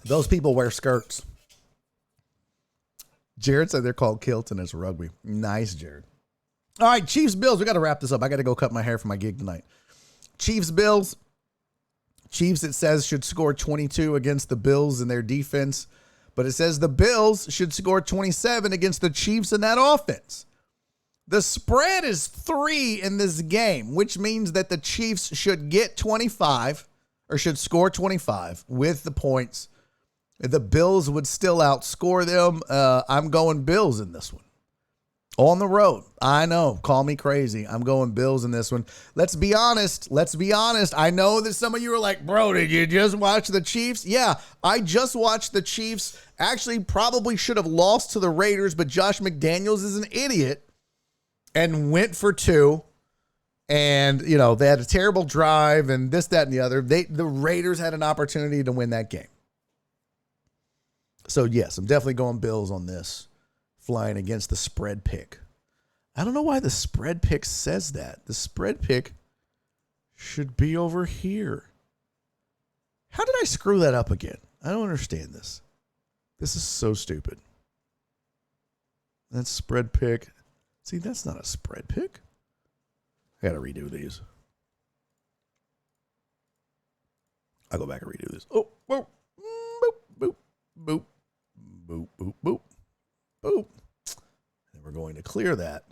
Those people wear skirts. Jared said they're called kilts and it's rugby. Nice, Jared. All right, Chiefs, Bills. We got to wrap this up. I got to go cut my hair for my gig tonight. Chiefs, Bills. Chiefs, it says, should score 22 against the Bills in their defense. But it says the Bills should score 27 against the Chiefs in that offense. The spread is 3 in this game, which means that the Chiefs should get 25 or should score 25 with the points. The Bills would still outscore them. I'm going Bills in this one. On the road. I know. Call me crazy. I'm going Bills in this one. Let's be honest. I know that some of you are like, bro, did you just watch the Chiefs? Yeah, I just watched the Chiefs. Actually, probably should have lost to the Raiders, but Josh McDaniels is an idiot and went for 2. And, they had a terrible drive and this, that, and the other. The Raiders had an opportunity to win that game. So, yes, I'm definitely going Bills on this, flying against the spread pick. I don't know why the spread pick says that. The spread pick should be over here. How did I screw that up again? I don't understand this. This is so stupid. That's spread pick. See, that's not a spread pick. I got to redo these. I'll go back and redo this. Oh, boop, boop, boop, boop. Boop, boop, boop, boop. And we're going to clear that.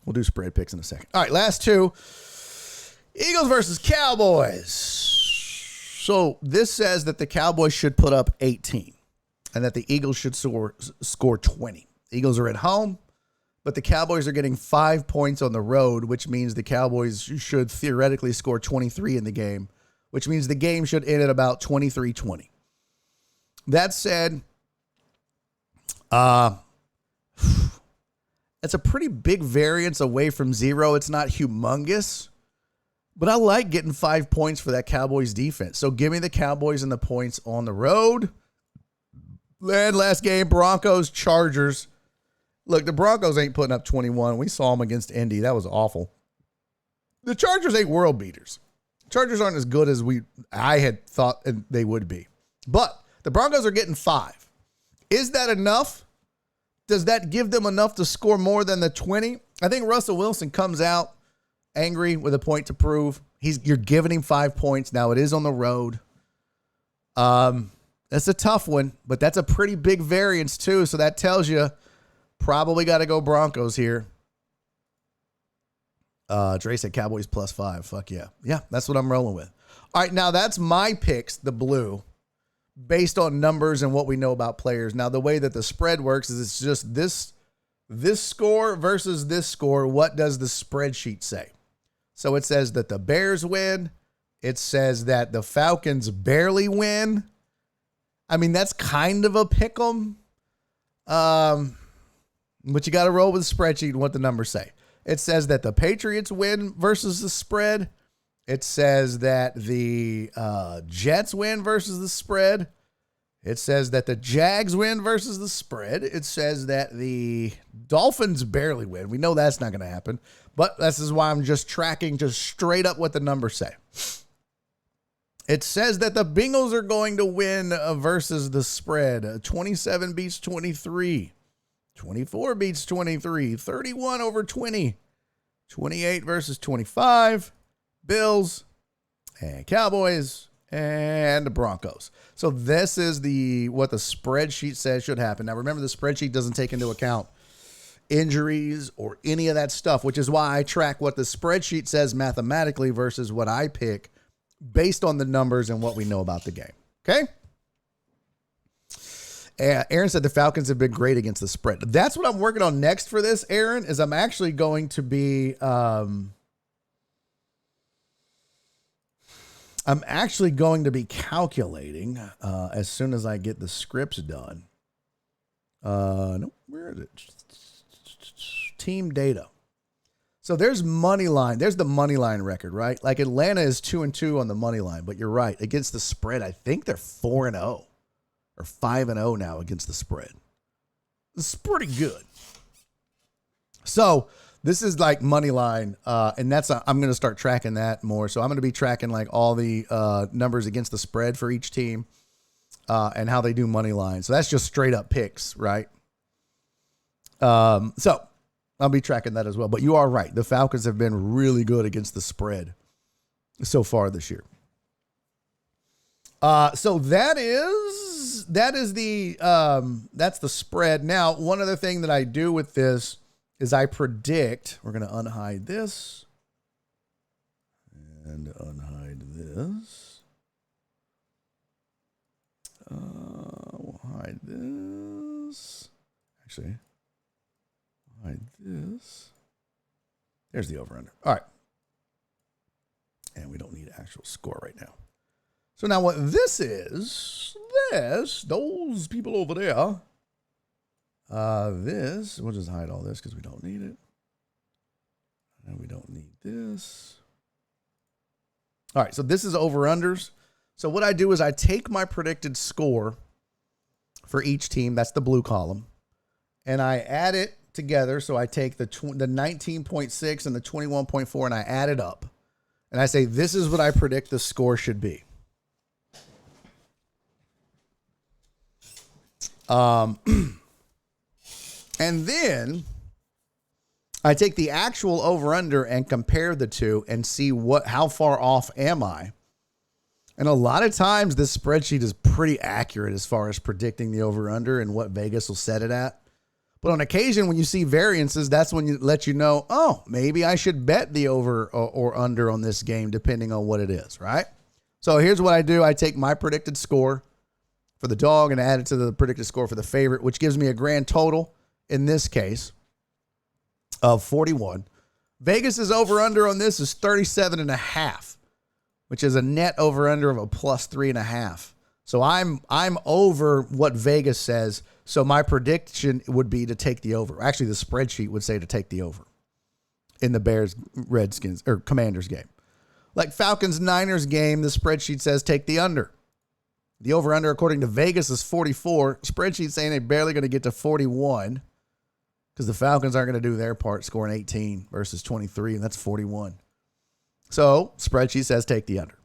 We'll do spread picks in a second. All right, last 2. Eagles versus Cowboys. So this says that the Cowboys should put up 18 and that the Eagles should score 20. Eagles are at home, but the Cowboys are getting 5 points on the road, which means the Cowboys should theoretically score 23 in the game, which means the game should end at about 23-20. That said, it's a pretty big variance away from 0. It's not humongous, but I like getting 5 points for that Cowboys defense. So give me the Cowboys and the points on the road. And last game, Broncos, Chargers. Look, the Broncos ain't putting up 21. We saw them against Indy. That was awful. The Chargers ain't world beaters. Chargers aren't as good as I had thought they would be. But the Broncos are getting 5. Is that enough? Does that give them enough to score more than the 20? I think Russell Wilson comes out angry with a point to prove. You're giving him 5 points. Now it is on the road. That's a tough one, but that's a pretty big variance too. So that tells you probably got to go Broncos here. Dre said Cowboys +5. Fuck yeah. Yeah, that's what I'm rolling with. All right, now that's my picks, the blue, based on numbers and what we know about players. Now, the way that the spread works is it's just this score versus this score. What does the spreadsheet say? So it says that the Bears win. It says that the Falcons barely win. I mean, that's kind of a pick 'em. But you got to roll with the spreadsheet and what the numbers say. It says that the Patriots win versus the spread. It says that the Jets win versus the spread. It says that the Jags win versus the spread. It says that the Dolphins barely win. We know that's not going to happen. But this is why I'm just tracking just straight up what the numbers say. It says that the Bengals are going to win versus the spread. 27 beats 23. 24 beats 23. 31 over 20. 28 versus 25. Bills and Cowboys and the Broncos. So this is what the spreadsheet says should happen. Now remember, the spreadsheet doesn't take into account injuries or any of that stuff, which is why I track what the spreadsheet says mathematically versus what I pick based on the numbers and what we know about the game. Okay? Aaron said the Falcons have been great against the spread. That's what I'm working on next for this, Aaron, is I'm actually going to be calculating as soon as I get the scripts done. No, where is it? Team data. So there's money line. There's the money line record, right? Like Atlanta is 2-2 on the money line, but you're right. Against the spread, I think they're 4-0 or 5-0 now against the spread. It's pretty good. So this is like money line, and I'm going to start tracking that more. So I'm going to be tracking like all the numbers against the spread for each team and how they do money line. So that's just straight up picks, right? So I'll be tracking that as well. But you are right. The Falcons have been really good against the spread so far this year. So that's the spread. Now, one other thing that I do with this is I predict, we're going to unhide this and unhide this. We'll hide this. Actually, hide this. There's the over-under. All right. And we don't need actual score right now. So now what this is, those people over there, we'll just hide all this because we don't need it. And we don't need this. All right, so this is over-unders. So what I do is I take my predicted score for each team, that's the blue column, and I add it together. So I take the 19.6 and the 21.4 and I add it up. And I say, this is what I predict the score should be. And then I take the actual over-under and compare the two and see how far off am I. And a lot of times this spreadsheet is pretty accurate as far as predicting the over-under and what Vegas will set it at. But on occasion, when you see variances, that's when you let you know, oh, maybe I should bet the over or under on this game, depending on what it is, right? So here's what I do. I take my predicted score for the dog and add it to the predicted score for the favorite, which gives me a grand total, in this case, of 41. Vegas's over-under on this is 37.5, which is a net over-under of a plus 3.5. So I'm over what Vegas says. So my prediction would be to take the over. Actually, the spreadsheet would say to take the over in the Bears, Redskins, or Commanders game. Like Falcons-Niners game, the spreadsheet says take the under. The over-under, according to Vegas, is 44. Spreadsheet saying they're barely going to get to 41 because the Falcons aren't going to do their part, scoring 18 versus 23, and that's 41. So spreadsheet says take the under.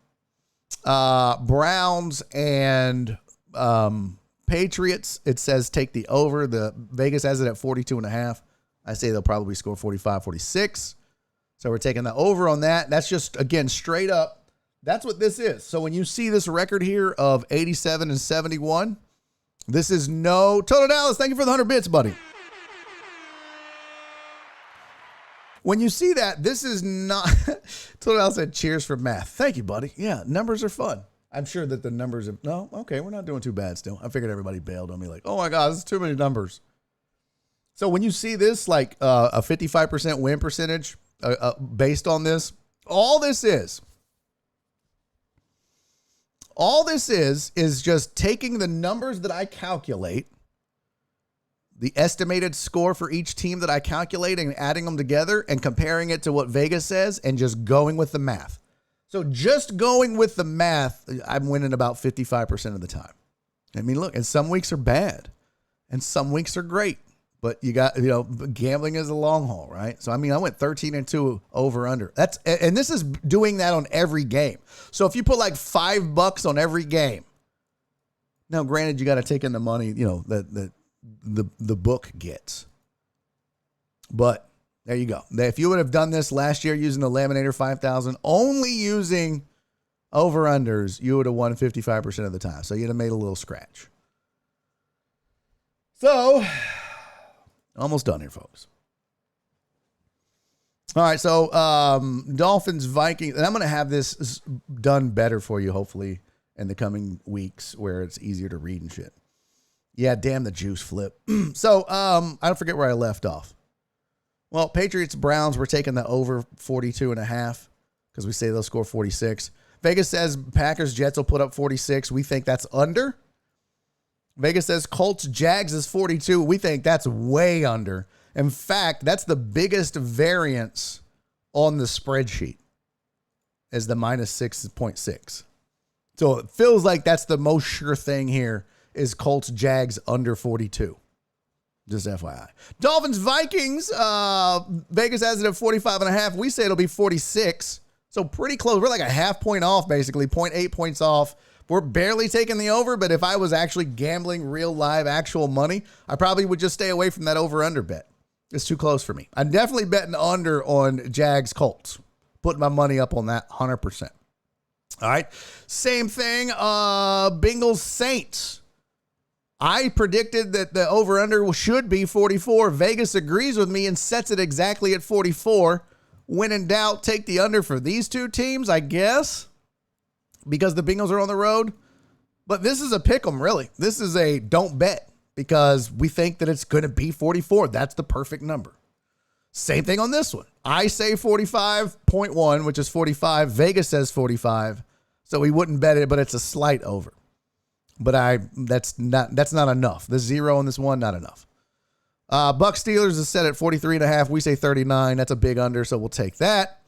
Browns and Patriots, it says take the over. The Vegas has it at 42.5. I say they'll probably score 45, 46. So we're taking the over on that. That's just, again, straight up. That's what this is. So when you see this record here of 87 and 71, this is no Total Dallas. Thank you for the 100 bits, buddy. When you see that, this is not Total Dallas said cheers for math. Thank you, buddy. Yeah, numbers are fun. I'm sure that the numbers have, no, okay, we're not doing too bad still. I figured everybody bailed on me like, oh my God, this is too many numbers. So when you see this, like a 55% win percentage based on this, all this is just taking the numbers that I calculate, the estimated score for each team that I calculate, and adding them together and comparing it to what Vegas says and just going with the math. So just going with the math, I'm winning about 55% of the time. I mean, look, and some weeks are bad and some weeks are great, but you got, gambling is a long haul, right? So, I mean, I went 13-2 over under. And this is doing that on every game. So if you put like $5 on every game, now granted, you got to take in the money, that the book gets, but there you go. If you would have done this last year using the Laminator 5000, only using over-unders, you would have won 55% of the time. So you'd have made a little scratch. So, almost done here, folks. All right, so Dolphins, Vikings, and I'm going to have this done better for you, hopefully, in the coming weeks where it's easier to read and shit. Yeah, damn the juice flip. So, I don't forget where I left off. Well, Patriots, Browns, we're taking the over 42.5 because we say they'll score 46. Vegas says Packers, Jets will put up 46. We think that's under. Vegas says Colts, Jags is 42. We think that's way under. In fact, that's the biggest variance on the spreadsheet is the minus 6.6. So it feels like that's the most sure thing here is Colts, Jags under 42. Just FYI. Dolphins, Vikings, Vegas has it at 45.5. We say it'll be 46. So pretty close. We're like a half point off, basically, 0.8 points off. We're barely taking the over, but if I was actually gambling real live actual money, I probably would just stay away from that over-under bet. It's too close for me. I'm definitely betting under on Jags, Colts. Putting my money up on that 100%. All right. Same thing, Bengals, Saints. I predicted that the over-under should be 44. Vegas agrees with me and sets it exactly at 44. When in doubt, take the under for these two teams, I guess, because the Bengals are on the road. But this is a pick 'em, really. This is a don't bet because we think that it's going to be 44. That's the perfect number. Same thing on this one. I say 45.1, which is 45. Vegas says 45. So we wouldn't bet it, but it's a slight over. But that's not enough. The zero on this one, not enough. Bucks Steelers is set at 43.5. We say 39. That's a big under, so we'll take that.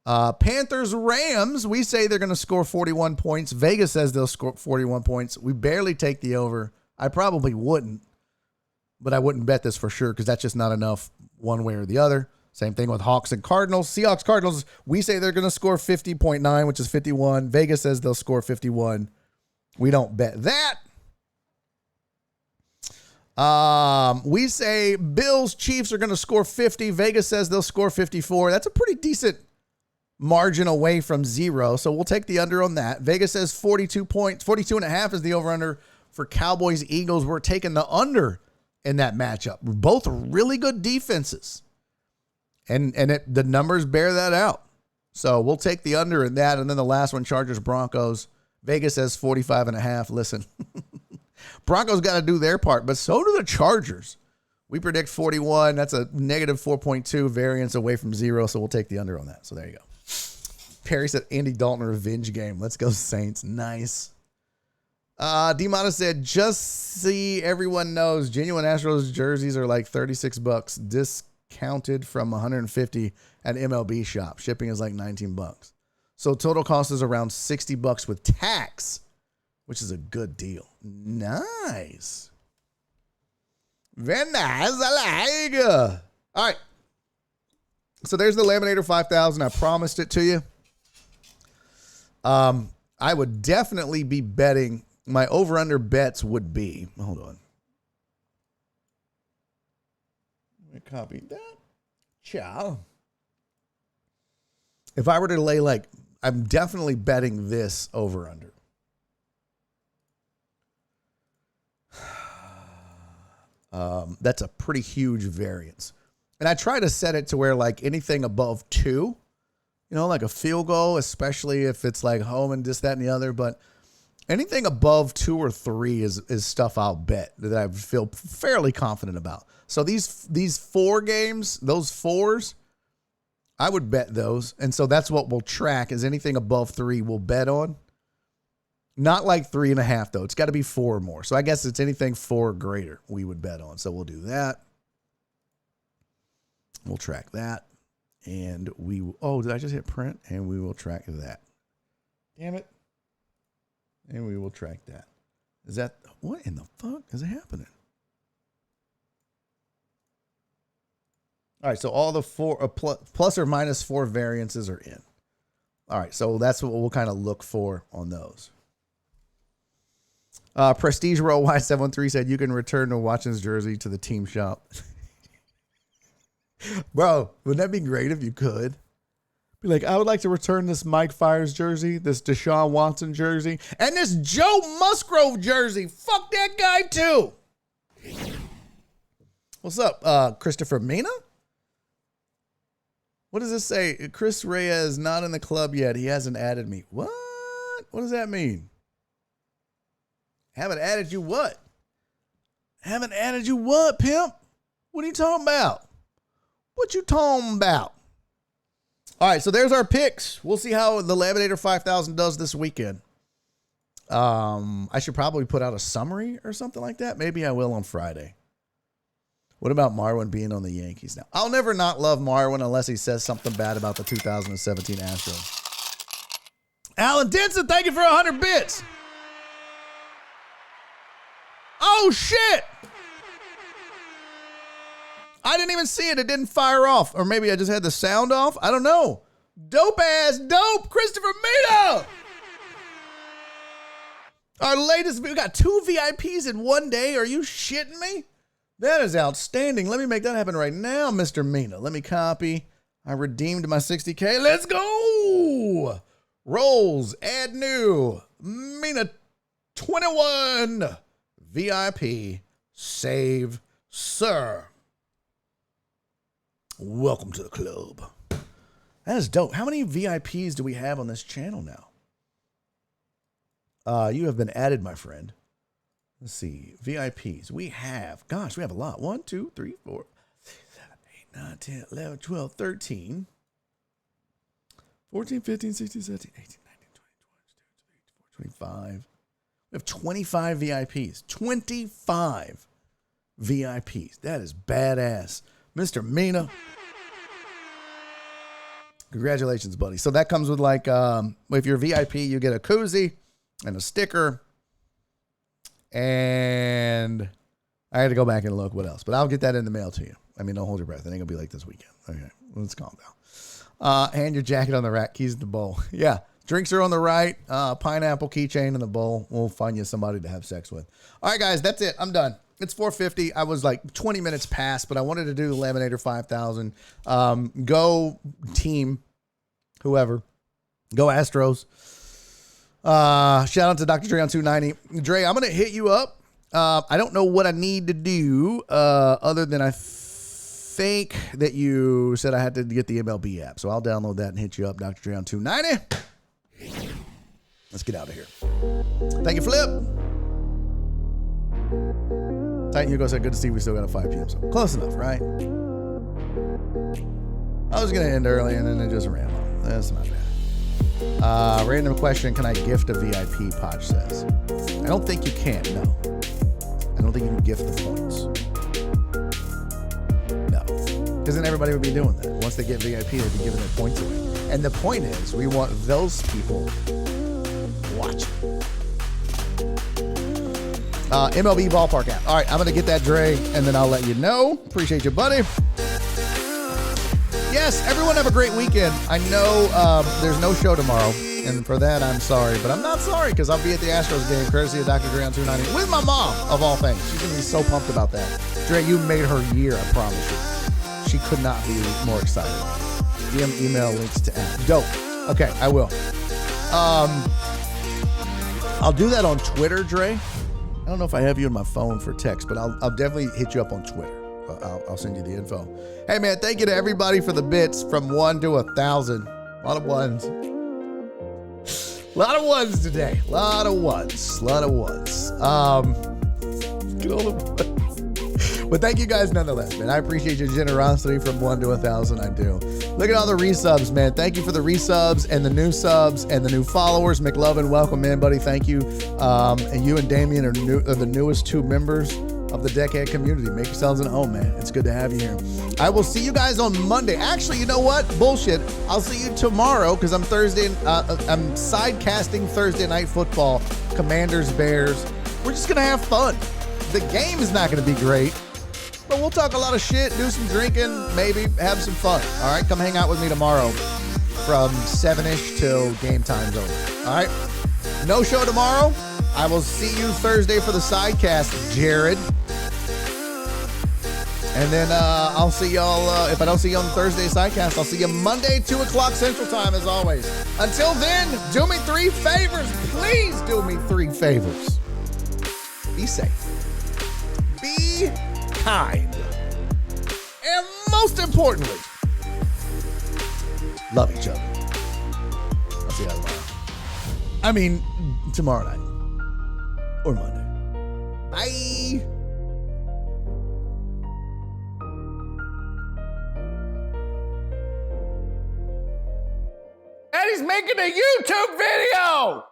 Panthers Rams, we say they're going to score 41 points. Vegas says they'll score 41 points. We barely take the over. I probably wouldn't, but I wouldn't bet this for sure because that's just not enough one way or the other. Same thing with Hawks and Cardinals. Seahawks, Cardinals, we say they're going to score 50.9, which is 51. Vegas says they'll score 51. We don't bet that. We say Bills, Chiefs are going to score 50. Vegas says they'll score 54. That's a pretty decent margin away from zero. So we'll take the under on that. Vegas says 42 points. 42.5 is the over-under for Cowboys, Eagles. We're taking the under in that matchup. Both really good defenses. And the numbers bear that out. So we'll take the under in that. And then the last one, Chargers Broncos. Vegas says 45.5. Listen, Broncos got to do their part, but so do the Chargers. We predict 41. That's a negative 4.2 variance away from 0. So we'll take the under on that. So there you go. Perry said Andy Dalton revenge game. Let's go Saints. Nice. D-Mata said, just see everyone knows genuine Astros jerseys are like $36 discounted from $150 at MLB shop. Shipping is like $19. So total cost is around $60 with tax, which is a good deal. Nice. Very nice. I like it. All right. So there's the Laminator 5000. I promised it to you. I would definitely be betting. My over-under bets would be, hold on. Let me copy that. Ciao. If I were to lay like, I'm definitely betting this over-under. That's a pretty huge variance. And I try to set it to where like anything above 2, you know, like a field goal, especially if it's like home and this, that, and the other. But anything above 2 or 3 is stuff I'll bet that I feel fairly confident about. So these 4 games, those 4s, I would bet those. And so that's what we'll track is anything above 3 we'll bet on. Not like 3.5 though. It's got to be 4 or more. So I guess it's anything 4 or greater we would bet on. So we'll do that. We'll track that. And we, oh, did I just hit print? And we will track that. Damn it. And we will track that. Is that, what in the fuck is happening? All right, so all the 4 plus or minus 4 variances are in. All right, so that's what we'll kind of look for on those. Prestige Roll Y73 said you can return to Watson's jersey to the team shop. Bro, wouldn't that be great if you could? Be like, I would like to return this Mike Fires jersey, this Deshaun Watson jersey, and this Joe Musgrove jersey. Fuck that guy too. What's up, Christopher Mina? What does this say? Chris Reyes not in the club yet. He hasn't added me. What? What does that mean? Haven't added you what? Haven't added you what, pimp? What are you talking about? What you talking about? All right, so there's our picks. We'll see how the Laminator 5000 does this weekend. I should probably put out a summary or something like that. Maybe I will on Friday. What about Marwin being on the Yankees now? I'll never not love Marwin unless he says something bad about the 2017 Astros. Alan Denson, thank you for 100 bits. Oh, shit. I didn't even see it. It didn't fire off. Or maybe I just had the sound off. I don't know. Dope ass dope. Christopher Mito. Our latest, we got 2 VIPs in one day. Are you shitting me? That is outstanding. Let me make that happen right now, Mr. Mina. Let me copy. I redeemed my 60K. Let's go. Rolls. Add new. Mina 21. VIP. Save, sir. Welcome to the club. That is dope. How many VIPs do we have on this channel now? You have been added, my friend. Let's see. VIPs. We have, gosh, we have a lot. 1, 2, 3, 4, 6, 7, 8, 9, 10, 11, 12, 13, 14, 15, 16, 17, 18, 19, 20, 21, 22, 23, 24, 25. We have 25 VIPs. 25 VIPs. That is badass. Mr. Mina. Congratulations, buddy. So that comes with like, if you're VIP, you get a koozie and a sticker. And I had to go back and look what else, but I'll get that in the mail to you. I mean, don't hold your breath. I think it'll be like this weekend. Okay, let's calm down. Hand your jacket on the rack, keys in the bowl. Yeah, drinks are on the right. Pineapple keychain in the bowl. We'll find you somebody to have sex with. All right, guys, that's it. I'm done. It's 4:50. I was like 20 minutes past, but I wanted to do the Laminator 5000. Go team, whoever. Go Astros. Shout out to Dr. Dre on 290. Dre, I'm going to hit you up I don't know what I need to do other than I think that you said I had to get the MLB app. So I'll download that and hit you up, Dr. Dre on 290. Let's get out of here. Thank you, Flip. Titan Hugo said, good to see we still got a 5 p.m. So close enough, right? I was going to end early and then it just ran long. That's not bad. Random question, can I gift a VIP, Podge says. I don't think you can, no. I don't think you can gift the points. No. Because then everybody would be doing that. Once they get VIP, they'd be giving their points away. And the point is, we want those people watching. MLB ballpark app. All right, I'm going to get that, Dre, and then I'll let you know. Appreciate you, buddy. Yes, everyone have a great weekend. I know there's no show tomorrow, and for that, I'm sorry. But I'm not sorry, because I'll be at the Astros game, courtesy of Dr. Dre on 290, with my mom, of all things. She's going to be so pumped about that. Dre, you made her year, I promise you. She could not be more excited. DM email links to app. Dope. Okay, I will. I'll do that on Twitter, Dre. I don't know if I have you on my phone for text, but I'll definitely hit you up on Twitter. I'll send you the info. Hey, man, thank you to everybody for the bits from 1 to 1,000. A lot of ones. A lot of ones today. A lot of ones. Look at all the ones. But thank you guys nonetheless, man. I appreciate your generosity from 1 to 1,000. I do. Look at all the resubs, man. Thank you for the resubs and the new subs and the new followers. McLovin, welcome in, buddy. Thank you. And you and Damien are the newest 2 members of the Deckhead community. Make yourselves at home, man. It's good to have you here. I will see you guys on Monday. Actually, you know what? Bullshit. I'll see you tomorrow because I'm I'm side-casting Thursday Night Football, Commanders, Bears. We're just going to have fun. The game is not going to be great, but we'll talk a lot of shit, do some drinking, maybe have some fun. All right? Come hang out with me tomorrow from 7-ish till game time's over. All right? No show tomorrow. I will see you Thursday for the sidecast, Jared. And then I'll see y'all, if I don't see you on the Thursday sidecast, I'll see you Monday, 2 o'clock Central Time, as always. Until then, do me 3 favors. Please do me 3 favors. Be safe. Be kind. And most importantly, love each other. I'll see you tomorrow. I mean, tomorrow night. Or Monday. Bye. And he's making a YouTube video.